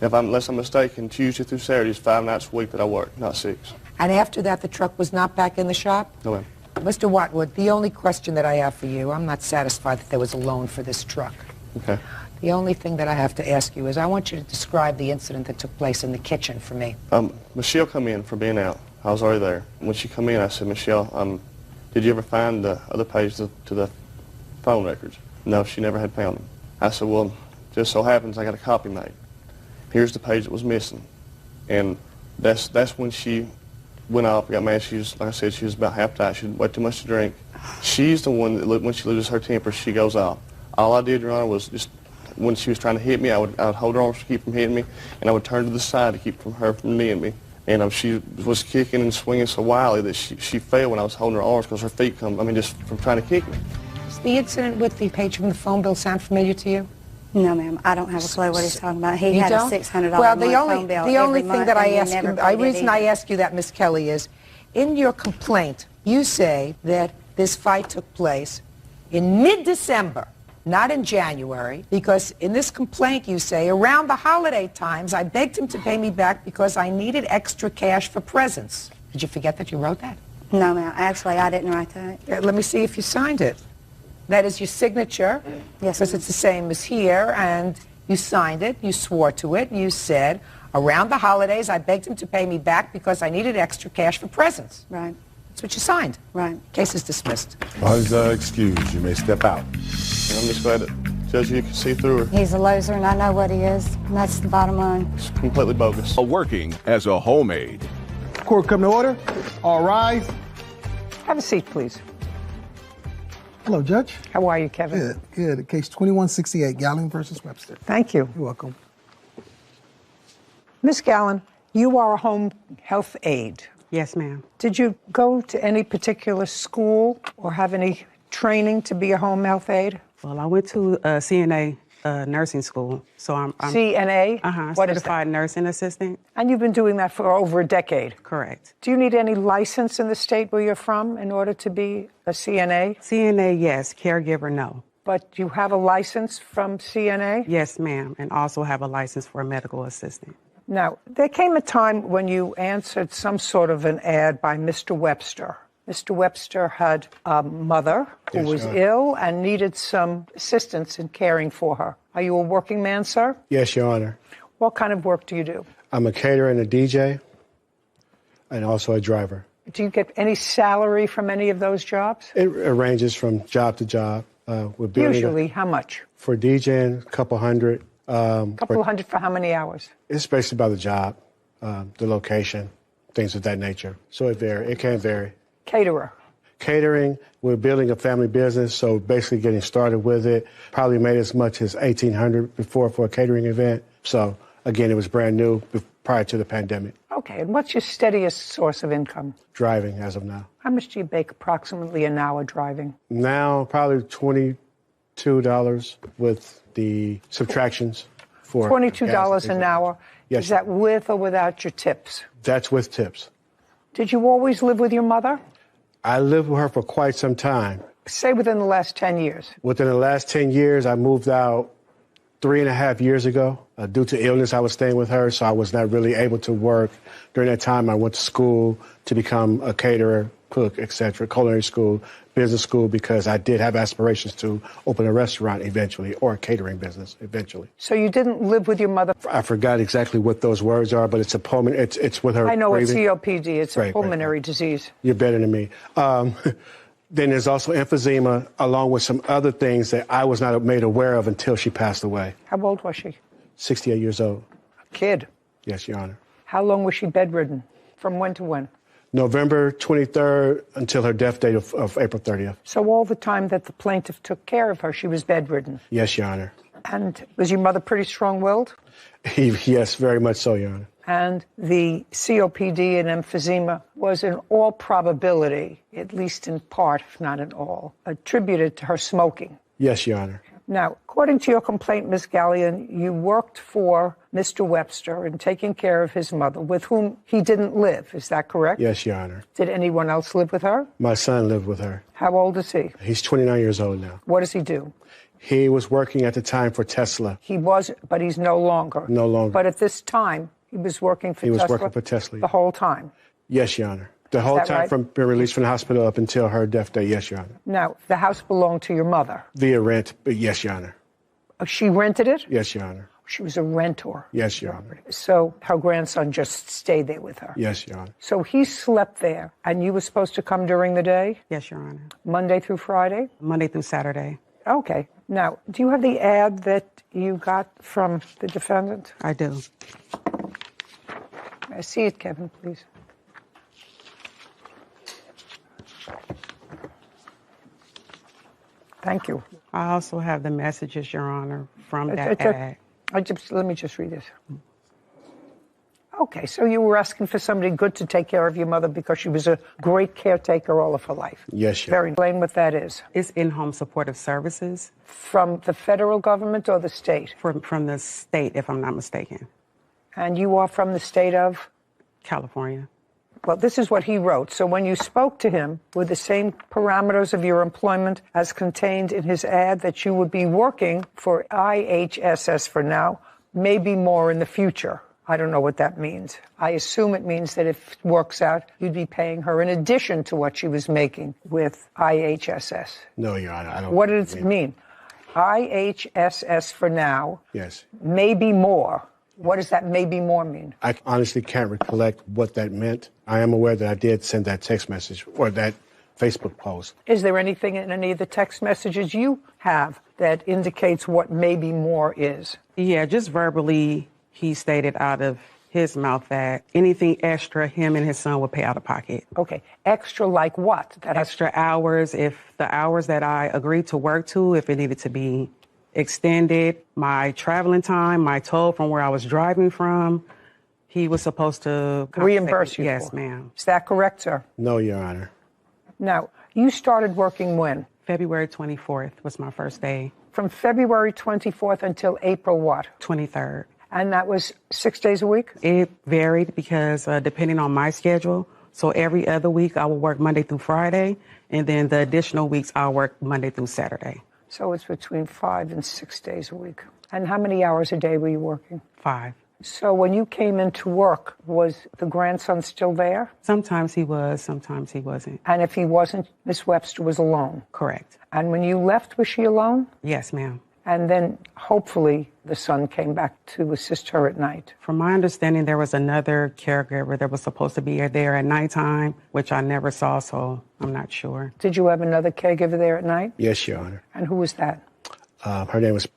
Unless I'm mistaken, Tuesday through Saturday is 5 nights a week that I work, not 6. And after that, the truck was not back in the shop? No, ma'am. Mr. Watwood, the only question that I have for you, I'm not satisfied that there was a loan for this truck. Okay. The only thing that I have to ask you is I want you to describe the incident that took place in the kitchen for me. Michelle come in for being out. I was already there. When she come in, I said, Michelle, did you ever find the other page to the phone records? No, she never had found them. I said, well, just so happens I got a copy made. Here's the page that was missing. And that's when she went off, got mad. She was, like I said, she was about half tight. She had way too much to drink. She's the one that, when she loses her temper, she goes off. All I did, Your Honor, was just, when she was trying to hit me, I would hold her arms to keep from hitting me, and I would turn to the side to keep her from kneeing me. And she was kicking and swinging so wildly that she fell when I was holding her arms because her feet just from trying to kick me. Does the incident with the page from the phone bill sound familiar to you? No, ma'am. I don't have a clue what he's talking about. He had don't? a $600 well, phone bill the only every thing month, that I and he ask never you, the paid it reason I either. ask you that, Miss Kelly, is in your complaint, you say that this fight took place in mid-December, not in January, because in this complaint you say, around the holiday times, I begged him to pay me back because I needed extra cash for presents. Did you forget that you wrote that? No, ma'am. Actually, I didn't write that. Let me see if you signed it. That is your signature, yes, because it's the same as here, and you signed it, you swore to it, and you said, around the holidays, I begged him to pay me back because I needed extra cash for presents. Right. That's what you signed. Right. Case is dismissed. Parties are excused. You may step out. And I'm just glad that, Judge, you can see through her. He's a loser, and I know what he is, and that's the bottom line. It's completely bogus. Working as a homemaid. Court come to order. All rise. Have a seat, please. Hello, Judge. How are you, Kevin? Good, good. Case 2168, Gallen versus Webster. Thank you. You're welcome. Miss Gallen, you are a home health aide. Yes, ma'am. Did you go to any particular school or have any training to be a home health aide? Well, I went to CNA nursing school, so I'm CNA? What is certified nursing assistant. And you've been doing that for over a decade? Correct. Do you need any license in the state where you're from in order to be a CNA? CNA, yes. Caregiver, no. But you have a license from CNA? Yes, ma'am, and also have a license for a medical assistant. Now, there came a time when you answered some sort of an ad by Mr. Webster. Mr. Webster had a mother who was ill and needed some assistance in caring for her. Are you a working man, sir? Yes, Your Honor. What kind of work do you do? I'm a caterer and a DJ, and also a driver. Do you get any salary from any of those jobs? It ranges from job to job. Usually, how much? For DJing, a couple hundred. Couple hundred for how many hours? It's basically by the job, the location, things of that nature. So it can vary. Caterer. Catering, we're building a family business, so basically getting started with it. Probably made as much as $1,800 before for a catering event. So again, it was brand new prior to the pandemic. Okay, and what's your steadiest source of income? Driving as of now. How much do you make approximately an hour driving? Now, probably $22 with the subtractions. For $22 an hour? Yes. Is that with or without your tips? That's with tips. Did you always live with your mother? I lived with her for quite some time. Say within the last 10 years. Within the last 10 years, I moved out 3.5 years ago. Due to illness, I was staying with her, so I was not really able to work. During that time, I went to school to become a caterer, cook, etc., culinary school, business school, because I did have aspirations to open a restaurant eventually, or a catering business eventually. So you didn't live with your mother? I forgot exactly what those words are, but it's a pulmonary, it's with her I know breathing. it's COPD, it's a pulmonary disease. You're better than me. Then there's also emphysema, along with some other things that I was not made aware of until she passed away. How old was she? 68 years old. A kid? Yes, Your Honor. How long was she bedridden? From when to when? November 23rd until her death date of April 30th. So all the time that the plaintiff took care of her, she was bedridden. Yes, Your Honor. And was your mother pretty strong-willed? Yes, very much so, Your Honor. And the COPD and emphysema was in all probability, at least in part, if not in all, attributed to her smoking. Yes, Your Honor. Now, according to your complaint, Ms. Gallion, you worked for Mr. Webster in taking care of his mother, with whom he didn't live. Is that correct? Yes, Your Honor. Did anyone else live with her? My son lived with her. How old is he? He's 29 years old now. What does he do? He was working at the time for Tesla. He was, but he's no longer. No longer. But at this time, he was working for Tesla? He was working for Tesla. The whole time? Yes, Your Honor. The whole time right? from being released from the hospital up until her death day, yes, Your Honor. Now, the house belonged to your mother? Via rent, but yes, Your Honor. She rented it? Yes, Your Honor. She was a rentor? Yes, Your Honor. So her grandson just stayed there with her? Yes, Your Honor. So he slept there, and you were supposed to come during the day? Yes, Your Honor. Monday through Friday? Monday through Saturday. Okay. Now, do you have the ad that you got from the defendant? I do. May I see it, Kevin, please? Thank you. I also have the messages, Your Honor, from that ad. Let me just read this. Okay, so you were asking for somebody good to take care of your mother because she was a great caretaker all of her life. Yes, Your Honor. Very explain what that is. It's in-home supportive services. From the federal government or the state? From the state, if I'm not mistaken. And you are from the state of? California. Well, this is what he wrote. So when you spoke to him, were the same parameters of your employment as contained in his ad that you would be working for IHSS for now, maybe more in the future? I don't know what that means. I assume it means that if it works out, you'd be paying her in addition to what she was making with IHSS. No, Your Honor, I don't. What does it mean? IHSS for now. Yes. Maybe more. What does that maybe more mean? I honestly can't recollect what that meant. I am aware that I did send that text message or that Facebook post. Is there anything in any of the text messages you have that indicates what maybe more is? Yeah, just verbally, he stated out of his mouth that anything extra, him and his son would pay out of pocket. Okay. Extra like what? Extra hours, if the hours that I agreed to work to, if it needed to be extended, my traveling time, my toll from where I was driving from, he was supposed to reimburse you. Yes, for. ma'am. Is that correct, sir? No, Your Honor. Now, you started working when? February 24th was my first day. From February 24th until April what? 23rd. And that was 6 days a week? It varied because depending on my schedule, so every other week I would work Monday through Friday, and then the additional weeks I'll work Monday through Saturday. So it's between 5 and 6 days a week. And how many hours a day were you working? 5. So when you came into work, was the grandson still there? Sometimes he was, sometimes he wasn't. And if he wasn't, Miss Webster was alone? Correct. And when you left, was she alone? Yes, ma'am. And then hopefully the son came back to assist her at night. From my understanding, there was another caregiver that was supposed to be there at nighttime, which I never saw, so I'm not sure. Did you have another caregiver there at night? Yes, Your Honor. And who was that? Her name was...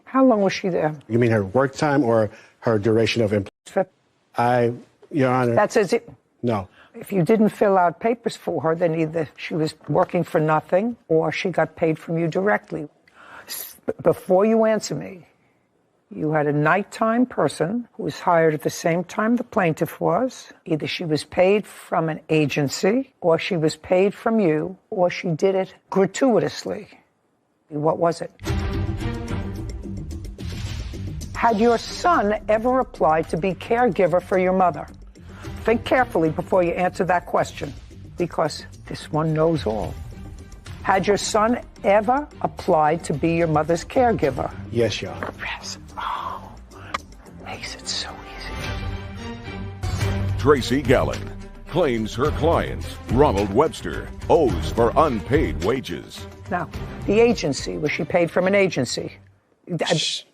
How long was she there? You mean her work time or her duration of employment? Your Honor... That says it... No. If you didn't fill out papers for her, then either she was working for nothing or she got paid from you directly. Before you answer me, you had a nighttime person who was hired at the same time the plaintiff was. Either she was paid from an agency, or she was paid from you, or she did it gratuitously. What was it? Had your son ever applied to be caregiver for your mother? Think carefully before you answer that question, because this one knows all. Had your son ever applied to be your mother's caregiver? Yes, Your Honor. Yes. Oh, makes it so Tracy Gallen claims her client, Ronald Webster, owes for unpaid wages. Now, the agency, was she paid from an agency? Yes.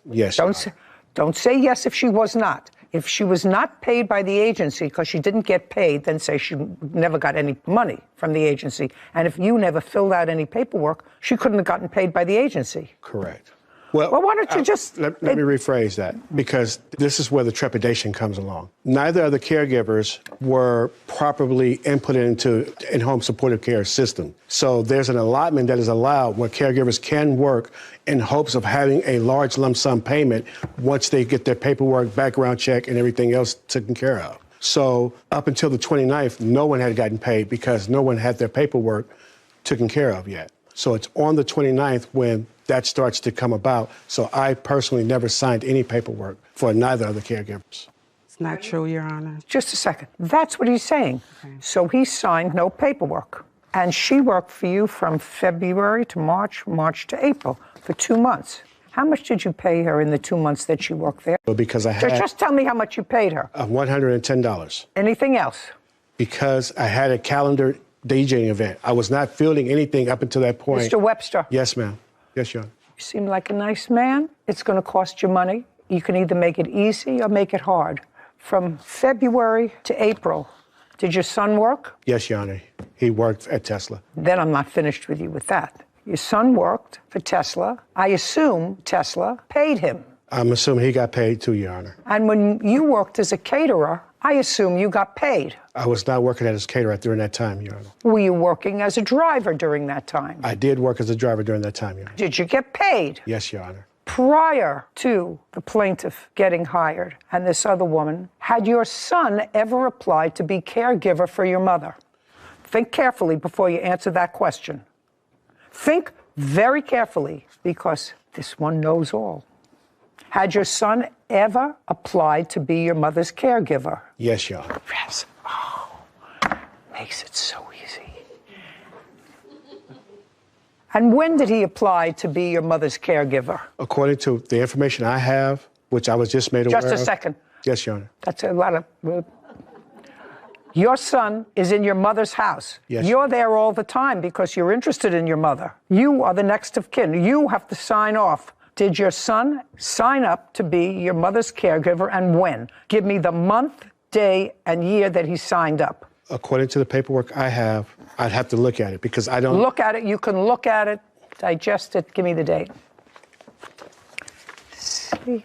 Don't say yes if she was not. If she was not paid by the agency because she didn't get paid, then say she never got any money from the agency. And if you never filled out any paperwork, she couldn't have gotten paid by the agency. Correct. Well, why don't you just... Let me rephrase that, because this is where the trepidation comes along. Neither of the caregivers were properly inputted into in-home supportive care system. So there's an allotment that is allowed where caregivers can work in hopes of having a large lump sum payment once they get their paperwork, background check, and everything else taken care of. So up until the 29th, no one had gotten paid because no one had their paperwork taken care of yet. So it's on the 29th when that starts to come about. So I personally never signed any paperwork for neither of the caregivers. It's not true, Your Honor. Just a second. That's what he's saying. Okay. So he signed no paperwork. And she worked for you from February to March, March to April, for 2 months. How much did you pay her in the 2 months that she worked there? Well, because I had... Just tell me how much you paid her. $110. Anything else? Because I had a calendar DJing event. I was not fielding anything up until that point. Mr. Webster. Yes, ma'am. Yes, Your Honor. You seem like a nice man. It's going to cost you money. You can either make it easy or make it hard. From February to April, did your son work? Yes, Your Honor. He worked at Tesla. Then I'm not finished with you with that. Your son worked for Tesla. I assume Tesla paid him. I'm assuming he got paid too, Your Honor. And when you worked as a caterer, I assume you got paid. I was not working as a caterer during that time, Your Honor. Were you working as a driver during that time? I did work as a driver during that time, Your Honor. Did you get paid? Yes, Your Honor. Prior to the plaintiff getting hired and this other woman, had your son ever applied to be caregiver for your mother? Think carefully before you answer that question. Think very carefully, because this one knows all. Had your son ever applied to be your mother's caregiver? Yes, Your Honor. Yes. Oh, makes it so easy. And when did he apply to be your mother's caregiver? According to the information I have, which I was just made aware of. Just a second. Yes, Your Honor. That's a lot of... Your son is in your mother's house. Yes. You're there all the time because you're interested in your mother. You are the next of kin. You have to sign off. Did your son sign up to be your mother's caregiver, and when? Give me the month, day, and year that he signed up. According to the paperwork I have, I'd have to look at it because I don't... Look at it. You can look at it, digest it. Give me the date. See,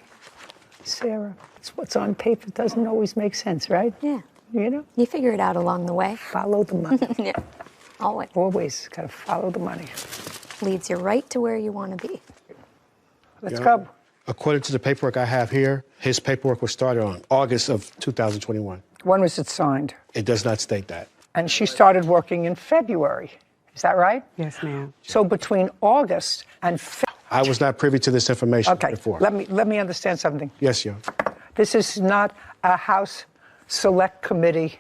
Sarah, it's what's on paper doesn't always make sense, right? Yeah. You know? You figure it out along the way. Follow the money. Yeah, always. Always got to follow the money. Leads you right to where you want to be. Let's go. According to the paperwork I have here, his paperwork was started on August of 2021. When was it signed? It does not state that. And she started working in February. Is that right? Yes, ma'am. So between August and I was not privy to this information before. Let me understand something. Yes, Your Honor. This is not a House Select Committee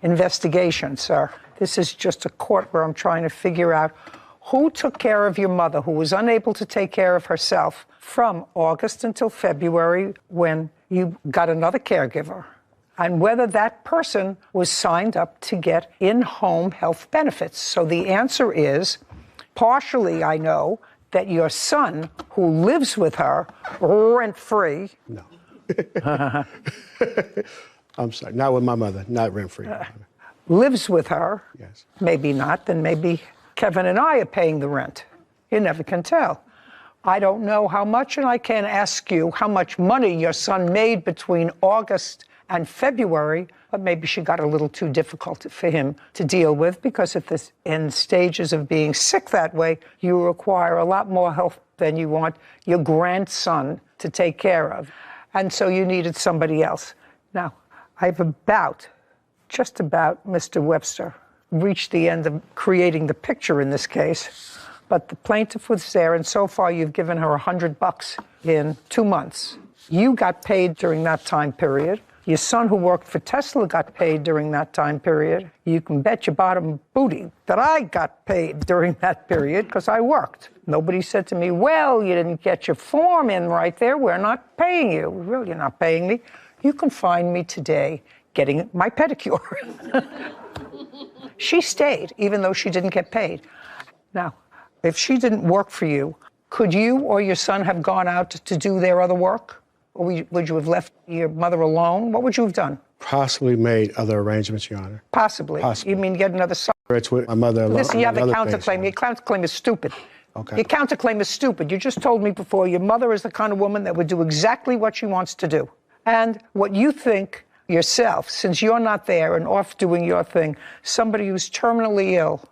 investigation, sir. This is just a court where I'm trying to figure out who took care of your mother, who was unable to take care of herself from August until February when you got another caregiver, and whether that person was signed up to get in-home health benefits. So the answer is, partially I know that your son, who lives with her rent-free... No. I'm sorry, not with my mother, not rent-free. Lives with her. Yes. Maybe not, then maybe Kevin and I are paying the rent. You never can tell. I don't know how much, and I can't ask you how much money your son made between August and February, but maybe she got a little too difficult for him to deal with, because at this in stages of being sick that way, you require a lot more help than you want your grandson to take care of. And so you needed somebody else. Now, I've just about, Mr. Webster, reached the end of creating the picture in this case, but the plaintiff was there, and so far you've given her $100 in 2 months. You got paid during that time period. Your son, who worked for Tesla, got paid during that time period. You can bet your bottom booty that I got paid during that period because I worked. Nobody said to me, well, you didn't get your form in right there. We're not paying you. Well, you're not paying me. You can find me today getting my pedicure. She stayed, even though she didn't get paid. Now, if she didn't work for you, could you or your son have gone out to do their other work? Or would you have left your mother alone? What would you have done? Possibly made other arrangements, Your Honor. Possibly. You mean get another son? It's with my mother alone. Listen, you have a counterclaim. Your counterclaim is stupid. Okay. Your counterclaim is stupid. You just told me before your mother is the kind of woman that would do exactly what she wants to do. And what you think yourself, since you're not there and off doing your thing, somebody who's terminally ill,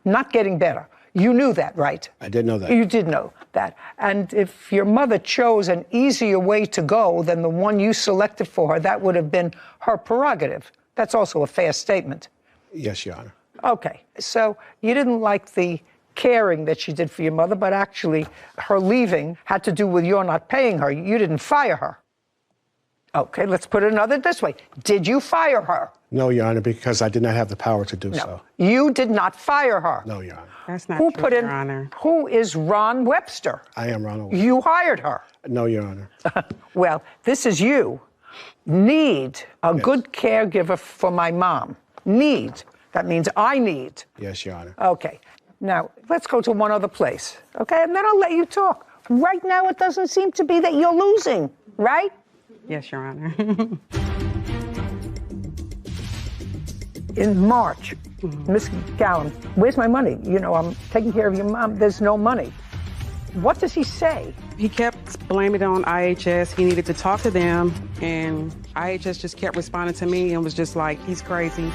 not getting better. You knew that, right? I did know that. You did know that. And if your mother chose an easier way to go than the one you selected for her, that would have been her prerogative. That's also a fair statement. Yes, Your Honor. Okay, so you didn't like the caring that she did for your mother, but actually her leaving had to do with your not paying her. You didn't fire her. Okay, let's put it this way. Did you fire her? No, Your Honor, because I did not have the power to do so. You did not fire her. No, Your Honor. That's not Who true, put in, Your Honor. Who is Ron Webster? I am Ron Webster. You hired her. No, Your Honor. Well, this is you. Need a good caregiver for my mom. Need. That means I need. Yes, Your Honor. Okay. Now, let's go to one other place, okay? And then I'll let you talk. Right now, it doesn't seem to be that you're losing, right? Yes, Your Honor. In March, Miss Gallen, where's my money? You know, I'm taking care of your mom. There's no money. What does he say? He kept blaming it on IHS. He needed to talk to them, and IHS just kept responding to me and was just like, he's crazy.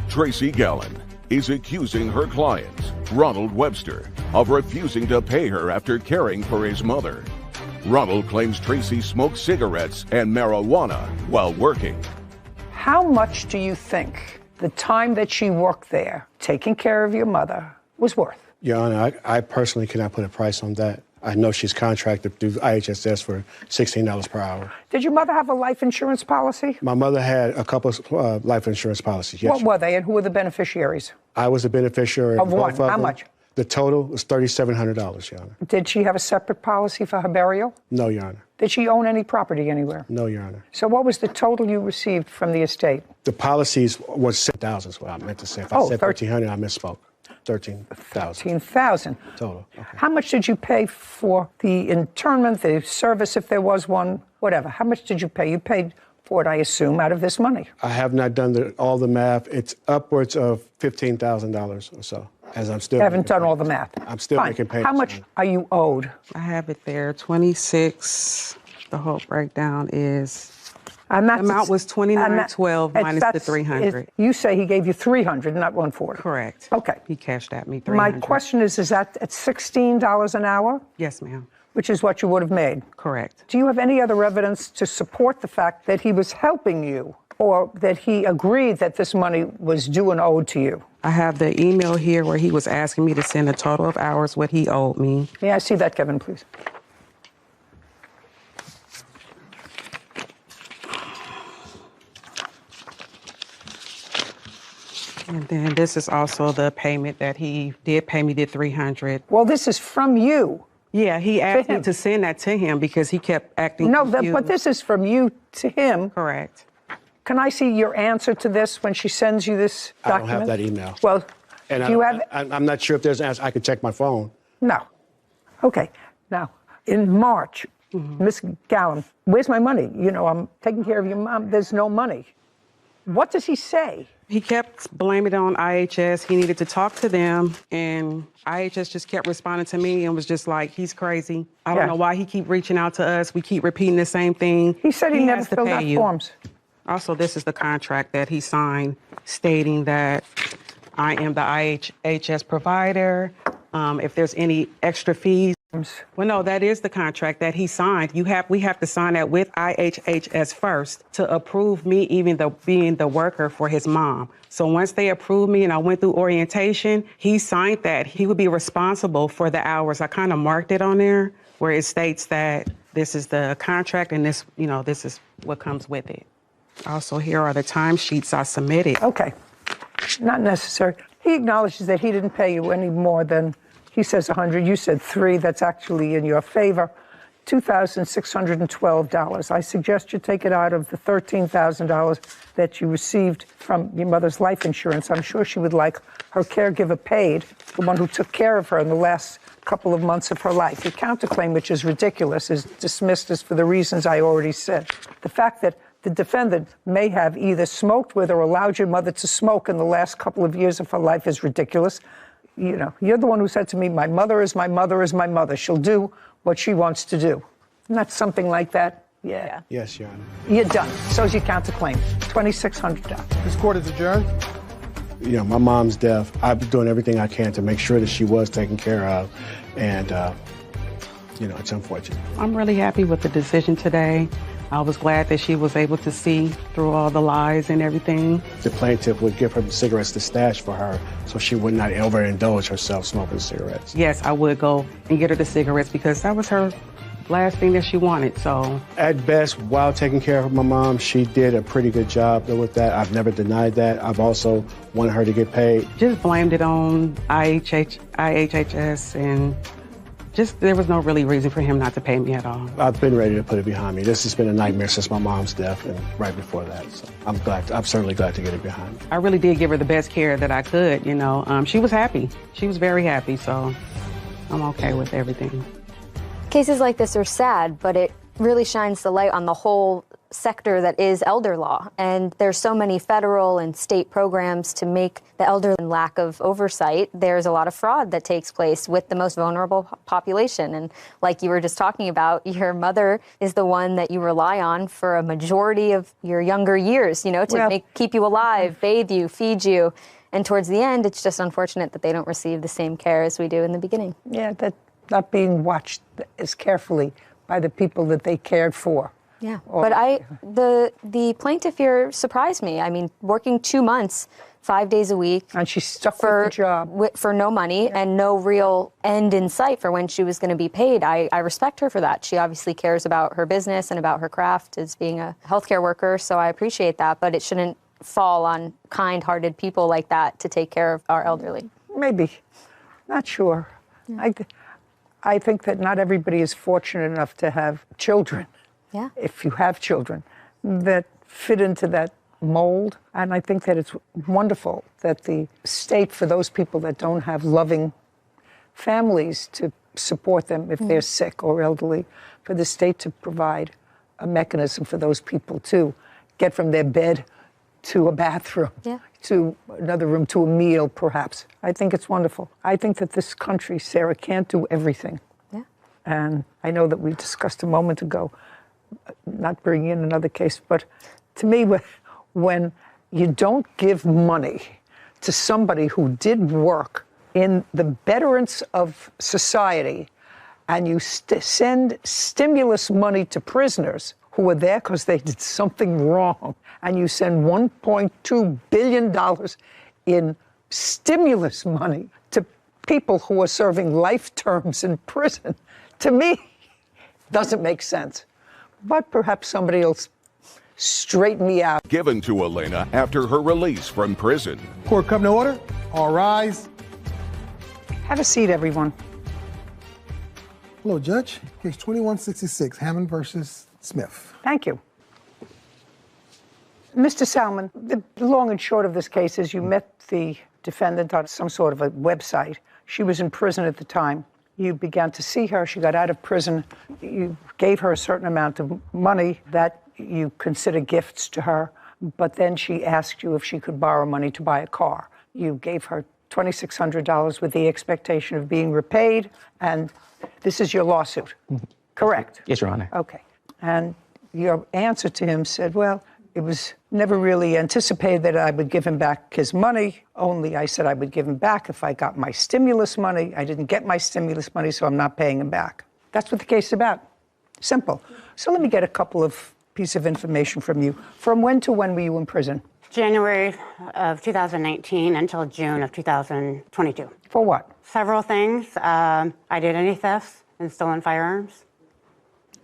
Tracy Gallen is accusing her client, Ronald Webster, of refusing to pay her after caring for his mother. Ronald claims Tracy smoked cigarettes and marijuana while working. How much do you think the time that she worked there, taking care of your mother, was worth? Your Honor, I personally cannot put a price on that. I know she's contracted through IHSS for $16 per hour. Did your mother have a life insurance policy? My mother had a couple of life insurance policies, yes. What were they, and who were the beneficiaries? I was a beneficiary of both one. of them. How much? The total was $3,700, Your Honor. Did she have a separate policy for her burial? No, Your Honor. Did she own any property anywhere? No, Your Honor. So what was the total you received from the estate? The policies was $6,000 is what I meant to say. If I said $1,300, I misspoke. $13,000. $13,000. Total. Okay. How much did you pay for the internment, the service, if there was one, whatever? How much did you pay? You paid for it, I assume, out of this money. I have not done all the math. It's upwards of $15,000 or so. As I'm still haven't done all the math. I'm still making payments. How much are you owed? I have it there, 26. The whole breakdown is. And the amount was $29.12 minus the $300. You say he gave you $300, not $140. Correct. Okay. He cashed at me $300. My question is that at $16 an hour? Yes, ma'am. Which is what you would have made. Correct. Do you have any other evidence to support the fact that he was helping you, or that he agreed that this money was due and owed to you? I have the email here where he was asking me to send a total of hours what he owed me. May I see that, Kevin, please? And then this is also the payment that he did pay me, the $300. Well, this is from you. Yeah, he asked me to send that to him because he kept acting confused. But this is from you to him. Correct. Can I see your answer to this when she sends you this document? I don't have that email. Well, and do you have? I'm not sure if there's an answer. I could check my phone. No. Okay. Now, in March, Miss Gallen, where's my money? You know, I'm taking care of your mom. There's no money. What does he say? He kept blaming it on IHS. He needed to talk to them, and IHS just kept responding to me and was just like, he's crazy. I don't know why he keep reaching out to us. We keep repeating the same thing. He said he never filled out forms. Also, this is the contract that he signed stating that I am the IHS provider. If there's any extra fees. Well, no, that is the contract that he signed. We have to sign that with IHS first to approve me even being the worker for his mom. So once they approved me and I went through orientation, he signed that. He would be responsible for the hours. I kind of marked it on there where it states that this is the contract and this, this is what comes with it. Also, here are the timesheets I submitted. Okay. Not necessary. He acknowledges that he didn't pay you any more than, he says 100, you said 3. That's actually in your favor. $2,612. I suggest you take it out of the $13,000 that you received from your mother's life insurance. I'm sure she would like her caregiver paid, the one who took care of her in the last couple of months of her life. Your counterclaim, which is ridiculous, is dismissed as for the reasons I already said. The fact that the defendant may have either smoked with or allowed your mother to smoke in the last couple of years of her life is ridiculous. You know, you're the one who said to me, my mother is my mother is my mother. She'll do what she wants to do. Isn't that something like that? Yeah. Yes, Your Honor. You're done. So's your counterclaim. $2,600. This court is adjourned. You know, my mom's death, I've been doing everything I can to make sure that she was taken care of. And, you know, it's unfortunate. I'm really happy with the decision today. I was glad that she was able to see through all the lies and everything. The plaintiff would give her cigarettes to stash for her so she would not overindulge herself smoking cigarettes. Yes, I would go and get her the cigarettes because that was her last thing that she wanted, so. At best, while taking care of my mom, she did a pretty good job with that. I've never denied that. I've also wanted her to get paid. Just blamed it on IHHS and just there was no really reason for him not to pay me at all. I've been ready to put it behind me. This has been a nightmare since my mom's death and right before that. So I'm certainly glad to get it behind me. I really did give her the best care that I could, you know. She was happy. She was very happy, so I'm okay with everything. Cases like this are sad, but it really shines the light on the whole sector that is elder law. And there's so many federal and state programs to make the elder lack of oversight. There's a lot of fraud that takes place with the most vulnerable population. And like you were just talking about, your mother is the one that you rely on for a majority of your younger years, you know, to keep you alive, bathe you, feed you. And towards the end, it's just unfortunate that they don't receive the same care as we do in the beginning. Yeah, that not being watched as carefully by the people that they cared for. Yeah, but the plaintiff here surprised me. I mean, working 2 months, 5 days a week. And she stuck with the job. For no money and no real end in sight for when she was going to be paid. I respect her for that. She obviously cares about her business and about her craft as being a healthcare worker, so I appreciate that, but it shouldn't fall on kind-hearted people like that to take care of our elderly. Maybe. Not sure. Yeah. I think that not everybody is fortunate enough to have children. Yeah. If you have children that fit into that mold. And I think that it's wonderful that the state, for those people that don't have loving families to support them if they're sick or elderly, for the state to provide a mechanism for those people to get from their bed to a bathroom, to another room, to a meal, perhaps. I think it's wonderful. I think that this country, Sarah, can't do everything. Yeah. And I know that we discussed a moment ago, not bringing in another case, but to me, when you don't give money to somebody who did work in the betterance of society, and you send stimulus money to prisoners who were there because they did something wrong, and you send $1.2 billion in stimulus money to people who are serving life terms in prison, to me, doesn't make sense. But perhaps somebody will straighten me out. Given to Elena after her release from prison. Court come to order. All rise. Have a seat, everyone. Hello, Judge. Case 2166, Hammond versus Smith. Thank you. Mr. Salmon, the long and short of this case is you met the defendant on some sort of a website. She was in prison at the time. You began to see her. She got out of prison. You gave her a certain amount of money that you consider gifts to her, but then she asked you if she could borrow money to buy a car. You gave her $2,600 with the expectation of being repaid, and this is your lawsuit, correct? Yes, Your Honor. Okay. And your answer to him said, well, it was never really anticipated that I would give him back his money, only I said I would give him back if I got my stimulus money. I didn't get my stimulus money, so I'm not paying him back. That's what the case is about. Simple. So let me get a couple of pieces of information from you. From when to when were you in prison? January of 2019 until June of 2022. For what? Several things. I did any thefts and stolen firearms.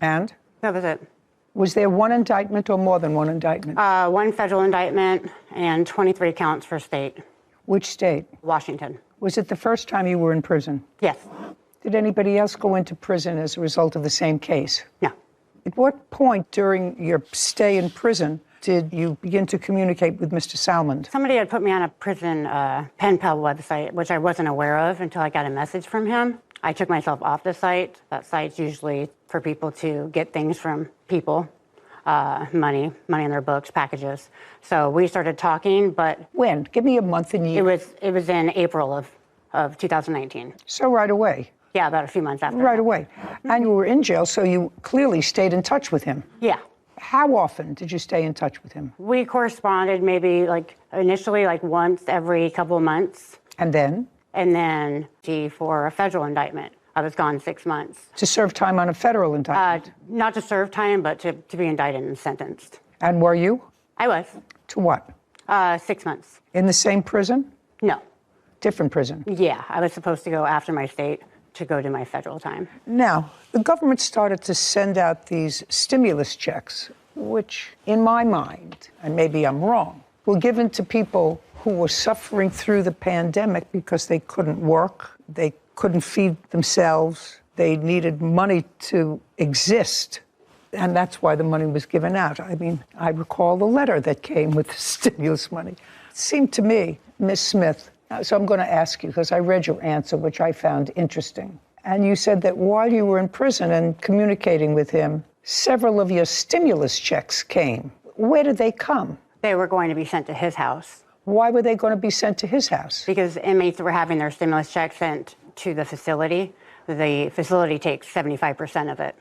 And? That was it. Was there one indictment or more than one indictment? One federal indictment and 23 counts for state. Which state? Washington. Was it the first time you were in prison? Yes. Did anybody else go into prison as a result of the same case? No. At what point during your stay in prison did you begin to communicate with Mr. Salmond? Somebody had put me on a prison pen pal website, which I wasn't aware of until I got a message from him. I took myself off the site. That site's usually for people to get things from people, money in their books, packages. So we started talking, but... When? Give me a month and year. It was in April of of 2019. So right away? Yeah, about a few months after. Right away. And you were in jail, so you clearly stayed in touch with him. Yeah. How often did you stay in touch with him? We corresponded maybe initially once every couple of months. And then? And then for a federal indictment. I was gone 6 months. To serve time on a federal indictment? Not to serve time, but to be indicted and sentenced. And were you? I was. To what? 6 months. In the same prison? No. Different prison? Yeah, I was supposed to go after my state to go do my federal time. Now, the government started to send out these stimulus checks, which, in my mind, and maybe I'm wrong, were given to people who were suffering through the pandemic because they couldn't work, they couldn't feed themselves, they needed money to exist. And that's why the money was given out. I mean, I recall the letter that came with the stimulus money. It seemed to me, Ms. Smith, so I'm going to ask you, because I read your answer, which I found interesting. And you said that while you were in prison and communicating with him, several of your stimulus checks came. Where did they come? They were going to be sent to his house. Why were they going to be sent to his house? Because inmates were having their stimulus checks sent to the facility. The facility takes 75% of it.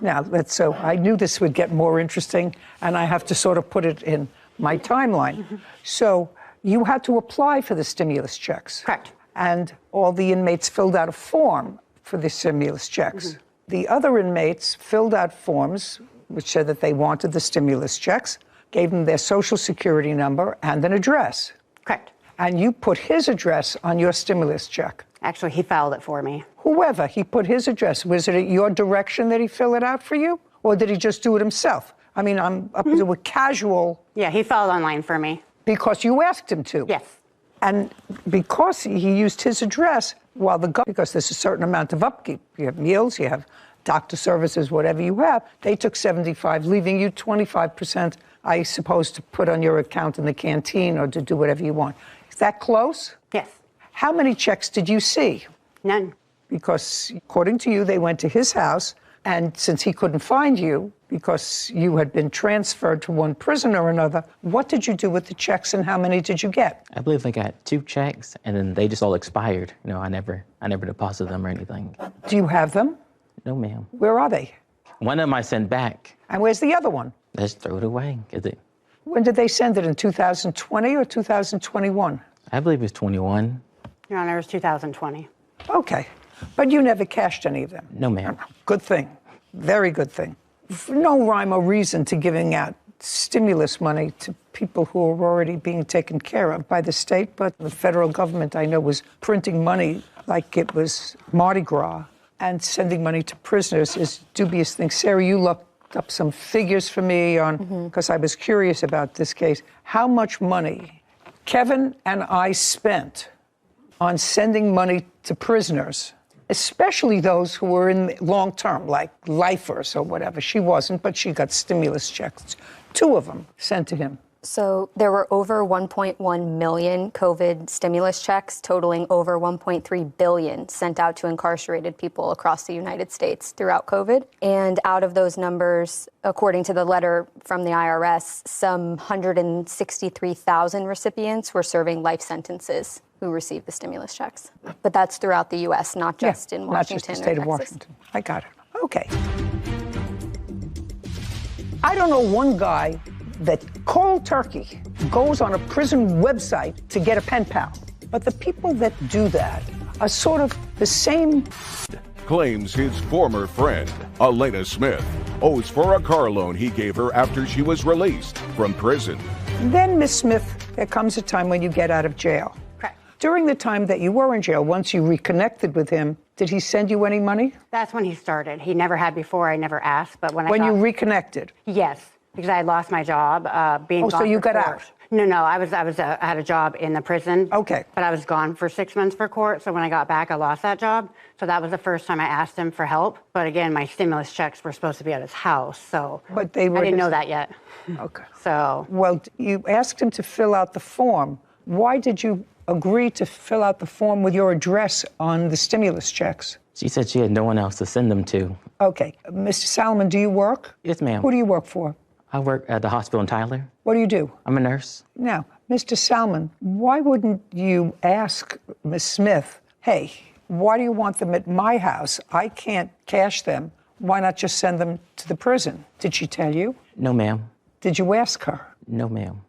Now, so I knew this would get more interesting, and I have to sort of put it in my timeline. So you had to apply for the stimulus checks. Correct. And all the inmates filled out a form for the stimulus checks. The other inmates filled out forms which said that they wanted the stimulus checks, gave them their social security number and an address. Correct. And you put his address on your stimulus check. Actually, he filed it for me. Whoever, he put his address. Was it at your direction that he filled it out for you? Or did he just do it himself? I mean, I'm up to a casual... Yeah, he filed online for me. Because you asked him to? Yes. And because he used his address, because there's a certain amount of upkeep. You have meals, you have doctor services, whatever you have. They took 75, leaving you 25%, I suppose, to put on your account in the canteen or to do whatever you want. Is that close? Yes. How many checks did you see? None. Because according to you, they went to his house, and since he couldn't find you, because you had been transferred to one prison or another, what did you do with the checks and how many did you get? I believe I got 2 checks, and then they just all expired. You know, I never deposited them or anything. Do you have them? No, ma'am. Where are they? One of them I sent back. And where's the other one? Just throw it away. When did they send it, in 2020 or 2021? I believe it's 21. Your Honor, it was 2020. Okay. But you never cashed any of them? No, ma'am. Good thing. Very good thing. No rhyme or reason to giving out stimulus money to people who are already being taken care of by the state, but the federal government, I know, was printing money like it was Mardi Gras, and sending money to prisoners is dubious thing. Sarah, you looked up some figures for me because I was curious about this case. How much money Kevin and I spent on sending money to prisoners, especially those who were in long term, like lifers or whatever. She wasn't, but she got stimulus checks, 2 of them sent to him. So there were over 1.1 million COVID stimulus checks, totaling over 1.3 billion sent out to incarcerated people across the United States throughout COVID. And out of those numbers, according to the letter from the IRS, some 163,000 recipients were serving life sentences who received the stimulus checks. But that's throughout the U.S., not just in Washington not just the state or of Texas. Washington. I got it. Okay. I don't know one guy that cold turkey goes on a prison website to get a pen pal. But the people that do that are sort of the same. Claims his former friend, Elena Smith, owes for a car loan he gave her after she was released from prison. Then, Miss Smith, there comes a time when you get out of jail. Correct. During the time that you were in jail, once you reconnected with him, did he send you any money? That's when he started. He never had before. I never asked, but when you reconnected? Yes, because I had lost my job being gone. So you for got court. out? No, I had a job in the prison. Okay. But I was gone for 6 months for court, so when I got back, I lost that job. So that was the first time I asked him for help. But again, my stimulus checks were supposed to be at his house, so but they were I didn't know that yet. Okay. So. Well, you asked him to fill out the form. Why did you agree to fill out the form with your address on the stimulus checks? She said she had no one else to send them to. Okay. Mr. Salomon, do you work? Yes, ma'am. Who do you work for? I work at the hospital in Tyler. What do you do? I'm a nurse. Now, Mr. Salmon, why wouldn't you ask Ms. Smith, hey, why do you want them at my house? I can't cash them. Why not just send them to the prison? Did she tell you? No, ma'am. Did you ask her? No, ma'am.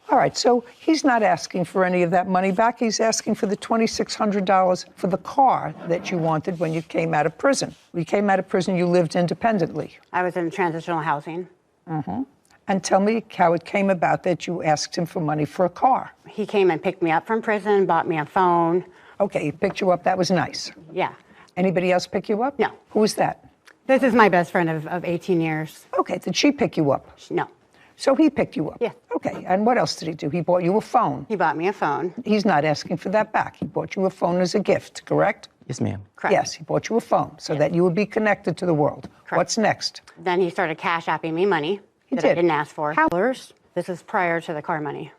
All right, so he's not asking for any of that money back. He's asking for the $2,600 for the car that you wanted when you came out of prison. When you came out of prison, you lived independently. I was in transitional housing. Mm-hmm. And tell me how it came about that you asked him for money for a car. He came and picked me up from prison, bought me a phone. Okay, he picked you up. That was nice. Yeah. Anybody else pick you up? No. Who was that? This is my best friend of 18 years. Okay, did she pick you up? No. So he picked you up? Yeah. Okay, and what else did he do? He bought you a phone. He bought me a phone. He's not asking for that back. He bought you a phone as a gift, correct? Yes, ma'am. Correct. Yes, he bought you a phone so that you would be connected to the world. Correct. What's next? Then he started cash apping me money that I didn't ask for. How? This is prior to the car money.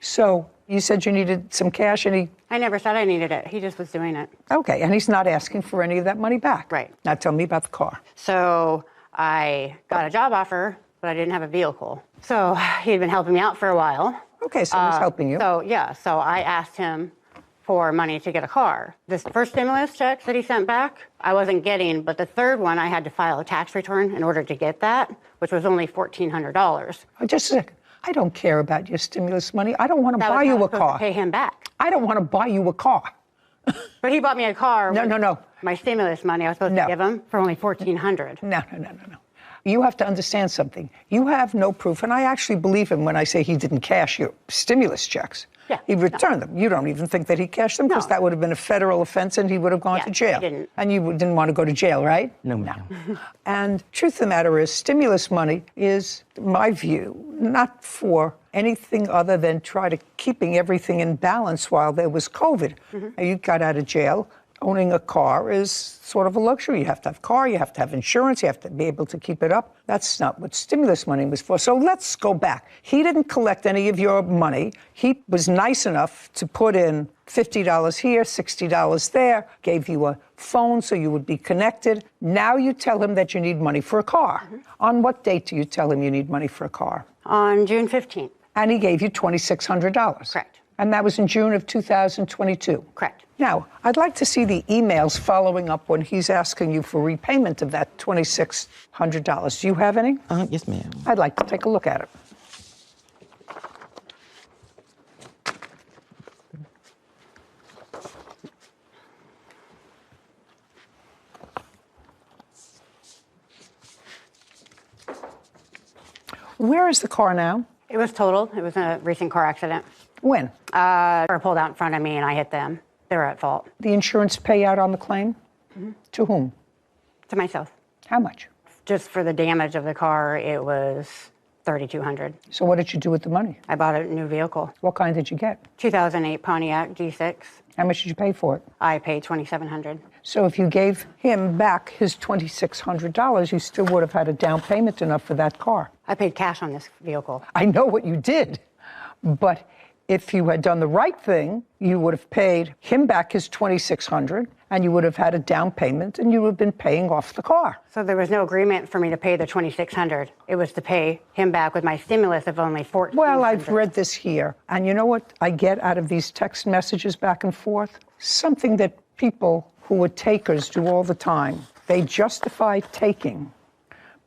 So you said you needed some cash and I never said I needed it. He just was doing it. Okay, and he's not asking for any of that money back. Right. Now tell me about the car. So I got a job offer, but I didn't have a vehicle. So he had been helping me out for a while. Okay, so he's helping you. So I asked him for money to get a car. This first stimulus check that he sent back, I wasn't getting, but the third one, I had to file a tax return in order to get that, which was only $1,400. Just a second. I don't care about your stimulus money. I don't want to buy you a car. To pay him back. I don't want to buy you a car. But he bought me a car. No. My stimulus money I was supposed to give him for only $1,400. No. You have to understand something. You have no proof, and I actually believe him when I say he didn't cash your stimulus checks. Yeah, he returned them. You don't even think that he cashed them because that would have been a federal offense and he would have gone to jail. I didn't. And you didn't want to go to jail, right? No, ma'am. And truth of the matter is, stimulus money is, in my view, not for anything other than try to keeping everything in balance while there was COVID. You got out of jail. Owning a car is sort of a luxury. You have to have a car, you have to have insurance, you have to be able to keep it up. That's not what stimulus money was for. So let's go back. He didn't collect any of your money. He was nice enough to put in $50 here, $60 there, gave you a phone so you would be connected. Now you tell him that you need money for a car. On what date do you tell him you need money for a car? On June 15th. And he gave you $2,600. Correct. And that was in June of 2022. Correct. Now, I'd like to see the emails following up when he's asking you for repayment of that $2,600. Do you have any? Yes, ma'am. I'd like to take a look at it. Where is the car now? It was totaled. It was a recent car accident. When? Car pulled out in front of me and I hit them. They were at fault. The insurance payout on the claim? To whom? To myself. How much? Just for the damage of the car, it was $3,200. So what did you do with the money? I bought a new vehicle. What kind did you get? 2008 Pontiac G6. How much did you pay for it? I paid $2,700. So if you gave him back his $2,600, you still would have had a down payment enough for that car. I paid cash on this vehicle. I know what you did, but if you had done the right thing, you would have paid him back his $2,600, and you would have had a down payment, and you would have been paying off the car. So there was no agreement for me to pay the $2,600. It was to pay him back with my stimulus of only $1,400. Well, I've read this here, and you know what I get out of these text messages back and forth? Something that people who are takers do all the time. They justify taking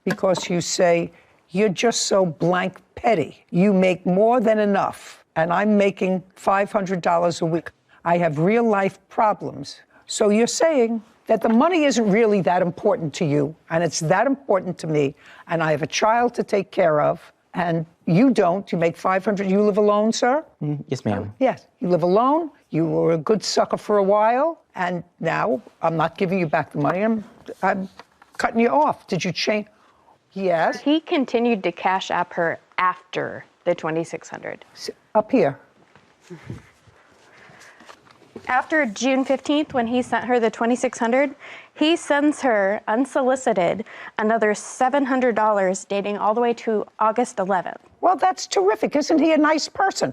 because you say, you're just so blank petty. You make more than enough, and I'm making $500 a week. I have real life problems. So you're saying that the money isn't really that important to you, and it's that important to me, and I have a child to take care of, and you don't. You make $500. You live alone, sir? Yes, ma'am. Yes. You live alone. You were a good sucker for a while, and now I'm not giving you back the money. I'm cutting you off. Did you change? Yes. He continued to cash app her after the $2,600. Up here. After June 15th, when he sent her the $2,600, he sends her, unsolicited, another $700 dating all the way to August 11th. Well, that's terrific. Isn't he a nice person?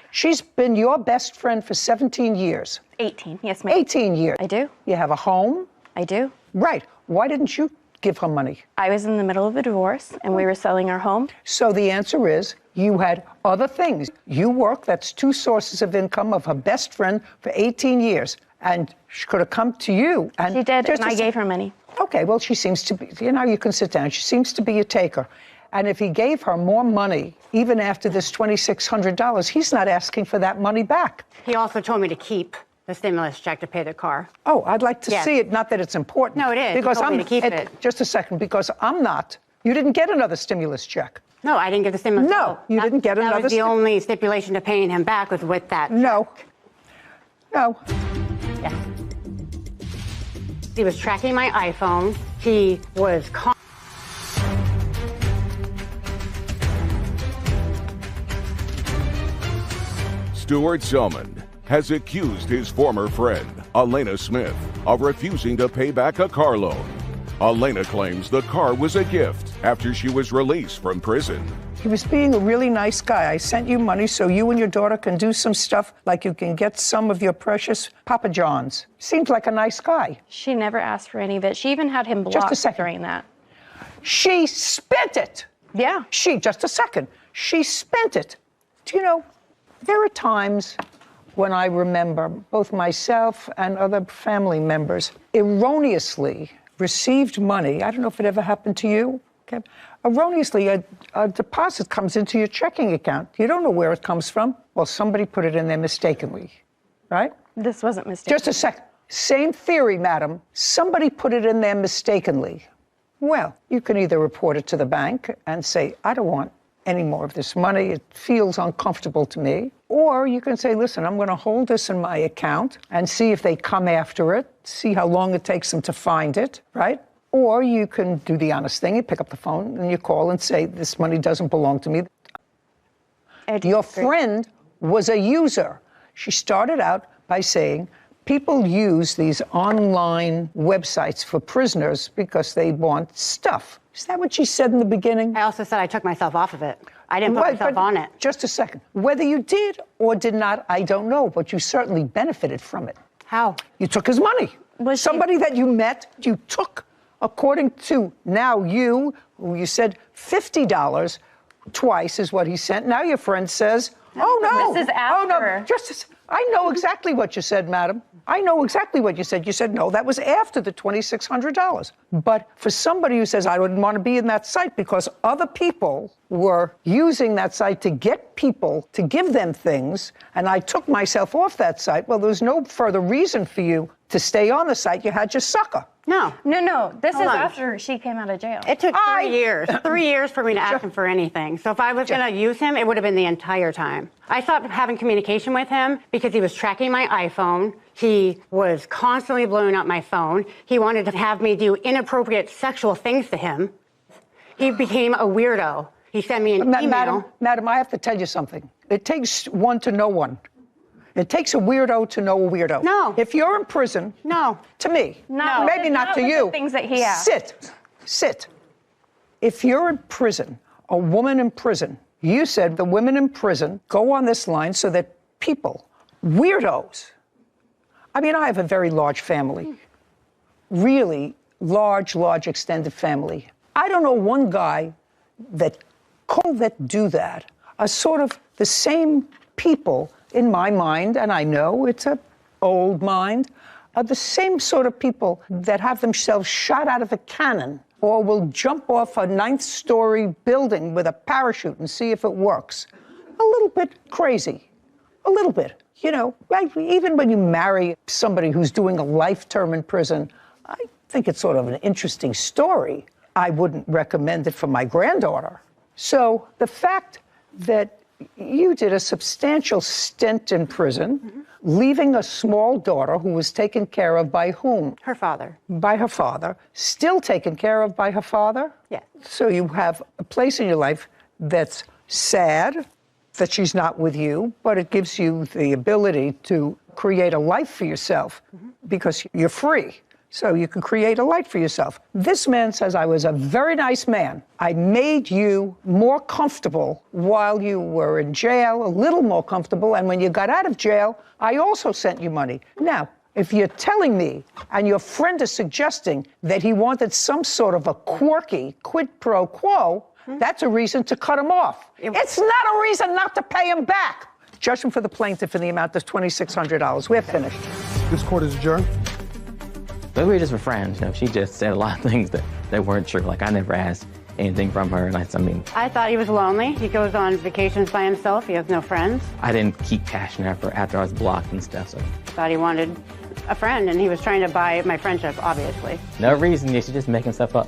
She's been your best friend for 17 years. 18, yes, ma'am. 18 years. I do. You have a home? I do. Right. Why didn't you give her money? I was in the middle of a divorce, and we were selling our home. So the answer is you had other things. You work, that's 2 sources of income of her best friend for 18 years. And she could have come to you. And she did, and I gave her money. Okay, well, she seems to be, you can sit down. She seems to be a taker. And if he gave her more money, even after this $2,600, he's not asking for that money back. He also told me to keep the stimulus check to pay the car. Oh, I'd like to see it. Not that it's important. No, it is. Because he told me to keep it. Just a second, because I'm not. You didn't get another stimulus check. No, I didn't get the stimulus. No, you didn't get another. That was the only stipulation to paying him back was with that. No. No. Yes. He was tracking my iPhone. He was. Stuart Selman has accused his former friend, Elena Smith, of refusing to pay back a car loan. Elena claims the car was a gift after she was released from prison. He was being a really nice guy. I sent you money so you and your daughter can do some stuff, like you can get some of your precious Papa John's. Seems like a nice guy. She never asked for any of it. She even had him blocked Just a second. during that. She spent it. Yeah. Just a second. She spent it. Do you know, there are times when I remember both myself and other family members erroneously received money. I don't know if it ever happened to you. Okay. Erroneously, a deposit comes into your checking account. You don't know where it comes from. Well, somebody put it in there mistakenly, right? This wasn't mistaken. Just a second. Same theory, madam. Somebody put it in there mistakenly. Well, you can either report it to the bank and say, I don't want any more of this money. It feels uncomfortable to me. Or you can say, listen, I'm going to hold this in my account and see if they come after it, see how long it takes them to find it, right? Or you can do the honest thing. You pick up the phone and you call and say, this money doesn't belong to me. Your friend was a user. She started out by saying, people use these online websites for prisoners because they want stuff. Is that what she said in the beginning? I also said I took myself off of it. I didn't put myself on it. Just a second. Whether you did or did not, I don't know, but you certainly benefited from it. How? You took his money. Somebody that you met, you took, according to now you said $50 twice is what he sent. Now your friend says, oh, no. This is after. Oh, no. I know exactly what you said, madam. I know exactly what you said. You said, no, that was after the $2,600. But for somebody who says, I wouldn't want to be in that site because other people were using that site to get people to give them things, and I took myself off that site, well, there's no further reason for you to stay on the site. You had your sucker. No. No. This is after she came out of jail. It took 3 years. 3 years for me to ask him for anything. So if I was going to use him, it would have been the entire time. I stopped having communication with him because he was tracking my iPhone. He was constantly blowing up my phone. He wanted to have me do inappropriate sexual things to him. He became a weirdo. He sent me an email. Madam, I have to tell you something. It takes one to know one. It takes a weirdo to know a weirdo. No. If you're in prison. No. To me. No. Maybe not to you. The things that he asked. Sit. If you're in prison, a woman in prison, you said the women in prison go on this line so that people, weirdos. I mean, I have a very large family. Really large extended family. I don't know one guy that do that are sort of the same people in my mind, and I know it's an old mind, are the same sort of people that have themselves shot out of a cannon or will jump off a 9th-story building with a parachute and see if it works. A little bit crazy. A little bit. You know, even when you marry somebody who's doing a life term in prison, I think it's sort of an interesting story. I wouldn't recommend it for my granddaughter. So the fact that you did a substantial stint in prison, leaving a small daughter who was taken care of by whom? Her father. By her father. Still taken care of by her father? Yeah. So you have a place in your life that's sad that she's not with you, but it gives you the ability to create a life for yourself because you're free. So you can create a life for yourself. This man says, I was a very nice man. I made you more comfortable while you were in jail, a little more comfortable. And when you got out of jail, I also sent you money. Now, If you're telling me, and your friend is suggesting that he wanted some sort of a quirky quid pro quo, that's a reason to cut him off. It's not a reason not to pay him back. Judgment for the plaintiff in the amount of $2,600. We're finished. This court is adjourned. But we were just friends. She just said a lot of things that weren't true. Like, I never asked anything from her, and I mean, I thought he was lonely. He goes on vacations by himself. He has no friends. I didn't keep cashing after I was blocked and stuff, so. Thought he wanted a friend, and he was trying to buy my friendship, obviously. No reason, she's just making stuff up,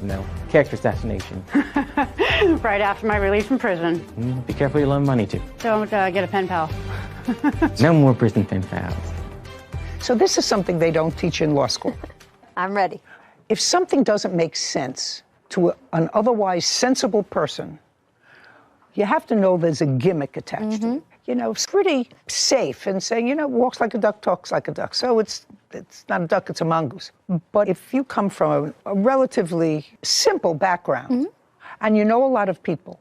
Character assassination. Right after my release from prison. Be careful you loan money to. Don't get a pen pal. No more prison pen pals. So this is something they don't teach in law school. I'm ready. If something doesn't make sense to an otherwise sensible person, you have to know there's a gimmick attached to it. It's pretty safe in saying, walks like a duck, talks like a duck. So it's not a duck, it's a mongoose. But if you come from a relatively simple background and you know a lot of people,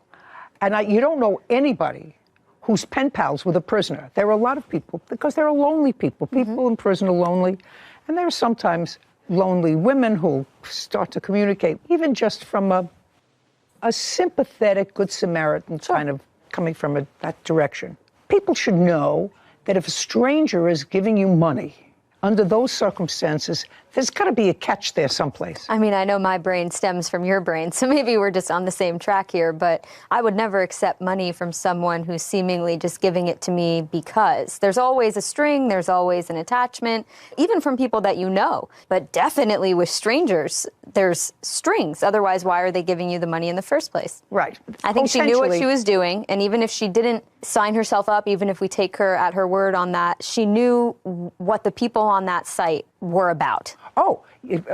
and you don't know anybody who's pen pals with a prisoner. There are a lot of people, because there are lonely people. People in prison are lonely, and there are sometimes lonely women who start to communicate, even just from a sympathetic Good Samaritan kind of coming from that direction. People should know that if a stranger is giving you money, under those circumstances, there's got to be a catch there someplace. I mean, I know my brain stems from your brain, so maybe we're just on the same track here, but I would never accept money from someone who's seemingly just giving it to me because. There's always a string, there's always an attachment, even from people that you know. But definitely with strangers, there's strings. Otherwise, why are they giving you the money in the first place? Right. I think she knew what she was doing, and even if she didn't sign herself up, even if we take her at her word on that, she knew what the people on that site were about. Oh,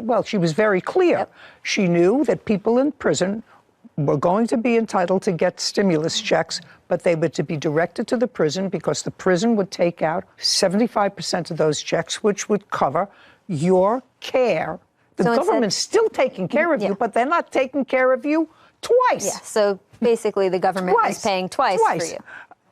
well, she was very clear. Yep. She knew that people in prison were going to be entitled to get stimulus checks, but they were to be directed to the prison because the prison would take out 75% of those checks, which would cover your care. The government's still taking care of you, but they're not taking care of you twice. Yeah, so basically the government is paying twice for you.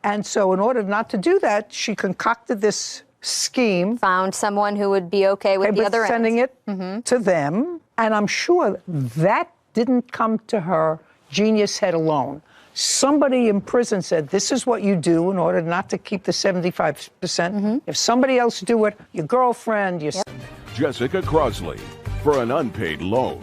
And so in order not to do that, she concocted this scheme. Found someone who would be okay with the other end. Sending it to them. And I'm sure that didn't come to her genius head alone. Somebody in prison said, this is what you do in order not to keep the 75%. If somebody else do it, your girlfriend, your... Jessica Crosley for an unpaid loan.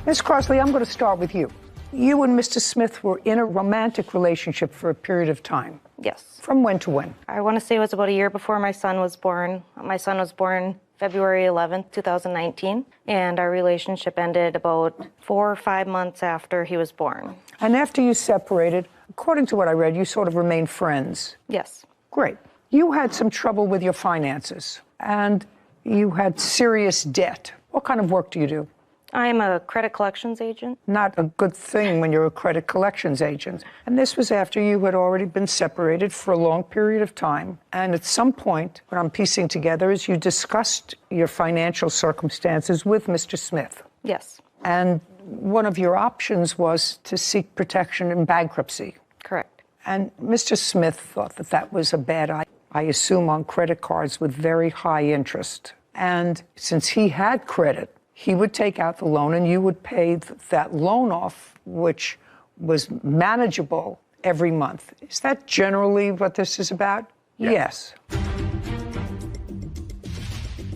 Miss Crosley, I'm going to start with you. You and Mr. Smith were in a romantic relationship for a period of time. Yes. From when to when? I want to say it was about a year before my son was born. My son was born February 11th, 2019, and our relationship ended about 4 or 5 months after he was born. And after you separated, according to what I read, you sort of remained friends. Yes. Great. You had some trouble with your finances, and you had serious debt. What kind of work do you do? I am a credit collections agent. Not a good thing when you're a credit collections agent. And this was after you had already been separated for a long period of time. And at some point, what I'm piecing together is you discussed your financial circumstances with Mr. Smith. Yes. And one of your options was to seek protection in bankruptcy. Correct. And Mr. Smith thought that that was a bad idea, I assume on credit cards with very high interest. And since he had credit, he would take out the loan and you would pay that loan off, which was manageable every month. Is that generally what this is about? Yeah. Yes.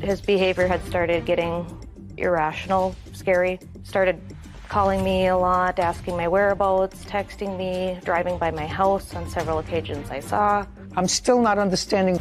His behavior had started getting irrational, scary. Started calling me a lot, asking my whereabouts, texting me, driving by my house on several occasions I saw. I'm still not understanding.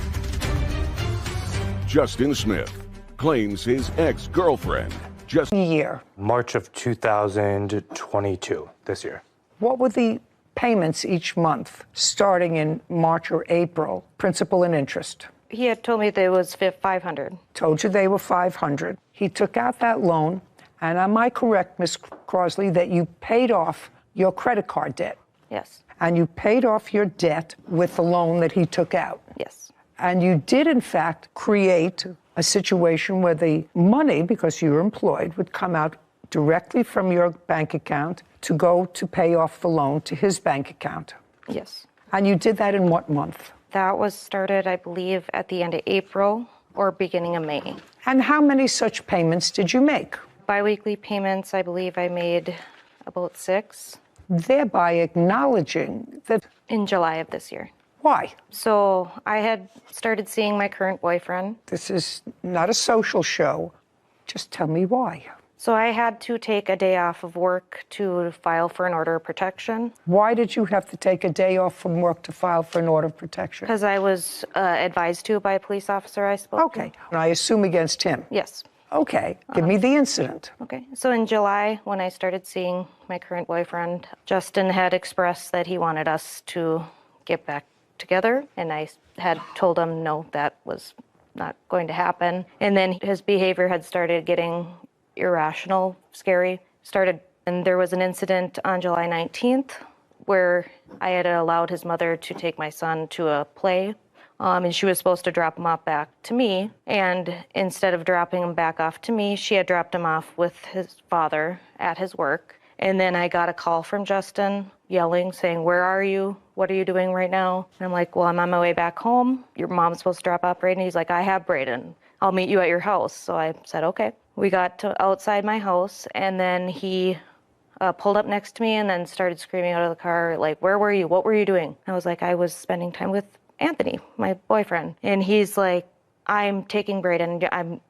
Justin Smith claims his ex-girlfriend just year. March of 2022, this year. What were the payments each month, starting in March or April, principal and interest? He had told me that it was $500. Told you they were $500. He took out that loan, and am I correct, Ms. Crosley, that you paid off your credit card debt? Yes. And you paid off your debt with the loan that he took out? Yes. And you did, in fact, create a situation where the money, because you were employed, would come out directly from your bank account to go to pay off the loan to his bank account. Yes. And you did that in what month? That was started, I believe, at the end of April or beginning of May. And how many such payments did you make? Biweekly payments, I believe I made about 6. Thereby acknowledging that... In July of this year. Why? So I had started seeing my current boyfriend. This is not a social show. Just tell me why. So I had to take a day off of work to file for an order of protection. Why did you have to take a day off from work to file for an order of protection? Because I was advised to by a police officer I spoke to. Okay. And I assume against him? Yes. Okay. Give me the incident. Okay. So in July, when I started seeing my current boyfriend, Justin had expressed that he wanted us to get back together, and I had told him no, that was not going to happen. And then his behavior had started getting irrational, scary, and there was an incident on July 19th where I had allowed his mother to take my son to a play, and she was supposed to drop him off back to me, and instead of dropping him back off to me, she had dropped him off with his father at his work. And then I got a call from Justin yelling, saying, "Where are you? What are you doing right now?" And I'm like, "Well, I'm on my way back home. Your mom's supposed to drop off Braden." He's like, "I have Braden. I'll meet you at your house." So I said, okay. We got to outside my house, and then he pulled up next to me and then started screaming out of the car, like, "Where were you? What were you doing?" I was like, "I was spending time with Anthony, my boyfriend." And he's like, "I'm taking Braden. I'm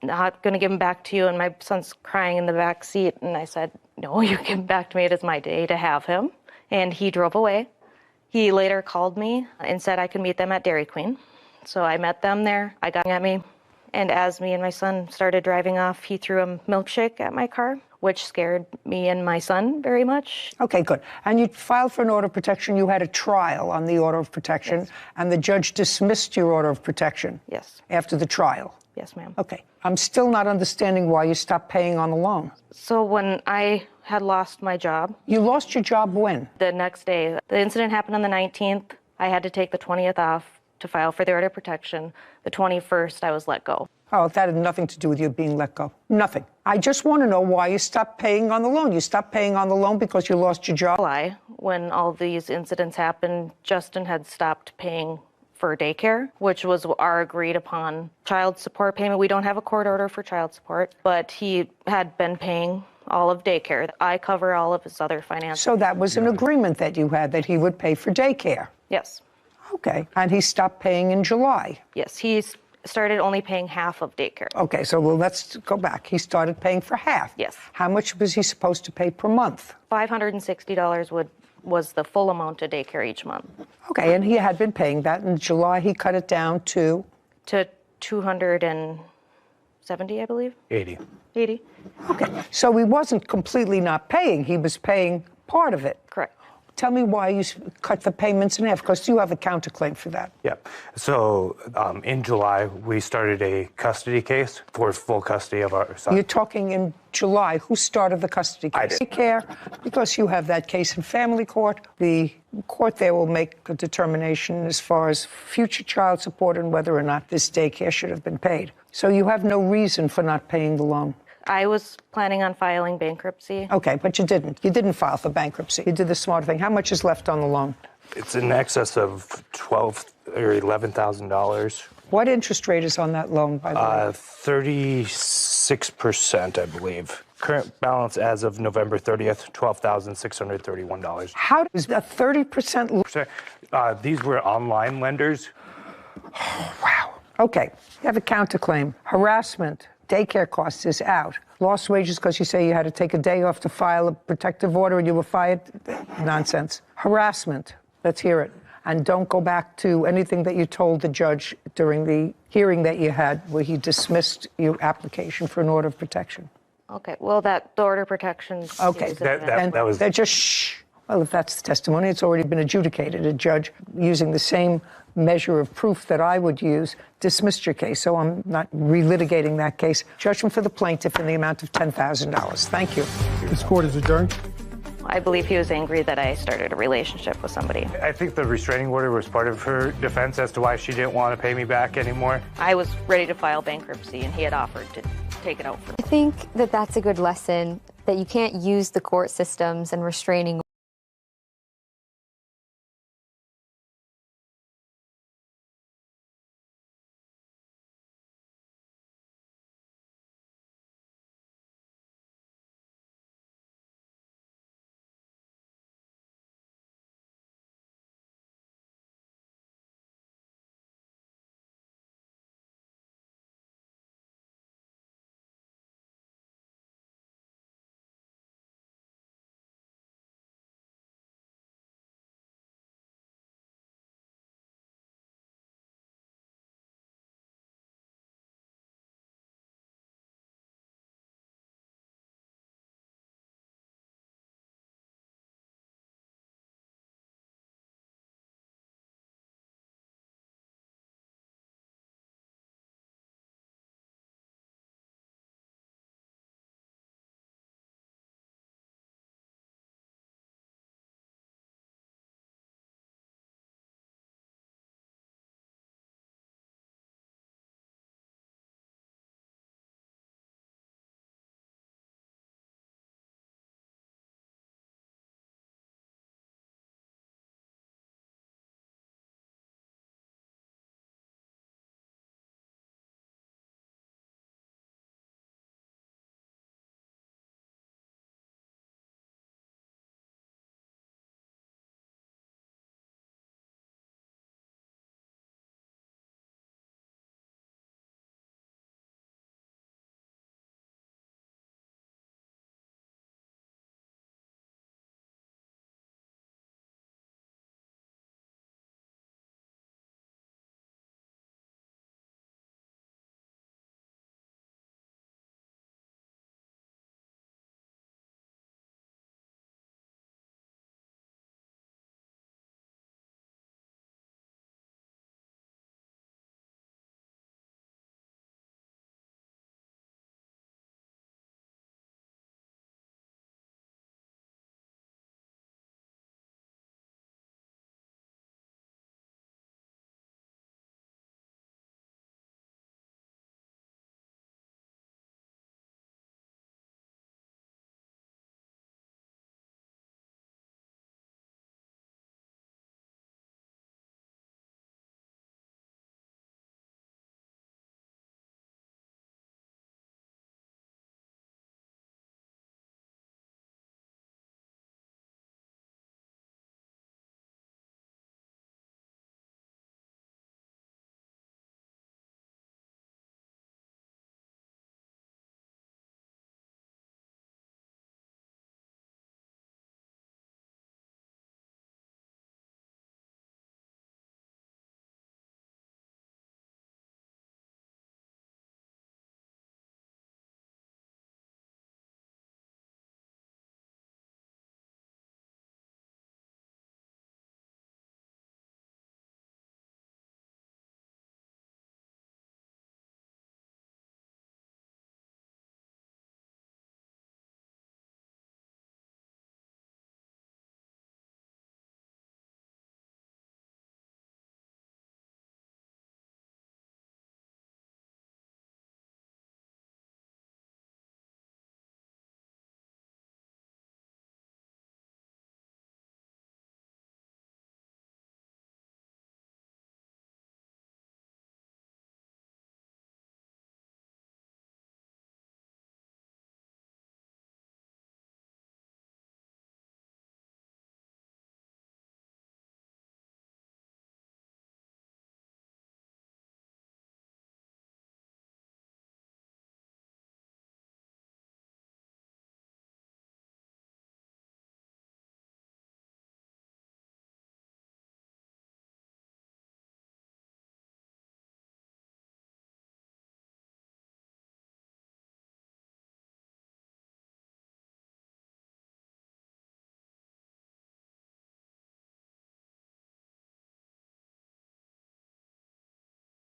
not going to give him back to you." And my son's crying in the back seat. And I said, "No, you give him back to me. It is my day to have him." And he drove away. He later called me and said I could meet them at Dairy Queen. So I met them there. I got at me. And as me and my son started driving off, he threw a milkshake at my car, which scared me and my son very much. Okay, good. And you filed for an order of protection. You had a trial on the order of protection, yes. And the judge dismissed your order of protection. Yes. After the trial. Yes, ma'am. Okay. I'm still not understanding why you stopped paying on the loan. So when I had lost my job. You lost your job when? The next day. The incident happened on the 19th. I had to take the 20th off to file for the order of protection. The 21st, I was let go. Oh, that had nothing to do with you being let go. Nothing. I just want to know why you stopped paying on the loan. You stopped paying on the loan because you lost your job? July, when all these incidents happened, Justin had stopped paying for daycare, which was our agreed upon child support payment. We don't have a court order for child support, but he had been paying all of daycare. I cover all of his other finances. So that was an agreement that you had, that he would pay for daycare? Yes. Okay. And he stopped paying in July? Yes. He started only paying half of daycare. Okay. So let's go back. He started paying for half. Yes. How much was he supposed to pay per month? $560 was the full amount of daycare each month. Okay. And he had been paying that. In July, he cut it down to? To $270, I believe. 80. Okay. So he wasn't completely not paying. He was paying part of it. Correct. Tell me why you cut the payments in half, because you have a counterclaim for that. Yeah. So in July, we started a custody case for full custody of our son. You're talking in July. Who started the custody case? I did. Care, because you have that case in family court. The court there will make a determination as far as future child support and whether or not this daycare should have been paid. So you have no reason for not paying the loan. I was planning on filing bankruptcy. Okay, but you didn't. You didn't file for bankruptcy. You did the smart thing. How much is left on the loan? It's in excess of $12,000 or $11,000. What interest rate is on that loan, by the way? 36%, I believe. Current balance as of November 30th, $12,631. How is that 30%? These were online lenders. Oh, wow. Okay, you have a counterclaim. Harassment. Daycare costs is out. Lost wages because you say you had to take a day off to file a protective order and you were fired? Nonsense. Harassment. Let's hear it. And don't go back to anything that you told the judge during the hearing that you had where he dismissed your application for an order of protection. Okay, well, the order of protection... Okay, that was... They're just shh. Well, if that's the testimony, it's already been adjudicated. A judge, using the same measure of proof that I would use, dismissed your case. So I'm not relitigating that case. Judgment for the plaintiff in the amount of $10,000. Thank you. This court is adjourned. I believe he was angry that I started a relationship with somebody. I think the restraining order was part of her defense as to why she didn't want to pay me back anymore. I was ready to file bankruptcy, and he had offered to take it out for me. I think that that's a good lesson, that you can't use the court systems and restraining